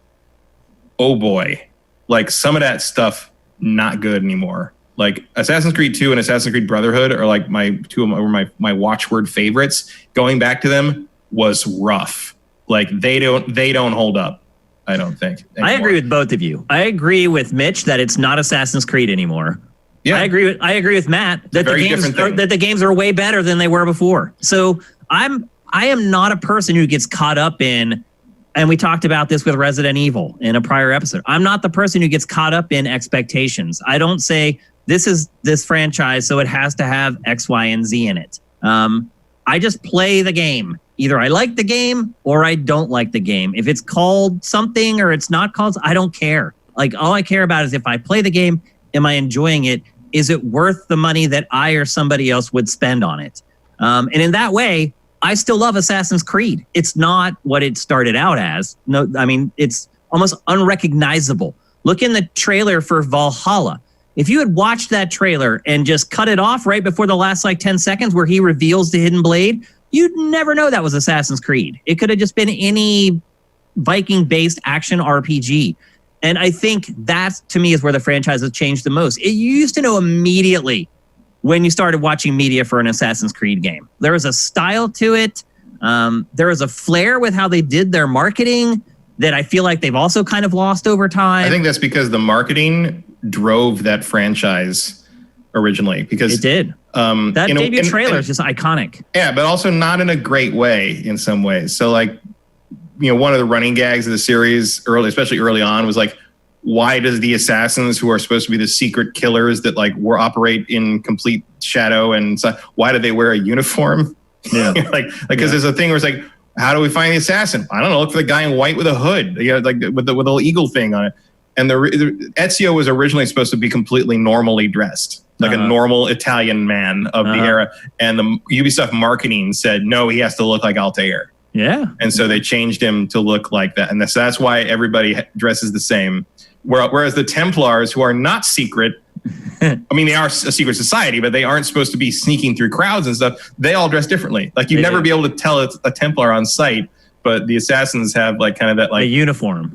oh boy, like some of that stuff, not good anymore. Like Assassin's Creed 2 and Assassin's Creed Brotherhood are like my watchword favorites. Going back to them was rough. Like they don't hold up, I don't think. Anymore. I agree with both of you. I agree with Mitch that it's not Assassin's Creed anymore. Yeah. I agree with Matt that the games are way better than they were before. So I am not a person who gets caught up in, and we talked about this with Resident Evil in a prior episode. I'm not the person who gets caught up in expectations. I don't say this is this franchise, so it has to have X, Y, and Z in it. I just play the game. Either I like the game or I don't like the game. If it's called something or it's not called, I don't care. Like all I care about is if I play the game, am I enjoying it? Is it worth the money that I or somebody else would spend on it? And in that way, I still love Assassin's Creed. It's not what it started out as. No, I mean, it's almost unrecognizable. Look in the trailer for Valhalla. If you had watched that trailer and just cut it off right before the last 10 seconds where he reveals the hidden blade, you'd never know that was Assassin's Creed. It could have just been any Viking-based action RPG. And I think that, to me, is where the franchise has changed the most. You used to know immediately when you started watching media for an Assassin's Creed game. There was a style to it. There was a flair with how they did their marketing that I feel like they've also kind of lost over time. I think that's because the marketing drove that franchise originally. Because it did. That debut trailer is just iconic. Yeah, but also not in a great way in some ways. So one of the running gags of the series, especially early on, was like, why does the assassins who are supposed to be the secret killers that operate in complete shadow and so, why do they wear a uniform? Yeah, because there's a thing where it's like, how do we find the assassin? I don't know. Look for the guy in white with a hood, with the little eagle thing on it. And the Ezio was originally supposed to be completely normally dressed, like a normal Italian man of the era. And the Ubisoft marketing said, no, he has to look like Altair. Yeah. And so they changed him to look like that. And that's why everybody dresses the same. Whereas the Templars, who are not secret, I mean, they are a secret society, but they aren't supposed to be sneaking through crowds and stuff. They all dress differently. You'd never be able to tell it's a Templar on sight, but the assassins have kind of that a uniform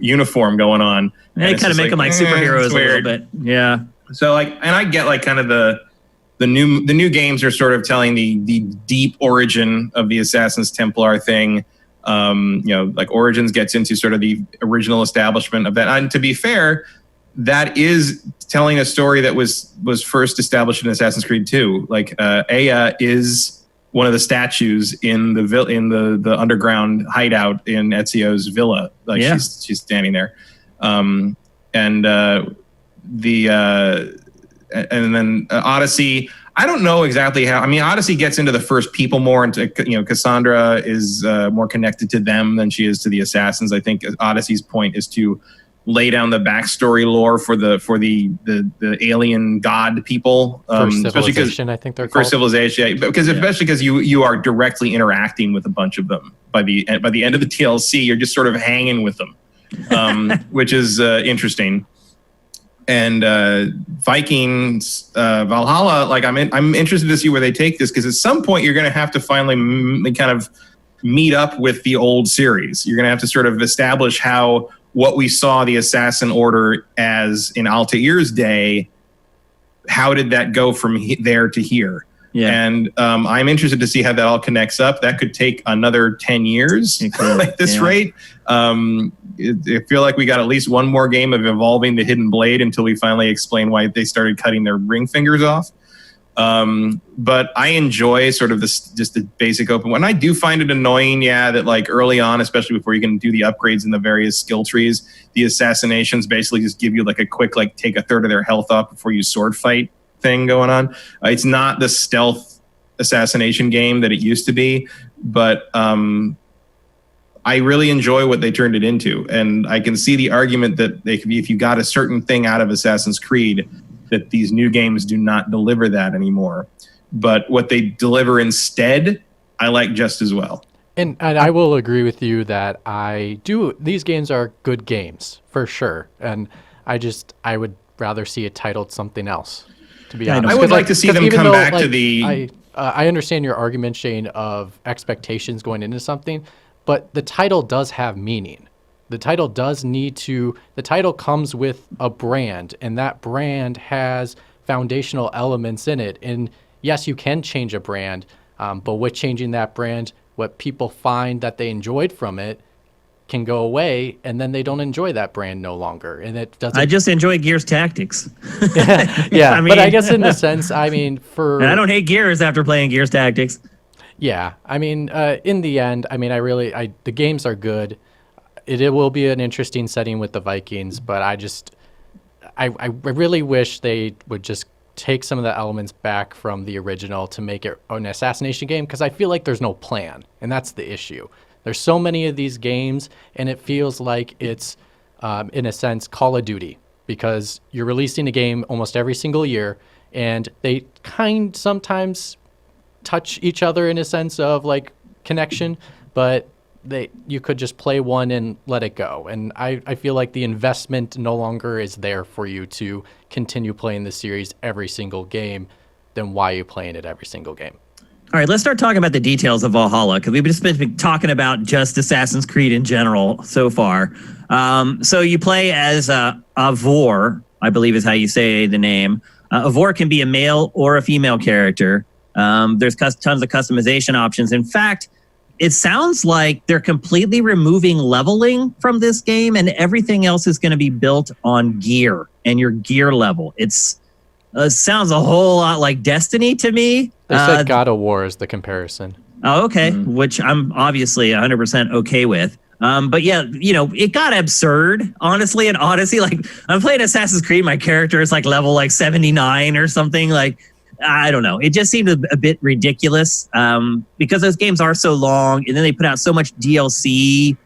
going on. And they kind of make them like superheroes a little bit. Yeah. So and I get kind of the new games are sort of telling the deep origin of the Assassins Templar thing. Origins gets into sort of the original establishment of that. And to be fair, that is telling a story that was first established in Assassin's Creed 2. Aya is one of the statues in the underground hideout in Ezio's villa. She's standing there, and then Odyssey. I don't know exactly how. I mean, Odyssey gets into the first people more, and Cassandra is more connected to them than she is to the assassins. I think Odyssey's point is to lay down the backstory lore for the alien god people. First Civilization, I think they're called. First Civilization, especially because you are directly interacting with a bunch of them. By the end of the DLC, you're just sort of hanging with them, which is interesting. And Vikings, Valhalla, I'm interested to see where they take this, because at some point you're going to have to finally kind of meet up with the old series. You're going to have to sort of establish what we saw the Assassin Order as in Altair's day. How did that go from there to here? Yeah. And I'm interested to see how that all connects up. That could take another 10 years at this rate. I feel like we got at least one more game of evolving the hidden blade until we finally explain why they started cutting their ring fingers off. But I enjoy sort of just the basic open one. I do find it annoying, that early on, especially before you can do the upgrades in the various skill trees, the assassinations basically just give you a quick, take a third of their health up before you sword fight thing going on. It's not the stealth assassination game that it used to be, but I really enjoy what they turned it into. And I can see the argument that if you got a certain thing out of Assassin's Creed, that these new games do not deliver that anymore. But what they deliver instead, I like just as well. And I will agree with you that these games are good games, for sure. And I would rather see it titled something else, to be honest. I would like to see them come back to the... I understand your argument, Shane, of expectations going into something, but the title does have meaning. The title comes with a brand, and that brand has foundational elements in it. And yes, you can change a brand, but with changing that brand, what people find that they enjoyed from it can go away, and then they don't enjoy that brand no longer. And it doesn't. I just enjoy Gears Tactics. Yeah, I mean, but I guess in the sense, I mean, for and I don't hate Gears after playing Gears Tactics. yeah, I mean, in the end, I mean, the games are good. It will be an interesting setting with the Vikings, but I really wish they would just take some of the elements back from the original to make it an assassination game, because I feel like there's no plan, and that's the issue. There's so many of these games, and it feels like it's, in a sense, Call of Duty, because you're releasing a game almost every single year, and they sometimes touch each other in a sense of like connection, but you could just play one and let it go. And I feel like the investment no longer is there for you to continue playing the series every single game. Then why are you playing it every single game? All right, let's start talking about the details of Valhalla, because we've just been talking about just Assassin's Creed in general so far. So you play as Avor, I believe is how you say the name. Avor can be a male or a female character. There's tons of customization options. In fact, it sounds like they're completely removing leveling from this game, and everything else is going to be built on gear and your gear level. Sounds a whole lot like Destiny to me. They said God of War is the comparison. Oh, okay, which I'm obviously 100% okay with. But yeah, it got absurd, honestly, in Odyssey. Like, I'm playing Assassin's Creed, my character is like level 79 or something. Like, I don't know. It just seemed a bit ridiculous because those games are so long, and then they put out so much DLC.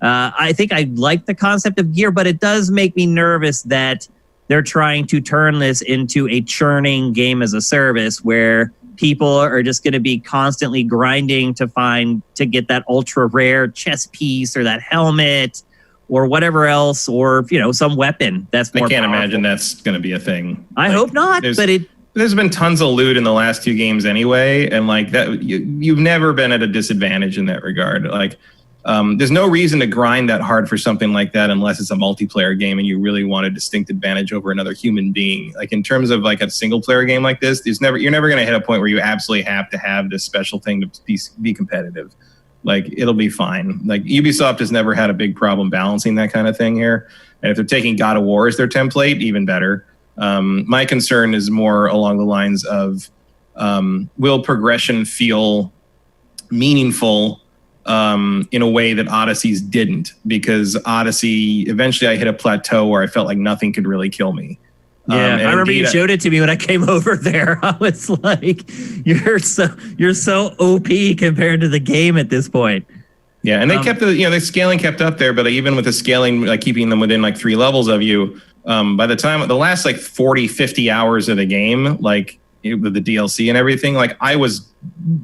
I think I like the concept of gear, but it does make me nervous that they're trying to turn this into a churning game as a service where people are just going to be constantly grinding to get that ultra rare chest piece or that helmet or whatever else, or some weapon that's more I can't powerful. imagine that's going to be a thing. I hope not, but there's been tons of loot in the last two games anyway, and like that, you've never been at a disadvantage in that regard. Like, there's no reason to grind that hard for something like that unless it's a multiplayer game and you really want a distinct advantage over another human being. Like, in terms of like a single player game like this, you're never going to hit a point where you absolutely have to have this special thing to be competitive. Like, it'll be fine. Like, Ubisoft has never had a big problem balancing that kind of thing here. And if they're taking God of War as their template, even better. My concern is more along the lines of, will progression feel meaningful in a way that Odyssey's didn't? Because Odyssey, eventually I hit a plateau where I felt like nothing could really kill me. Yeah, I remember you showed it to me when I came over there. I was like, you're so OP compared to the game at this point. Yeah, and they kept the scaling kept up there, but even with the scaling, like keeping them within like 3 levels of you, by the time the last like 40, 50 hours of the game, like with the DLC and everything, like I was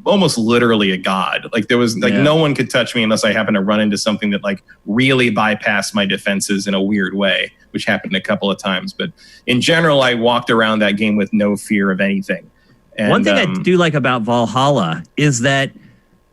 almost literally a god. Like, there was like no one could touch me unless I happened to run into something that like really bypassed my defenses in a weird way, which happened a couple of times. But in general, I walked around that game with no fear of anything. And, one thing I do like about Valhalla is that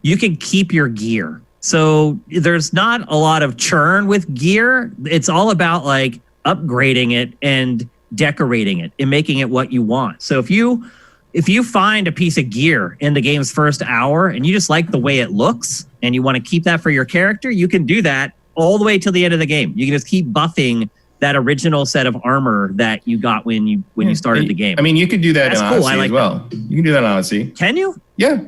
you can keep your gear. So there's not a lot of churn with gear. It's all about like upgrading it and decorating it and making it what you want. So if you find a piece of gear in the game's first hour and you just like the way it looks and you want to keep that for your character, you can do that all the way till the end of the game. You can just keep buffing that original set of armor that you got when you started the game. I mean, you could do that That's in cool. Odyssey I like as well. You can do that in Odyssey. Can you? Yeah.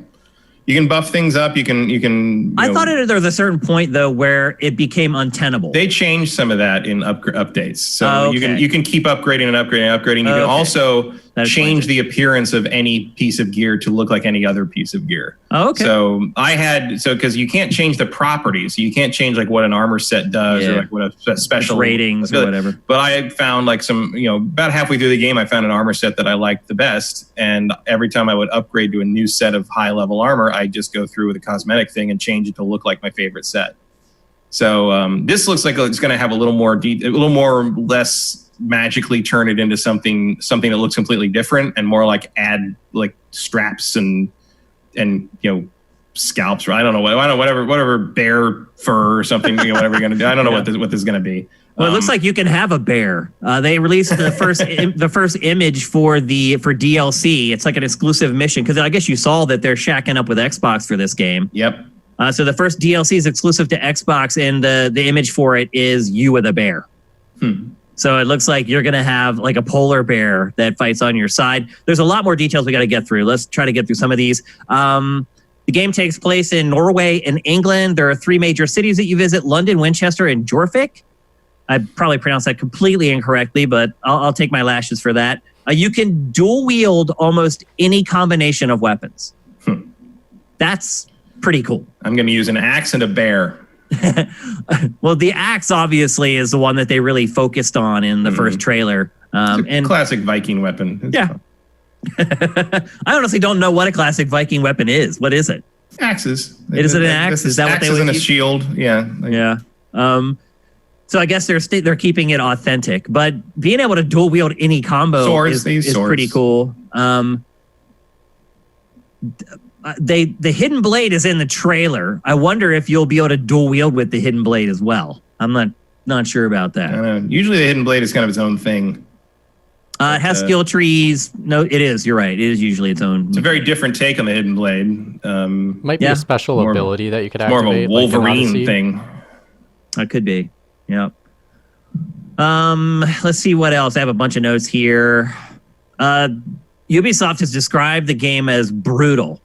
You can buff things up. You can. I thought there was a certain point though where it became untenable. They changed some of that in updates, so you can keep upgrading and upgrading and upgrading. You can also change the appearance of any piece of gear to look like any other piece of gear. Oh, okay. So because you can't change the properties, you can't change like what an armor set does or like what a special ratings or whatever. But I found like some, about halfway through the game, I found an armor set that I liked the best, and every time I would upgrade to a new set of high level armor, I just go through with a cosmetic thing and change it to look like my favorite set. So this looks like it's going to have a little more less magically turn it into something that looks completely different and more like add like straps and scalps. I don't know whatever bear fur or something. Whatever you're gonna do. I don't know what this is gonna be. Well, it looks like you can have a bear. They released the first image for DLC. It's like an exclusive mission because I guess you saw that they're shacking up with Xbox for this game. Yep. So the first DLC is exclusive to Xbox, and the image for it is you with a bear. So it looks like you're going to have like a polar bear that fights on your side. There's a lot more details we got to get through. Let's try to get through some of these. The game takes place in Norway and England. There are 3 major cities that you visit: London, Winchester, and Jorvik. I probably pronounced that completely incorrectly, but I'll take my lashes for that. You can dual wield almost any combination of weapons. That's pretty cool. I'm going to use an axe and a bear. Well, the axe obviously is the one that they really focused on in the first trailer. And classic Viking weapon. It's I honestly don't know what a classic Viking weapon is. What is it? Axes. Is it an axe? Is that what they would and a use? shield? Yeah. Yeah. So I guess they're keeping it authentic, but being able to dual wield any combo is pretty cool. The hidden blade is in the trailer. I wonder if you'll be able to dual wield with the hidden blade as well. I'm not sure about that. I don't know. Usually the hidden blade is kind of its own thing. It has skill trees. No, it is. You're right. It is usually its own. It's a very different take on the hidden blade. Might be a special ability that you could activate. More of a Wolverine thing. It could be. Yep. Let's see what else. I have a bunch of notes here. Ubisoft has described the game as brutal.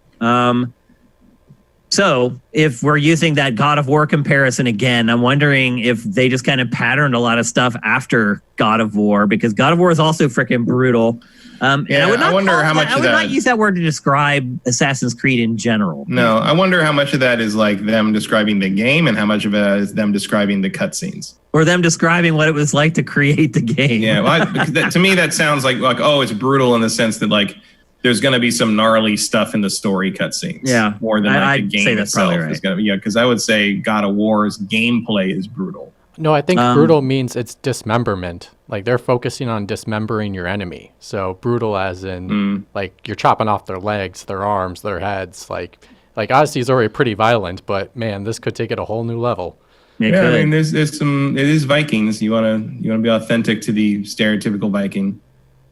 So if we're using that God of War comparison again, I'm wondering if they just kind of patterned a lot of stuff after God of War, because God of War is also freaking brutal. And I would not use that word to describe Assassin's Creed in general. No, I wonder how much of that is like them describing the game and how much of it is them describing the cutscenes. Or them describing what it was like to create the game. Yeah, well, to me that sounds like oh, it's brutal in the sense that like there's going to be some gnarly stuff in the story cutscenes. Yeah, more than like the game itself is going to be. Yeah, because I would say God of War's gameplay is brutal. No, I think brutal means it's dismemberment. Like they're focusing on dismembering your enemy. So brutal as in like you're chopping off their legs, their arms, their heads. Like Odyssey is already pretty violent, but man, this could take it a whole new level. I mean, there's some. It is Vikings. You wanna be authentic to the stereotypical Viking.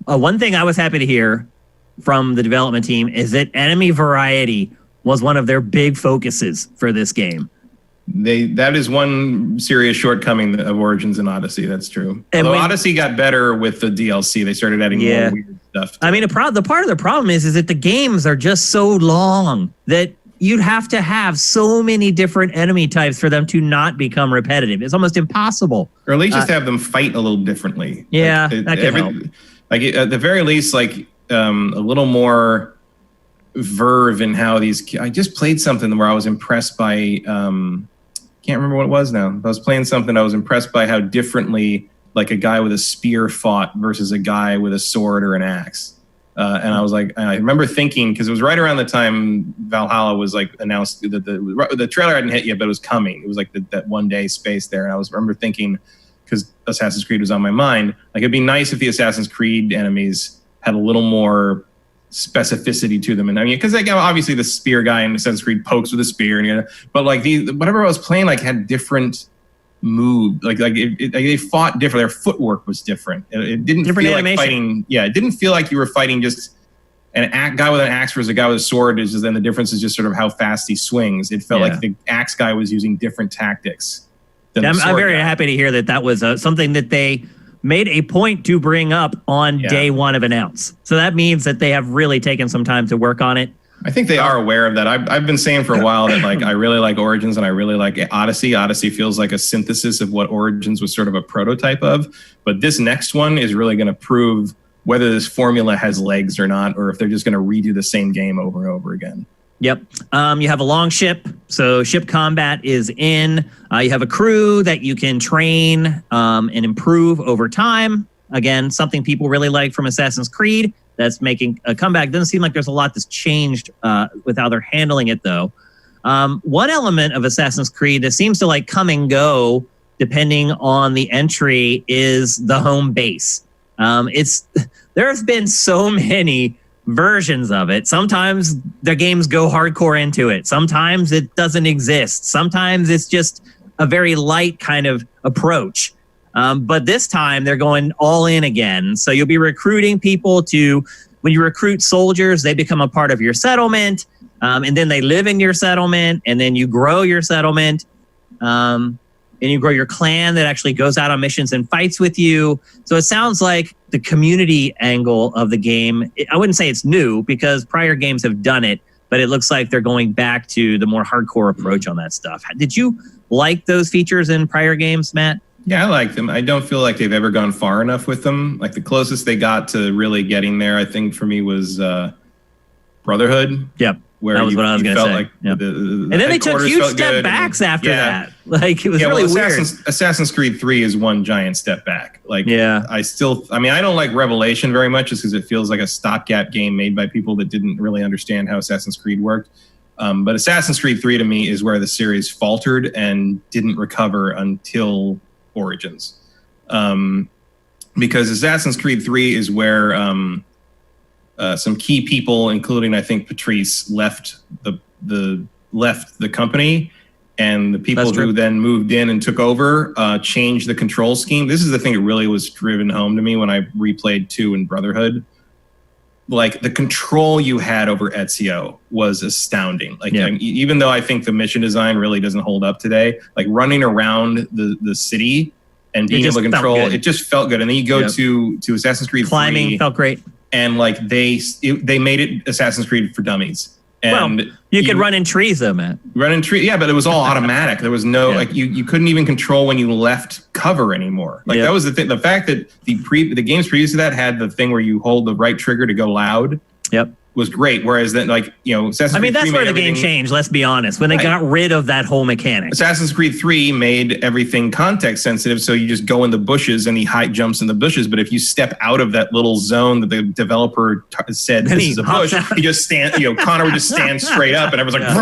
One thing I was happy to hear from the development team is that enemy variety was one of their big focuses for this game. That is one serious shortcoming of Origins and Odyssey. That's true. Although Odyssey got better with the DLC, they started adding more weird stuff. I mean, the part of the problem is that the games are just so long that you'd have to have so many different enemy types for them to not become repetitive. It's almost impossible. Or at least just have them fight a little differently. Yeah, that could help. Like at the very least, like a little more verve in how these. I just played something where I was impressed by. Can't remember what it was now. I was playing something. I was impressed by how differently, like a guy with a spear fought versus a guy with a sword or an axe. And I was like, I remember thinking, because it was right around the time Valhalla was like announced that the trailer hadn't hit yet, but it was coming. It was like that one day space there, and I remember thinking, because Assassin's Creed was on my mind, like it'd be nice if the Assassin's Creed enemies had a little more specificity to them. And I mean, because like obviously the spear guy in Assassin's Creed pokes with a spear, and but like whatever I was playing like had different move, like they fought different. Their footwork was different. It didn't feel animation. Like fighting. Yeah, it didn't feel like you were fighting just an guy with an axe versus a guy with a sword. Is just then the difference is just sort of how fast he swings. It felt like the axe guy was using different tactics. I'm very happy to hear that was something that they made a point to bring up on day one of announce. So that means that they have really taken some time to work on it. I think they are aware of that. I've been saying for a while that like I really like Origins and I really like Odyssey. Odyssey feels like a synthesis of what Origins was sort of a prototype of. But this next one is really going to prove whether this formula has legs or not, or if they're just going to redo the same game over and over again. Yep. You have a long ship, so ship combat is in. You have a crew that you can train and improve over time. Again, something people really like from Assassin's Creed that's making a comeback. Doesn't seem like there's a lot that's changed with how they're handling it, though. One element of Assassin's Creed that seems to like come and go depending on the entry is the home base. There's been so many versions of it. Sometimes the games go hardcore into it. Sometimes it doesn't exist. Sometimes it's just a very light kind of approach. But this time they're going all in again. So you'll be recruiting people to, when you recruit soldiers, they become a part of your settlement. And then they live in your settlement, and then you grow your settlement. And you grow your clan that actually goes out on missions and fights with you. So it sounds like the community angle of the game, I wouldn't say it's new because prior games have done it, but it looks like they're going back to the more hardcore approach on that stuff. Did you like those features in prior games, Matt? Yeah, I like them. I don't feel like they've ever gone far enough with them. Like the closest they got to really getting there, I think for me was Brotherhood. Yep. Where that was what I was going to say. Like yep. And then they took huge step backs after that. Like it was really weird. Assassin's Creed 3 is one giant step back. Like I don't like Revelation very much just because it feels like a stopgap game made by people that didn't really understand how Assassin's Creed worked. But Assassin's Creed 3 to me is where the series faltered and didn't recover until Origins. Because Assassin's Creed 3 is where some key people, including I think Patrice, left the company, and the people who then moved in and took over changed the control scheme. This is the thing that really was driven home to me when I replayed 2 in Brotherhood. Like the control you had over Ezio was astounding. Like even though I think the mission design really doesn't hold up today, like running around the city and being able to control it just felt good. And then you go to Assassin's Creed 3. Climbing felt great. And like they made it Assassin's Creed for dummies. And you could run in trees though, man. Run in trees, yeah, but it was all automatic. There was no like you couldn't even control when you left cover anymore. Like that was the thing. The fact that the games previous to that had the thing where you hold the right trigger to go loud. Yep. Was great. Whereas then, like, Assassin's Creed 3 that's where the game changed, let's be honest, when they got rid of that whole mechanic. Assassin's Creed 3 made everything context sensitive, so you just go in the bushes and he jumps in the bushes. But if you step out of that little zone that the developer said this is a bush, he just Connor would just stand straight up, and everyone's like,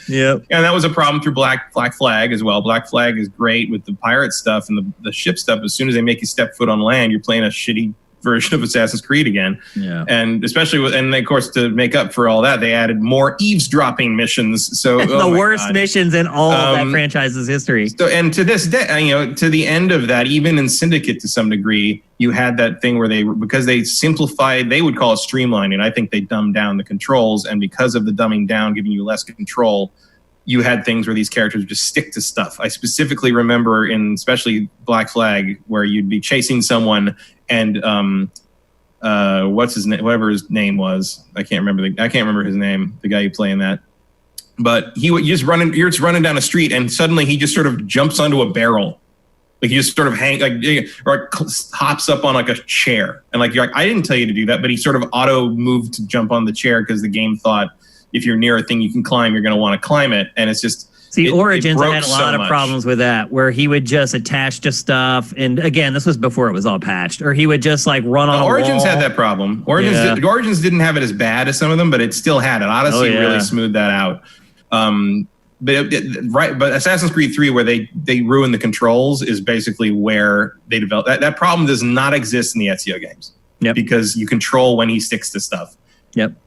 and that was a problem through Black Flag as well. Black Flag is great with the pirate stuff and the ship stuff. As soon as they make you step foot on land, you're playing a shitty version of Assassin's Creed again. And especially and of course to make up for all that, they added more eavesdropping missions. So the worst missions in all of that franchise's history. So, and to this day, to the end of that, even in Syndicate to some degree, you had that thing where because they simplified, they would call it streamlining. I think they dumbed down the controls, and because of the dumbing down, giving you less control, you had things where these characters would just stick to stuff. I specifically remember especially Black Flag, where you'd be chasing someone and what's his name? Whatever his name was, I can't remember his name. The guy you play in that, but you're just running down a street, and suddenly he just sort of jumps onto a barrel, like you just sort of or hops up on like a chair, and like you're like, I didn't tell you to do that, but he sort of auto moved to jump on the chair because the game thought if you're near a thing you can climb, you're going to want to climb it, and it's just. See, Origins, I had a lot of problems with that, where he would just attach to stuff. And again, this was before it was all patched. Or he would just like run on a Origins wall. had that problem. Origins didn't have it as bad as some of them, but it still had it. Odyssey really smoothed that out. But Assassin's Creed 3, where they ruined the controls, is basically where they developed. That problem does not exist in the Ezio games. Because you control when he sticks to stuff.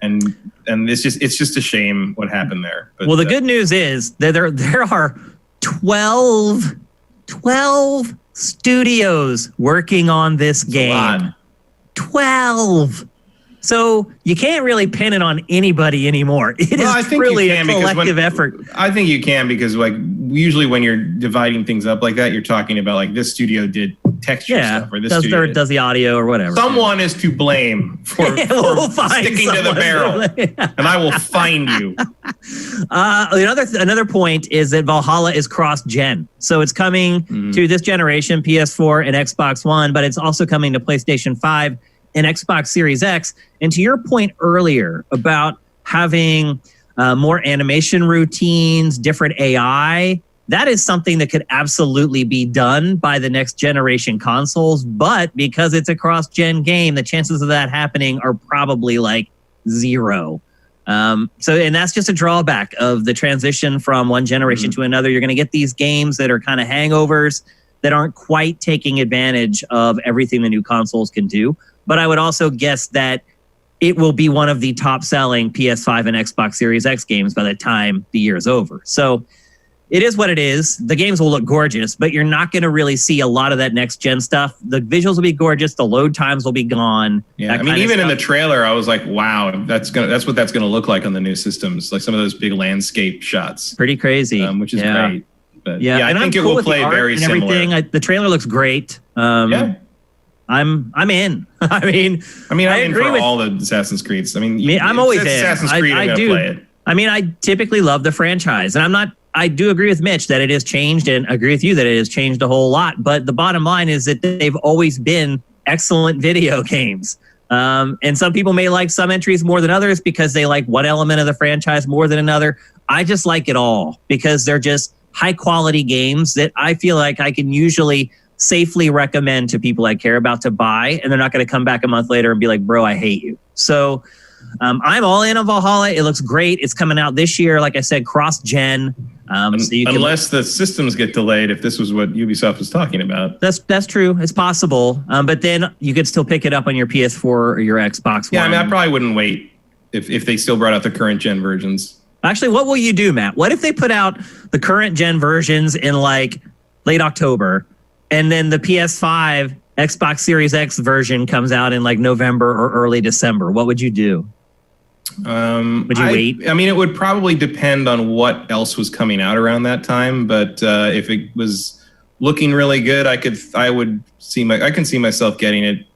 And it's just a shame what happened there. But, the good news is that there are 12 studios working on this game. 12. So you can't really pin it on anybody anymore. It is really a collective effort. I think you can, because like usually when you're dividing things up like that, you're talking about like this studio did texture stuff, or this studio does the audio or whatever. Someone is to blame for sticking to the barrel, and I will find you. Another point is that Valhalla is cross-gen, so it's coming to this generation, PS4 and Xbox One, but it's also coming to PlayStation 5 and Xbox Series X. And to your point earlier about having more animation routines, different AI, that is something that could absolutely be done by the next generation consoles. But because it's a cross-gen game, the chances of that happening are probably like 0. And that's just a drawback of the transition from one generation to another. You're going to get these games that are kind of hangovers that aren't quite taking advantage of everything the new consoles can do. But I would also guess that it will be one of the top-selling PS5 and Xbox Series X games by the time the year is over. So it is what it is. The games will look gorgeous, but you're not going to really see a lot of that next-gen stuff. The visuals will be gorgeous. The load times will be gone. Yeah, I mean, even in the trailer, I was like, wow, that's what that's going to look like on the new systems. Like some of those big landscape shots. Pretty crazy. Which is great. But yeah, I think it will play very similar. The trailer looks great. I'm in. I mean, I'm in for all the Assassin's Creeds. I mean, I'm always in. Assassin's Creed. I'm going to play it. I mean, I typically love the franchise, and I do agree with Mitch that it has changed, and agree with you that it has changed a whole lot. But the bottom line is that they've always been excellent video games. And some people may like some entries more than others because they like one element of the franchise more than another. I just like it all because they're just high quality games that I feel like I can usually safely recommend to people I care about to buy, and they're not going to come back a month later and be like, bro, I hate you. So I'm all in on Valhalla. It looks great. It's coming out this year. Like I said, cross-gen. Unless the systems get delayed, if this was what Ubisoft was talking about. That's true. It's possible. But then you could still pick it up on your PS4 or your Xbox One. Yeah, I mean, I probably wouldn't wait if they still brought out the current gen versions. Actually, what will you do, Matt? What if they put out the current gen versions in like late October, and then the PS5 Xbox Series X version comes out in like November or early December? What would you do? Would you wait? I mean, it would probably depend on what else was coming out around that time. But if it was looking really good, I can see myself getting it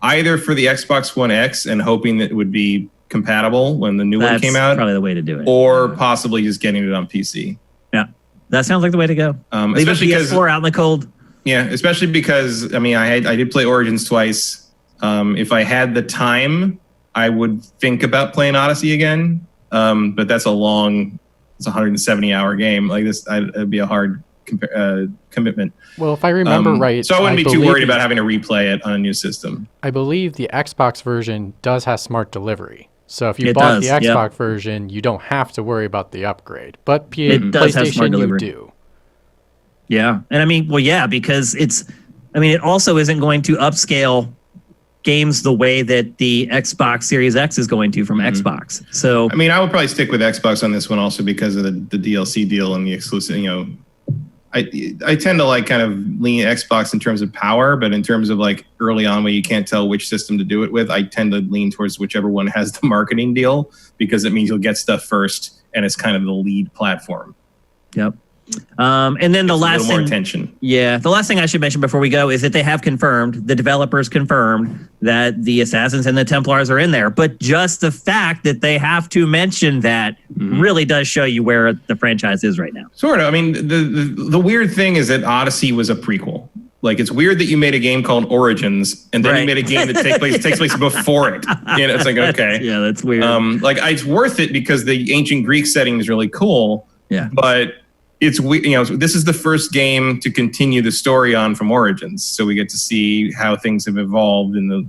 either for the Xbox One X and hoping that it would be compatible when the new one came out. Probably the way to do it. Or possibly just getting it on PC. Yeah, that sounds like the way to go. Especially because PS4 out in the cold. Yeah, especially because I mean, I did play Origins twice. If I had the time, I would think about playing Odyssey again, but that's it's a 170-hour game. Like this, it'd be a hard commitment. Well, if I remember right, so I wouldn't be too worried about having to replay it on a new system. I believe the Xbox version does have smart delivery. So if you bought the Xbox version, you don't have to worry about the upgrade. But PlayStation, you do. Yeah, and I mean, well, yeah, because it also isn't going to upscale games the way that the Xbox Series X is going to from Xbox. So I mean, I would probably stick with Xbox on this one also because of the DLC deal and the exclusive. I tend to like kind of lean Xbox in terms of power, but in terms of like early on when you can't tell which system to do it with, I tend to lean towards whichever one has the marketing deal because it means you'll get stuff first and it's kind of the lead platform. Yep. And then the last thing, more attention. Yeah, the last thing I should mention before we go is that they have confirmed, the developers confirmed that the Assassins and the Templars are in there. But just the fact that they have to mention that really does show you where the franchise is right now. Sort of. I mean, the weird thing is that Odyssey was a prequel. Like, it's weird that you made a game called Origins and then you made a game that takes place before it. It's like, okay. Yeah, that's weird. It's worth it because the ancient Greek setting is really cool. Yeah. But it's this is the first game to continue the story on from Origins, so we get to see how things have evolved in the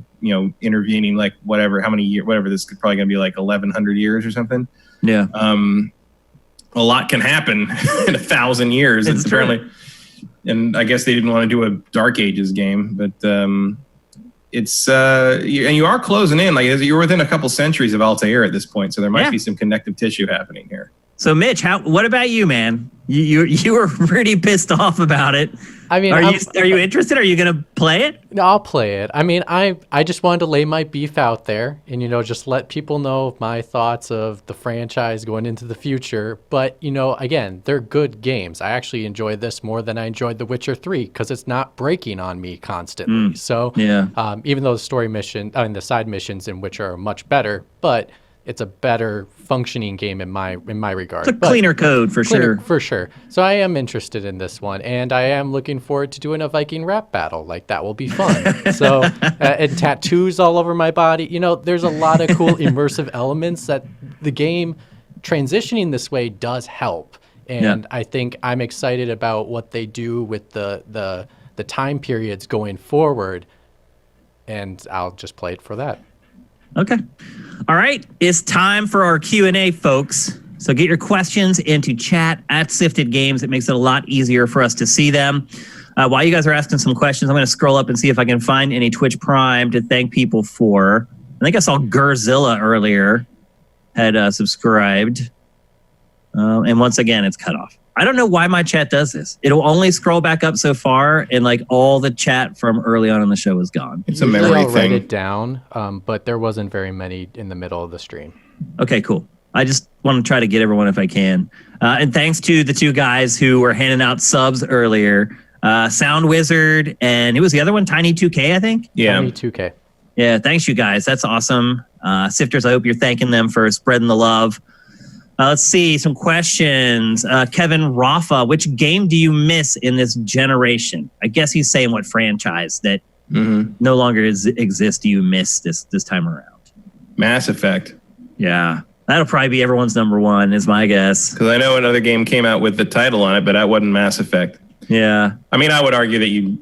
intervening how many years, this could probably gonna be like 1100 years or something. Yeah. A lot can happen in 1,000 years. It's apparently, and I guess they didn't want to do a Dark Ages game, but it's and you are closing in, like you're within a couple centuries of Altair at this point, so there might be some connective tissue happening here. So Mitch, what about you, man? You were pretty pissed off about it. I mean, are you interested? Are you gonna play it? No, I'll play it. I mean, I just wanted to lay my beef out there and just let people know my thoughts of the franchise going into the future. But again, they're good games. I actually enjoyed this more than I enjoyed The Witcher 3 because it's not breaking on me constantly. So even though the side missions in Witcher are much better, but it's a better functioning game in my regard. It's a cleaner code for sure. For sure. So I am interested in this one, and I am looking forward to doing a Viking rap battle. Like, that will be fun. So and tattoos all over my body. There's a lot of cool immersive elements that the game transitioning this way does help. And I think I'm excited about what they do with the time periods going forward, and I'll just play it for that. Okay. All right. It's time for our Q&A, folks. So get your questions into chat at Sifted Games. It makes it a lot easier for us to see them. While you guys are asking some questions, I'm going to scroll up and see if I can find any Twitch Prime to thank people for. I think I saw Gurzilla earlier had subscribed. And once again, it's cut off. I don't know why my chat does this. It'll only scroll back up so far, and like all the chat from early on in the show is gone. It's a memory I'll write thing. it down, but there wasn't very many in the middle of the stream. Okay, cool. I just want to try to get everyone if I can. And thanks to the two guys who were handing out subs earlier, Sound Wizard, and who was the other one? Tiny 2K, I think? Yeah. Tiny 2K. Yeah, thanks you guys. That's awesome. Sifters, I hope you're thanking them for spreading the love. Let's see, some questions. Kevin Rafa, which game do you miss in this generation? I guess he's saying what franchise that no longer exists do you miss this time around? Mass Effect. Yeah, that'll probably be everyone's number one, is my guess. Because I know another game came out with the title on it, but that wasn't Mass Effect. Yeah. I mean, I would argue that you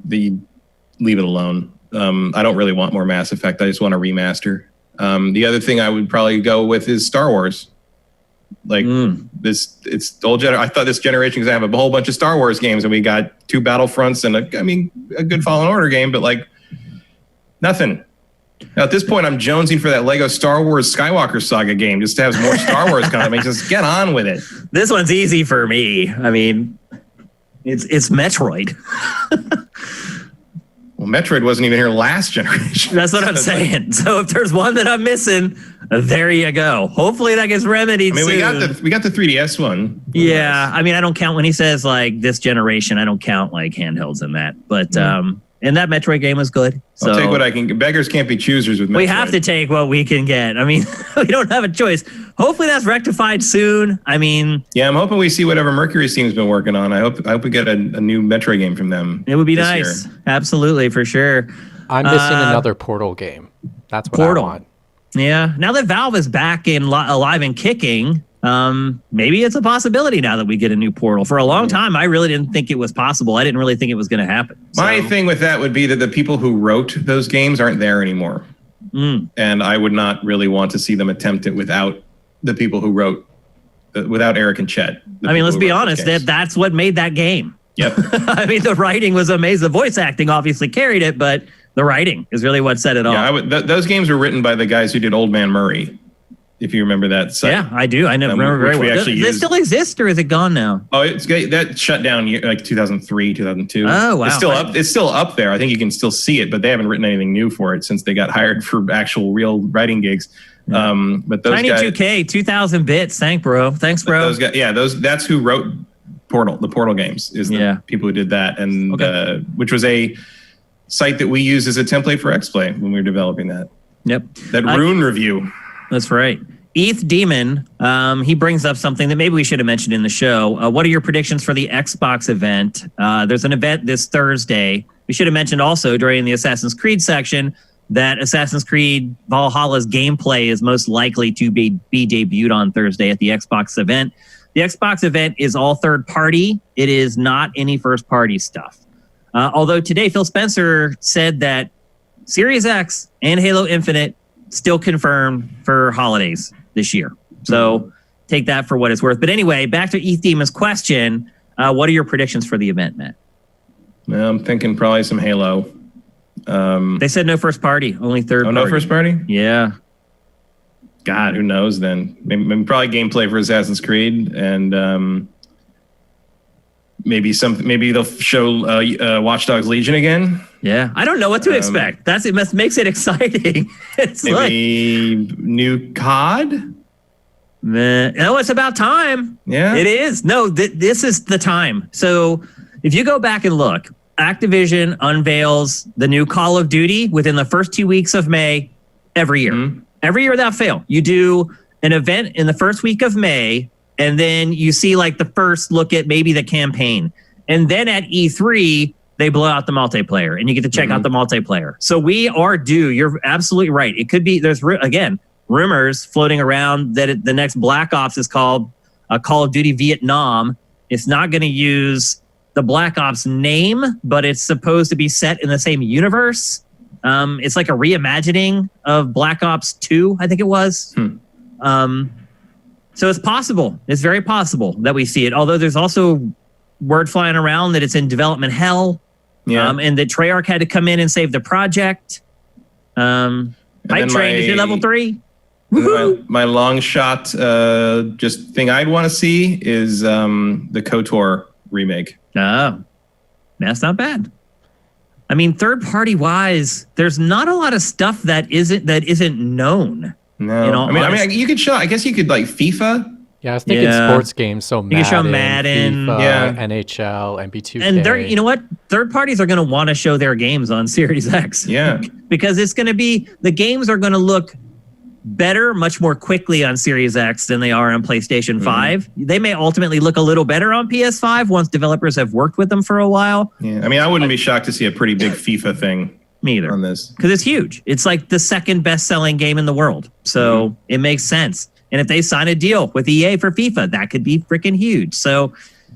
leave it alone. I don't really want more Mass Effect. I just want a remaster. The other thing I would probably go with is Star Wars. Like it's old I thought this generation was gonna have a whole bunch of Star Wars games, and we got 2 Battlefronts and a good Fallen Order game, but like nothing. Now, at this point, I'm jonesing for that Lego Star Wars Skywalker Saga game just to have more Star Wars content. I mean, just get on with it. This one's easy for me. I mean, it's Metroid. Well, Metroid wasn't even here last generation. That's what I'm saying. So if there's one that I'm missing, there you go. Hopefully that gets remedied soon. we got the 3DS one. Yeah, I mean, I don't count when he says like this generation. I don't count like handhelds in that. But and that Metroid game was good. So I'll take what I can get. Beggars can't be choosers with Metroid. we have to take what we can get. I mean, we don't have a choice. Hopefully that's rectified soon. I mean, yeah, I'm hoping we see whatever Mercury's team's been working on. I hope we get a new Metroid game from them. it would be this nice. year. Absolutely, for sure. I'm missing another Portal game. That's what Portal. I want. Yeah. Now that Valve is back in alive and kicking, maybe it's a possibility now that we get a new Portal. For a long time, I really didn't think it was possible. I didn't really think it was going to happen. My thing with that would be that the people who wrote those games aren't there anymore. And I would not really want to see them attempt it without the people who wrote, without Eric and Chet. I mean, let's be honest, that's what made that game. Yep. I mean, the writing was amazing. The voice acting obviously carried it, but the writing is really what set it off. Yeah, those games were written by the guys who did Old Man Murray, if you remember that site. Yeah, I do. I remember very well. Does it still exist, or is it gone now? Oh, that shut down like 2003, 2002. Oh, wow. It's still up there. I think you can still see it, but they haven't written anything new for it since they got hired for actual real writing gigs. But those Tiny guys, 2K, 2,000 bits. Thanks, bro. Those guys, that's who wrote Portal. The Portal games is the people who did that, and which was a site that we used as a template for X-Play when we were developing that. Yep. That Rune review. That's right. ETH Demon, he brings up something that maybe we should have mentioned in the show. What are your predictions for the Xbox event? There's an event this Thursday. We should have mentioned also during the Assassin's Creed section that Assassin's Creed Valhalla's gameplay is most likely to be debuted on Thursday at the Xbox event. The Xbox event is all third party. It is not any first party stuff. Although today Phil Spencer said that Series X and Halo Infinite still confirmed for holidays this year. So take that for what it's worth. But anyway, back to ETH Demon's question. What are your predictions for the event, Matt? Well, I'm thinking probably some Halo. They said no first party, only third party. Oh, no first party? Yeah. God, who knows then? Maybe probably gameplay for Assassin's Creed, and maybe they'll show Watch Dogs Legion again. Yeah, I don't know what to expect. It makes it exciting. It's maybe new COD. No, it's about time. Yeah, it is. No, this is the time. So if you go back and look, Activision unveils the new Call of Duty within the first 2 weeks of May every year. Every year without fail. You do an event in the first week of May, and then you see like the first look at maybe the campaign. And then at E3, they blow out the multiplayer, and you get to check out the multiplayer. So we are due. You're absolutely right. It could be, there's, again, rumors floating around that the next Black Ops is called Call of Duty Vietnam. It's not going to use the Black Ops name, but it's supposed to be set in the same universe. It's like a reimagining of Black Ops 2, I think it was. So it's possible. It's very possible that we see it. Although there's also word flying around that it's in development hell. And that Treyarch had to come in and save the project. And Hype train is your level 3. My long shot, just thing I'd want to see is the KOTOR remake. Oh, that's not bad. I mean, third party wise, there's not a lot of stuff that isn't known. No, I mean, you could show. I guess you could like FIFA. Yeah, I was thinking sports games. So you can show Madden, FIFA, NHL, NBA 2K. And you know what? Third parties are going to want to show their games on Series X. Yeah, because it's going to be the games are going to look better much more quickly on Series X than they are on PlayStation 5. They may ultimately look a little better on PS5 once developers have worked with them for a while. Yeah, I mean, I wouldn't be shocked to see a pretty big FIFA thing. Me either. On this. Because it's huge. It's like the second best-selling game in the world. So it makes sense. And if they sign a deal with EA for FIFA, that could be freaking huge. So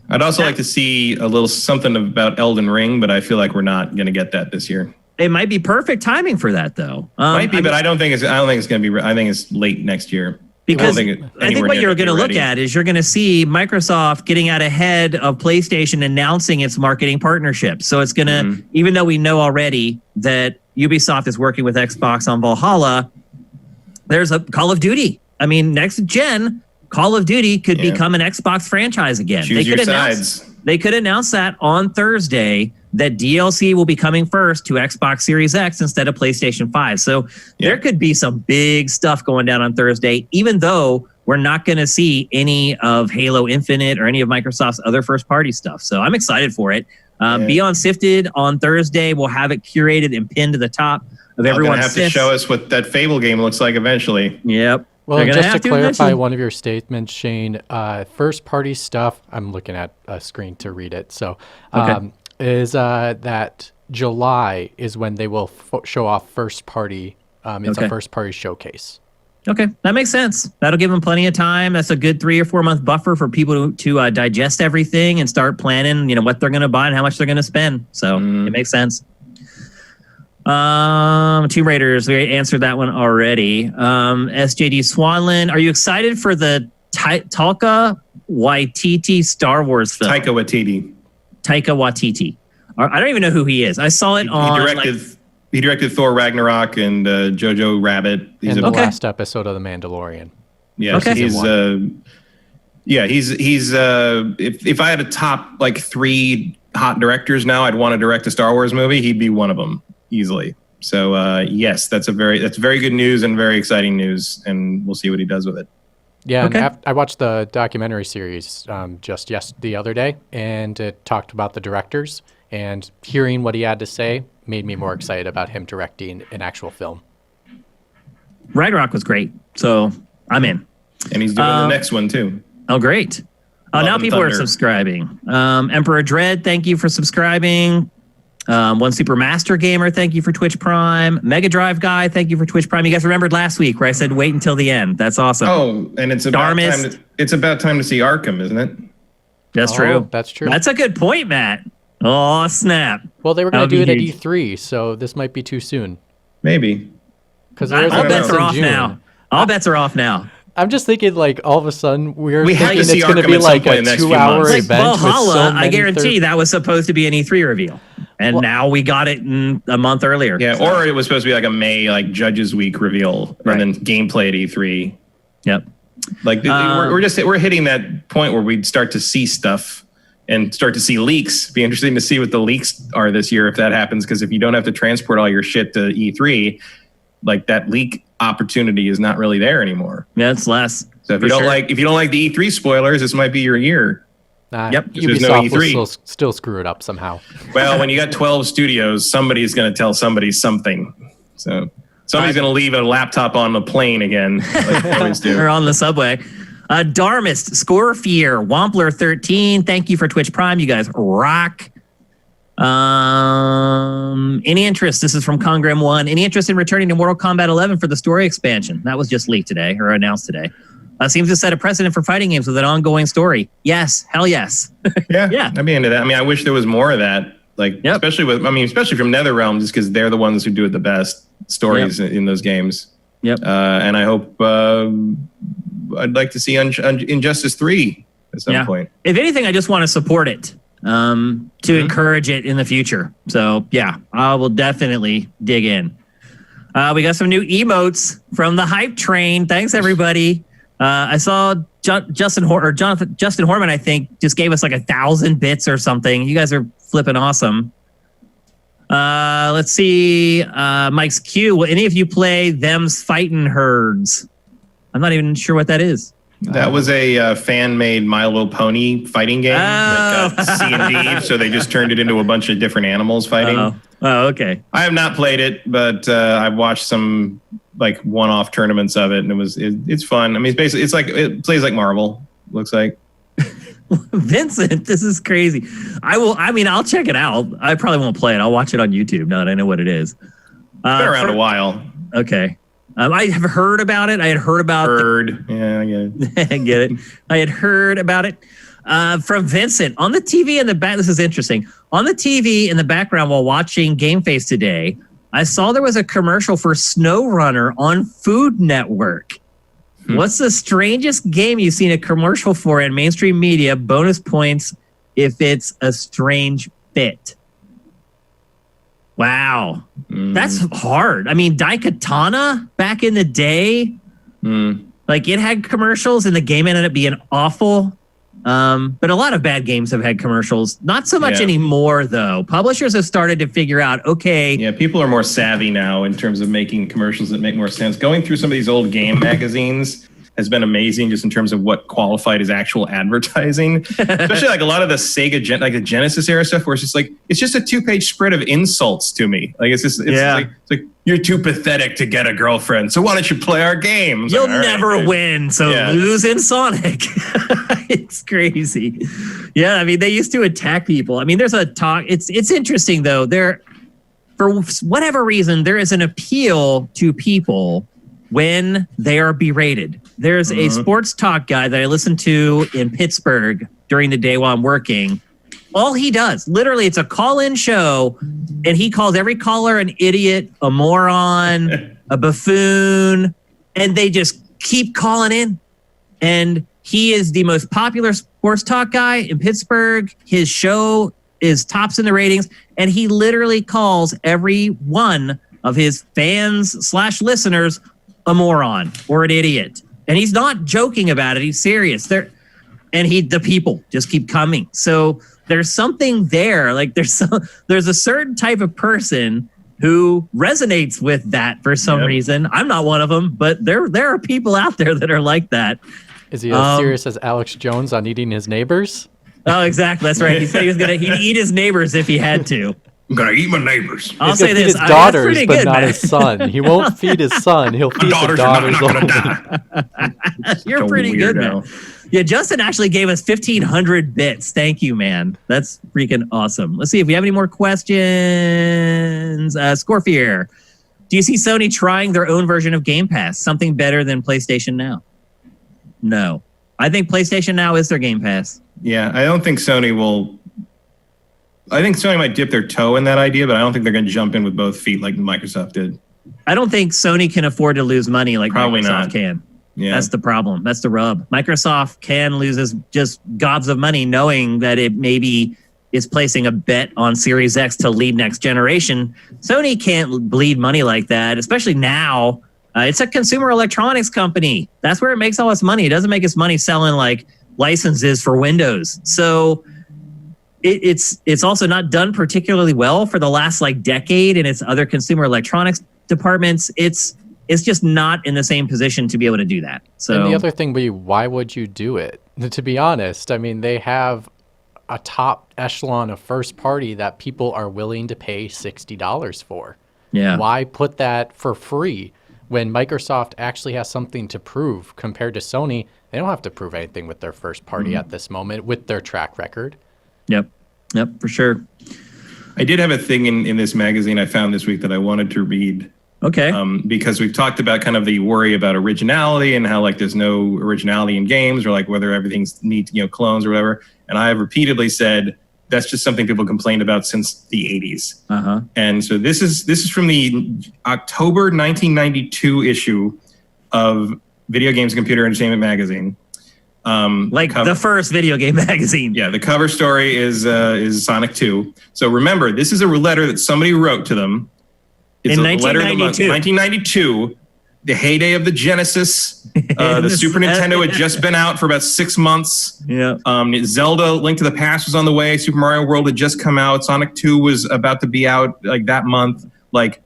I'd also like to see a little something about Elden Ring, but I feel like we're not going to get that this year. It might be perfect timing for that, though. Might be, but I don't think it's going to be. I think it's late next year. Because I think what you're going to look at is you're going to see Microsoft getting out ahead of PlayStation announcing its marketing partnership. So it's going to, even though we know already that Ubisoft is working with Xbox on Valhalla, there's a Call of Duty. I mean, next gen, Call of Duty could become an Xbox franchise again. Choose your sides. They could announce that on Thursday, that DLC will be coming first to Xbox Series X instead of PlayStation 5. So there could be some big stuff going down on Thursday, even though we're not going to see any of Halo Infinite or any of Microsoft's other first-party stuff. So I'm excited for it. Beyond Sifted on Thursday, we'll have it curated and pinned to the top of everyone's have to show us what that Fable game looks like eventually. Yep. Well, just to clarify one of your statements, Shane, first-party stuff, I'm looking at a screen to read it, so... is that July is when they will show off first party. It's a first party showcase. Okay, that makes sense. That'll give them plenty of time. That's a good 3 or 4 month buffer for people to digest everything and start planning, what they're going to buy and how much they're going to spend. So it makes sense. Tomb Raiders, we answered that one already. SJD Swanland, are you excited for the Taika Waititi Star Wars film? Taika Waititi. I don't even know who he is. I saw it He directed Thor Ragnarok and Jojo Rabbit. He's in the last episode of The Mandalorian. Yes, he's if I had a top 3 hot directors now, I'd want to direct a Star Wars movie. He'd be one of them easily. So yes, that's very good news and very exciting news, and we'll see what he does with it. Yeah, and I watched the documentary series just the other day, and it talked about the directors, and hearing what he had to say made me more excited about him directing an actual film. Ragnarok was great, so I'm in. And he's doing the next one, too. Oh, great. Now people are subscribing. Emperor Dread, thank you for subscribing. One Super Master Gamer, thank you for Twitch Prime. Mega Drive Guy, thank you for Twitch Prime. You guys remembered last week where I said wait until the end. That's awesome. Oh, and it's about time to see Arkham, isn't it? That's true. That's true. That's a good point, Matt. Oh, snap. Well, they were going to do it at E3, so this might be too soon. Maybe. Because all bets are off now. All bets are off now. I'm just thinking, all of a sudden, we thinking it's going to be like a 2-hour event. Valhalla, I guarantee that was supposed to be an E3 reveal. And now we got it a month earlier. Yeah, or it was supposed to be like a May, Judges Week reveal, and then gameplay at E3. Yep. We're hitting that point where we'd start to see stuff and start to see leaks. Be interesting to see what the leaks are this year if that happens, because if you don't have to transport all your shit to E3, that leak opportunity is not really there anymore. Yeah, it's less. So if you don't like the E3 spoilers, this might be your year. Yep. Ubisoft will still screw it up somehow. Well, when you got 12 studios, somebody's going to tell somebody something. So somebody's going to leave a laptop on the plane again, like they always do. Or on the subway. Darmist, Scorefear, Wampler 13, thank you for Twitch Prime. You guys rock. Any interest? This is from Congram 1. Any interest in returning to Mortal Kombat 11 for the story expansion? That was just leaked today or announced today. Seems to set a precedent for fighting games with an ongoing story. Yes, hell yes. Yeah, I'd be into that. I mean, I wish there was more of that. Especially from NetherRealm, just because they're the ones who do it the best stories in those games. Yep. And I hope I'd like to see Injustice 3 at some point. If anything, I just want to support it. To encourage it in the future. So, yeah, I will definitely dig in. We got some new emotes from the hype train. Thanks, everybody. I saw Justin Horman, I think, just gave us like 1,000 bits or something. You guys are flipping awesome. Let's see. Mike's Q. Will any of you play Them's Fightin' Herds? I'm not even sure what that is. That was a fan-made My Little Pony fighting game that got C&D, so they just turned it into a bunch of different animals fighting. Oh, okay. I have not played it, but I've watched some like one-off tournaments of it, and it's fun. I mean, it plays like Marvel. Looks like. Vincent, this is crazy. I'll check it out. I probably won't play it. I'll watch it on YouTube now that I know what it is. It's been around a while. Okay. I have heard about it. I had heard about Yeah, I get it. I get it. I had heard about it from Vincent on the TV in the back. This is interesting. On the TV in the background while watching GameFace today, I saw there was a commercial for SnowRunner on Food Network. What's the strangest game you've seen a commercial for in mainstream media? Bonus points if it's a strange fit. Wow. That's hard. I mean, Daikatana back in the day, like it had commercials and the game ended up being awful. But a lot of bad games have had commercials. Not so much anymore, though. Publishers have started to figure out, okay. Yeah, people are more savvy now in terms of making commercials that make more sense. Going through some of these old game magazines has been amazing just in terms of what qualified as actual advertising. Especially like a lot of the Sega, like the Genesis era stuff where it's just a 2-page spread of insults to me. Like it's like you're too pathetic to get a girlfriend, so why don't you play our game? You'll never win, so lose in Sonic. It's crazy. Yeah, I mean, they used to attack people. I mean, there's a talk. It's interesting, though. For whatever reason, there is an appeal to people when they are berated. There's a sports talk guy that I listen to in Pittsburgh during the day while I'm working. All he does, literally, it's a call-in show, and he calls every caller an idiot, a moron, a buffoon, and they just keep calling in. And he is the most popular sports talk guy in Pittsburgh. His show is tops in the ratings, and he literally calls every one of his fans/listeners a moron or an idiot. And he's not joking about it. He's serious. The people just keep coming. So there's something there. Like there's a certain type of person who resonates with that for some reason. I'm not one of them, but there are people out there that are like that. Is he as serious as Alex Jones on eating his neighbors? Oh, exactly. That's right. He said he'd eat his neighbors if he had to. I'm gonna eat my neighbors. I'll say feed this: his daughters, but good, not man. his son. He won't feed his son. He'll feed the daughters only. You're pretty good, man. Yeah, Justin actually gave us 1,500 bits. Thank you, man. That's freaking awesome. Let's see if we have any more questions. Scorpier, do you see Sony trying their own version of Game Pass, something better than PlayStation Now? No, I think PlayStation Now is their Game Pass. Yeah, I don't think Sony will. I think Sony might dip their toe in that idea, but I don't think they're going to jump in with both feet like Microsoft did. I don't think Sony can afford to lose money like Probably Microsoft not. can. Yeah. That's the problem. That's the rub. Microsoft can lose just gobs of money knowing that it maybe is placing a bet on Series X to lead next generation. Sony can't bleed money like that, especially now. It's a consumer electronics company. That's where it makes all its money. It doesn't make its money selling like licenses for Windows. So it's also not done particularly well for the last like decade in its other consumer electronics departments. It's just not in the same position to be able to do that. So and the other thing would be, why would you do it? To be honest, I mean, they have a top echelon of first party that people are willing to pay $60 for. Yeah. Why put that for free when Microsoft actually has something to prove compared to Sony? They don't have to prove anything with their first party at this moment with their track record. Yep, for sure. I did have a thing in this magazine I found this week that I wanted to read. Okay. Because we've talked about kind of the worry about originality and how like there's no originality in games or like whether everything's neat, clones or whatever. And I have repeatedly said that's just something people complained about since the 80s. Uh-huh. And so this is from the October 1992 issue of Video Games and Computer Entertainment Magazine. The first video game magazine. Yeah, the cover story is Sonic 2. So remember, this is a letter that somebody wrote to them It's In a letter of the month. 1992, the heyday of the Genesis. The Super Nintendo had just been out for about 6 months. Yeah. Zelda: Link to the Past was on the way. Super Mario World had just come out. Sonic 2 was about to be out like that month. Like,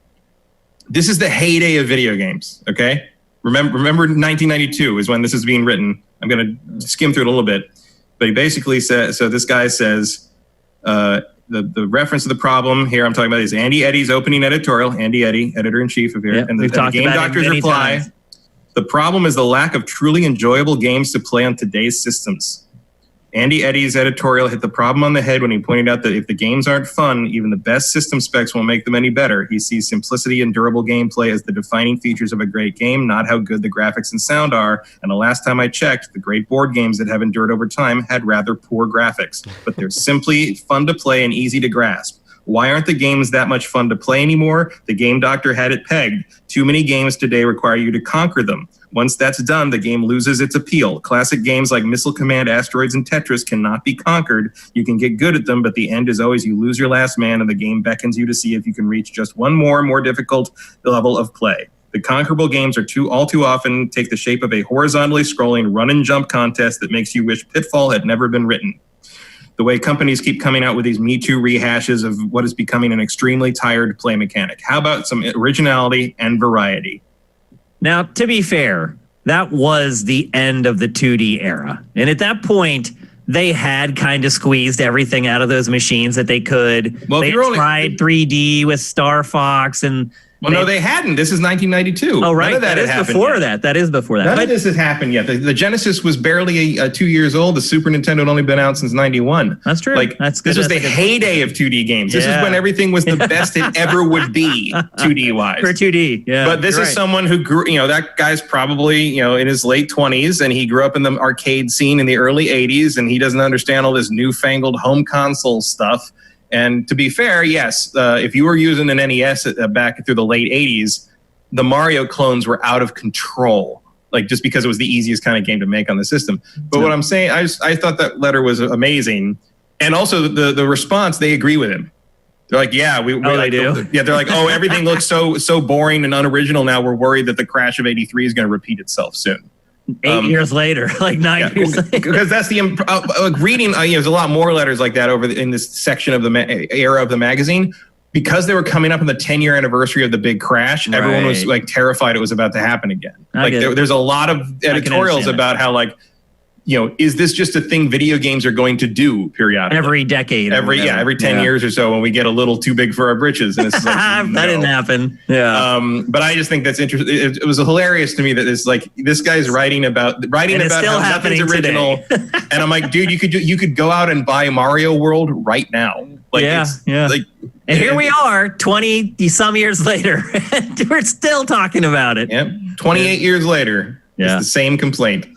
this is the heyday of video games. Okay. Remember 1992 is when this is being written. I'm going to skim through it a little bit, but he basically says. So this guy says. The reference to the problem here I'm talking about is Andy Eddy's opening editorial. Andy Eddy, editor-in-chief of here. Yep, and the Game Doctor's reply. Times. The problem is the lack of truly enjoyable games to play on today's systems. Andy Eddy's editorial hit the problem on the head when he pointed out that if the games aren't fun, even the best system specs won't make them any better. He sees simplicity and durable gameplay as the defining features of a great game, not how good the graphics and sound are. And the last time I checked, the great board games that have endured over time had rather poor graphics, but they're simply fun to play and easy to grasp. Why aren't the games that much fun to play anymore? The Game Doctor had it pegged. Too many games today require you to conquer them. Once that's done, the game loses its appeal. Classic games like Missile Command, Asteroids, and Tetris cannot be conquered. You can get good at them, but the end is always you lose your last man and the game beckons you to see if you can reach just one more difficult level of play. The conquerable games are all too often take the shape of a horizontally scrolling run and jump contest that makes you wish Pitfall had never been written. The way companies keep coming out with these Me Too rehashes of what is becoming an extremely tired play mechanic. How about some originality and variety? Now, to be fair, that was the end of the 2D era. And at that point, they had kind of squeezed everything out of those machines that they could. Well, they tried 3D with Star Fox and... Well, no, they hadn't. This is 1992. Oh, right. That is before that. That is before that. None of this has happened yet. The Genesis was barely 2 years old. The Super Nintendo had only been out since 91. That's true. Like, that's good. This was the heyday of 2D games. This is when everything was the best it ever would be, 2D-wise. For 2D, yeah. But this is someone who grew, that guy's probably, in his late 20s, and he grew up in the arcade scene in the early 80s, and he doesn't understand all this newfangled home console stuff. And to be fair, yes, if you were using an NES back through the late 80s, the Mario clones were out of control, like just because it was the easiest kind of game to make on the system. But what I'm saying, I thought that letter was amazing. And also the response, they agree with him. They're like, yeah, they do? Yeah, they're like, oh, everything looks so boring and unoriginal now. We're worried that the crash of 83 is going to repeat itself soon. 8 years later, like 9 years later. Because that's the reading. There's a lot more letters like that in this section of the era of the magazine. Because they were coming up on the 10-year anniversary of the big crash, everyone was like terrified it was about to happen again. There's a lot of editorials about how is this just a thing video games are going to do periodically? Every decade. Every 10 years or so when we get a little too big for our britches. And it's like, that didn't happen. Yeah. But I just think that's interesting. It was hilarious to me that this guy's writing about how nothing's original. And I'm like, dude, you could go out and buy Mario World right now. And here we are 20 some years later. And we're still talking about it. Yep. 28 years later. It's the same complaint.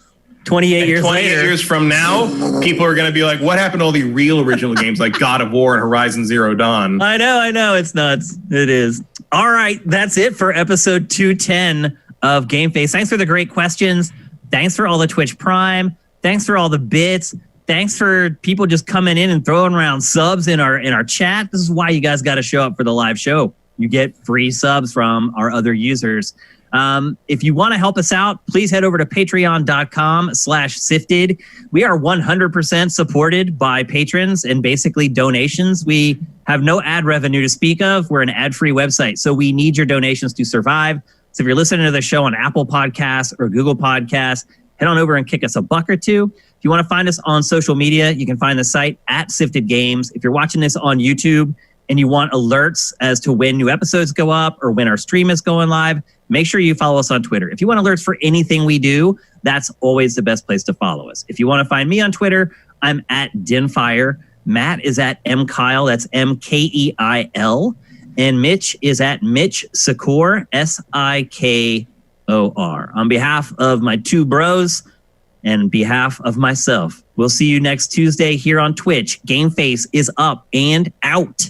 28 years 28 later. Years from now, people are going to be like, what happened to all the real original games like God of War and Horizon Zero Dawn? I know. It's nuts. It is. All right. That's it for episode 210 of GameFace. Thanks for the great questions. Thanks for all the Twitch Prime. Thanks for all the bits. Thanks for people just coming in and throwing around subs in our chat. This is why you guys got to show up for the live show. You get free subs from our other users. If you want to help us out, please head over to patreon.com/sifted. We are 100% supported by patrons and basically donations. We have no ad revenue to speak of. We're an ad-free website, so we need your donations to survive. So if you're listening to the show on Apple Podcasts or Google Podcasts, head on over and kick us a buck or two. If you want to find us on social media, you can find the site at Sifted Games. If you're watching this on YouTube and you want alerts as to when new episodes go up or when our stream is going live, make sure you follow us on Twitter. If you want alerts for anything we do, that's always the best place to follow us. If you want to find me on Twitter, I'm at Dinfire. Matt is at MKyle. That's MKEIL. And Mitch is at Mitch Sikor, SIKOR. On behalf of my two bros and behalf of myself, we'll see you next Tuesday here on Twitch. GameFace is up and out.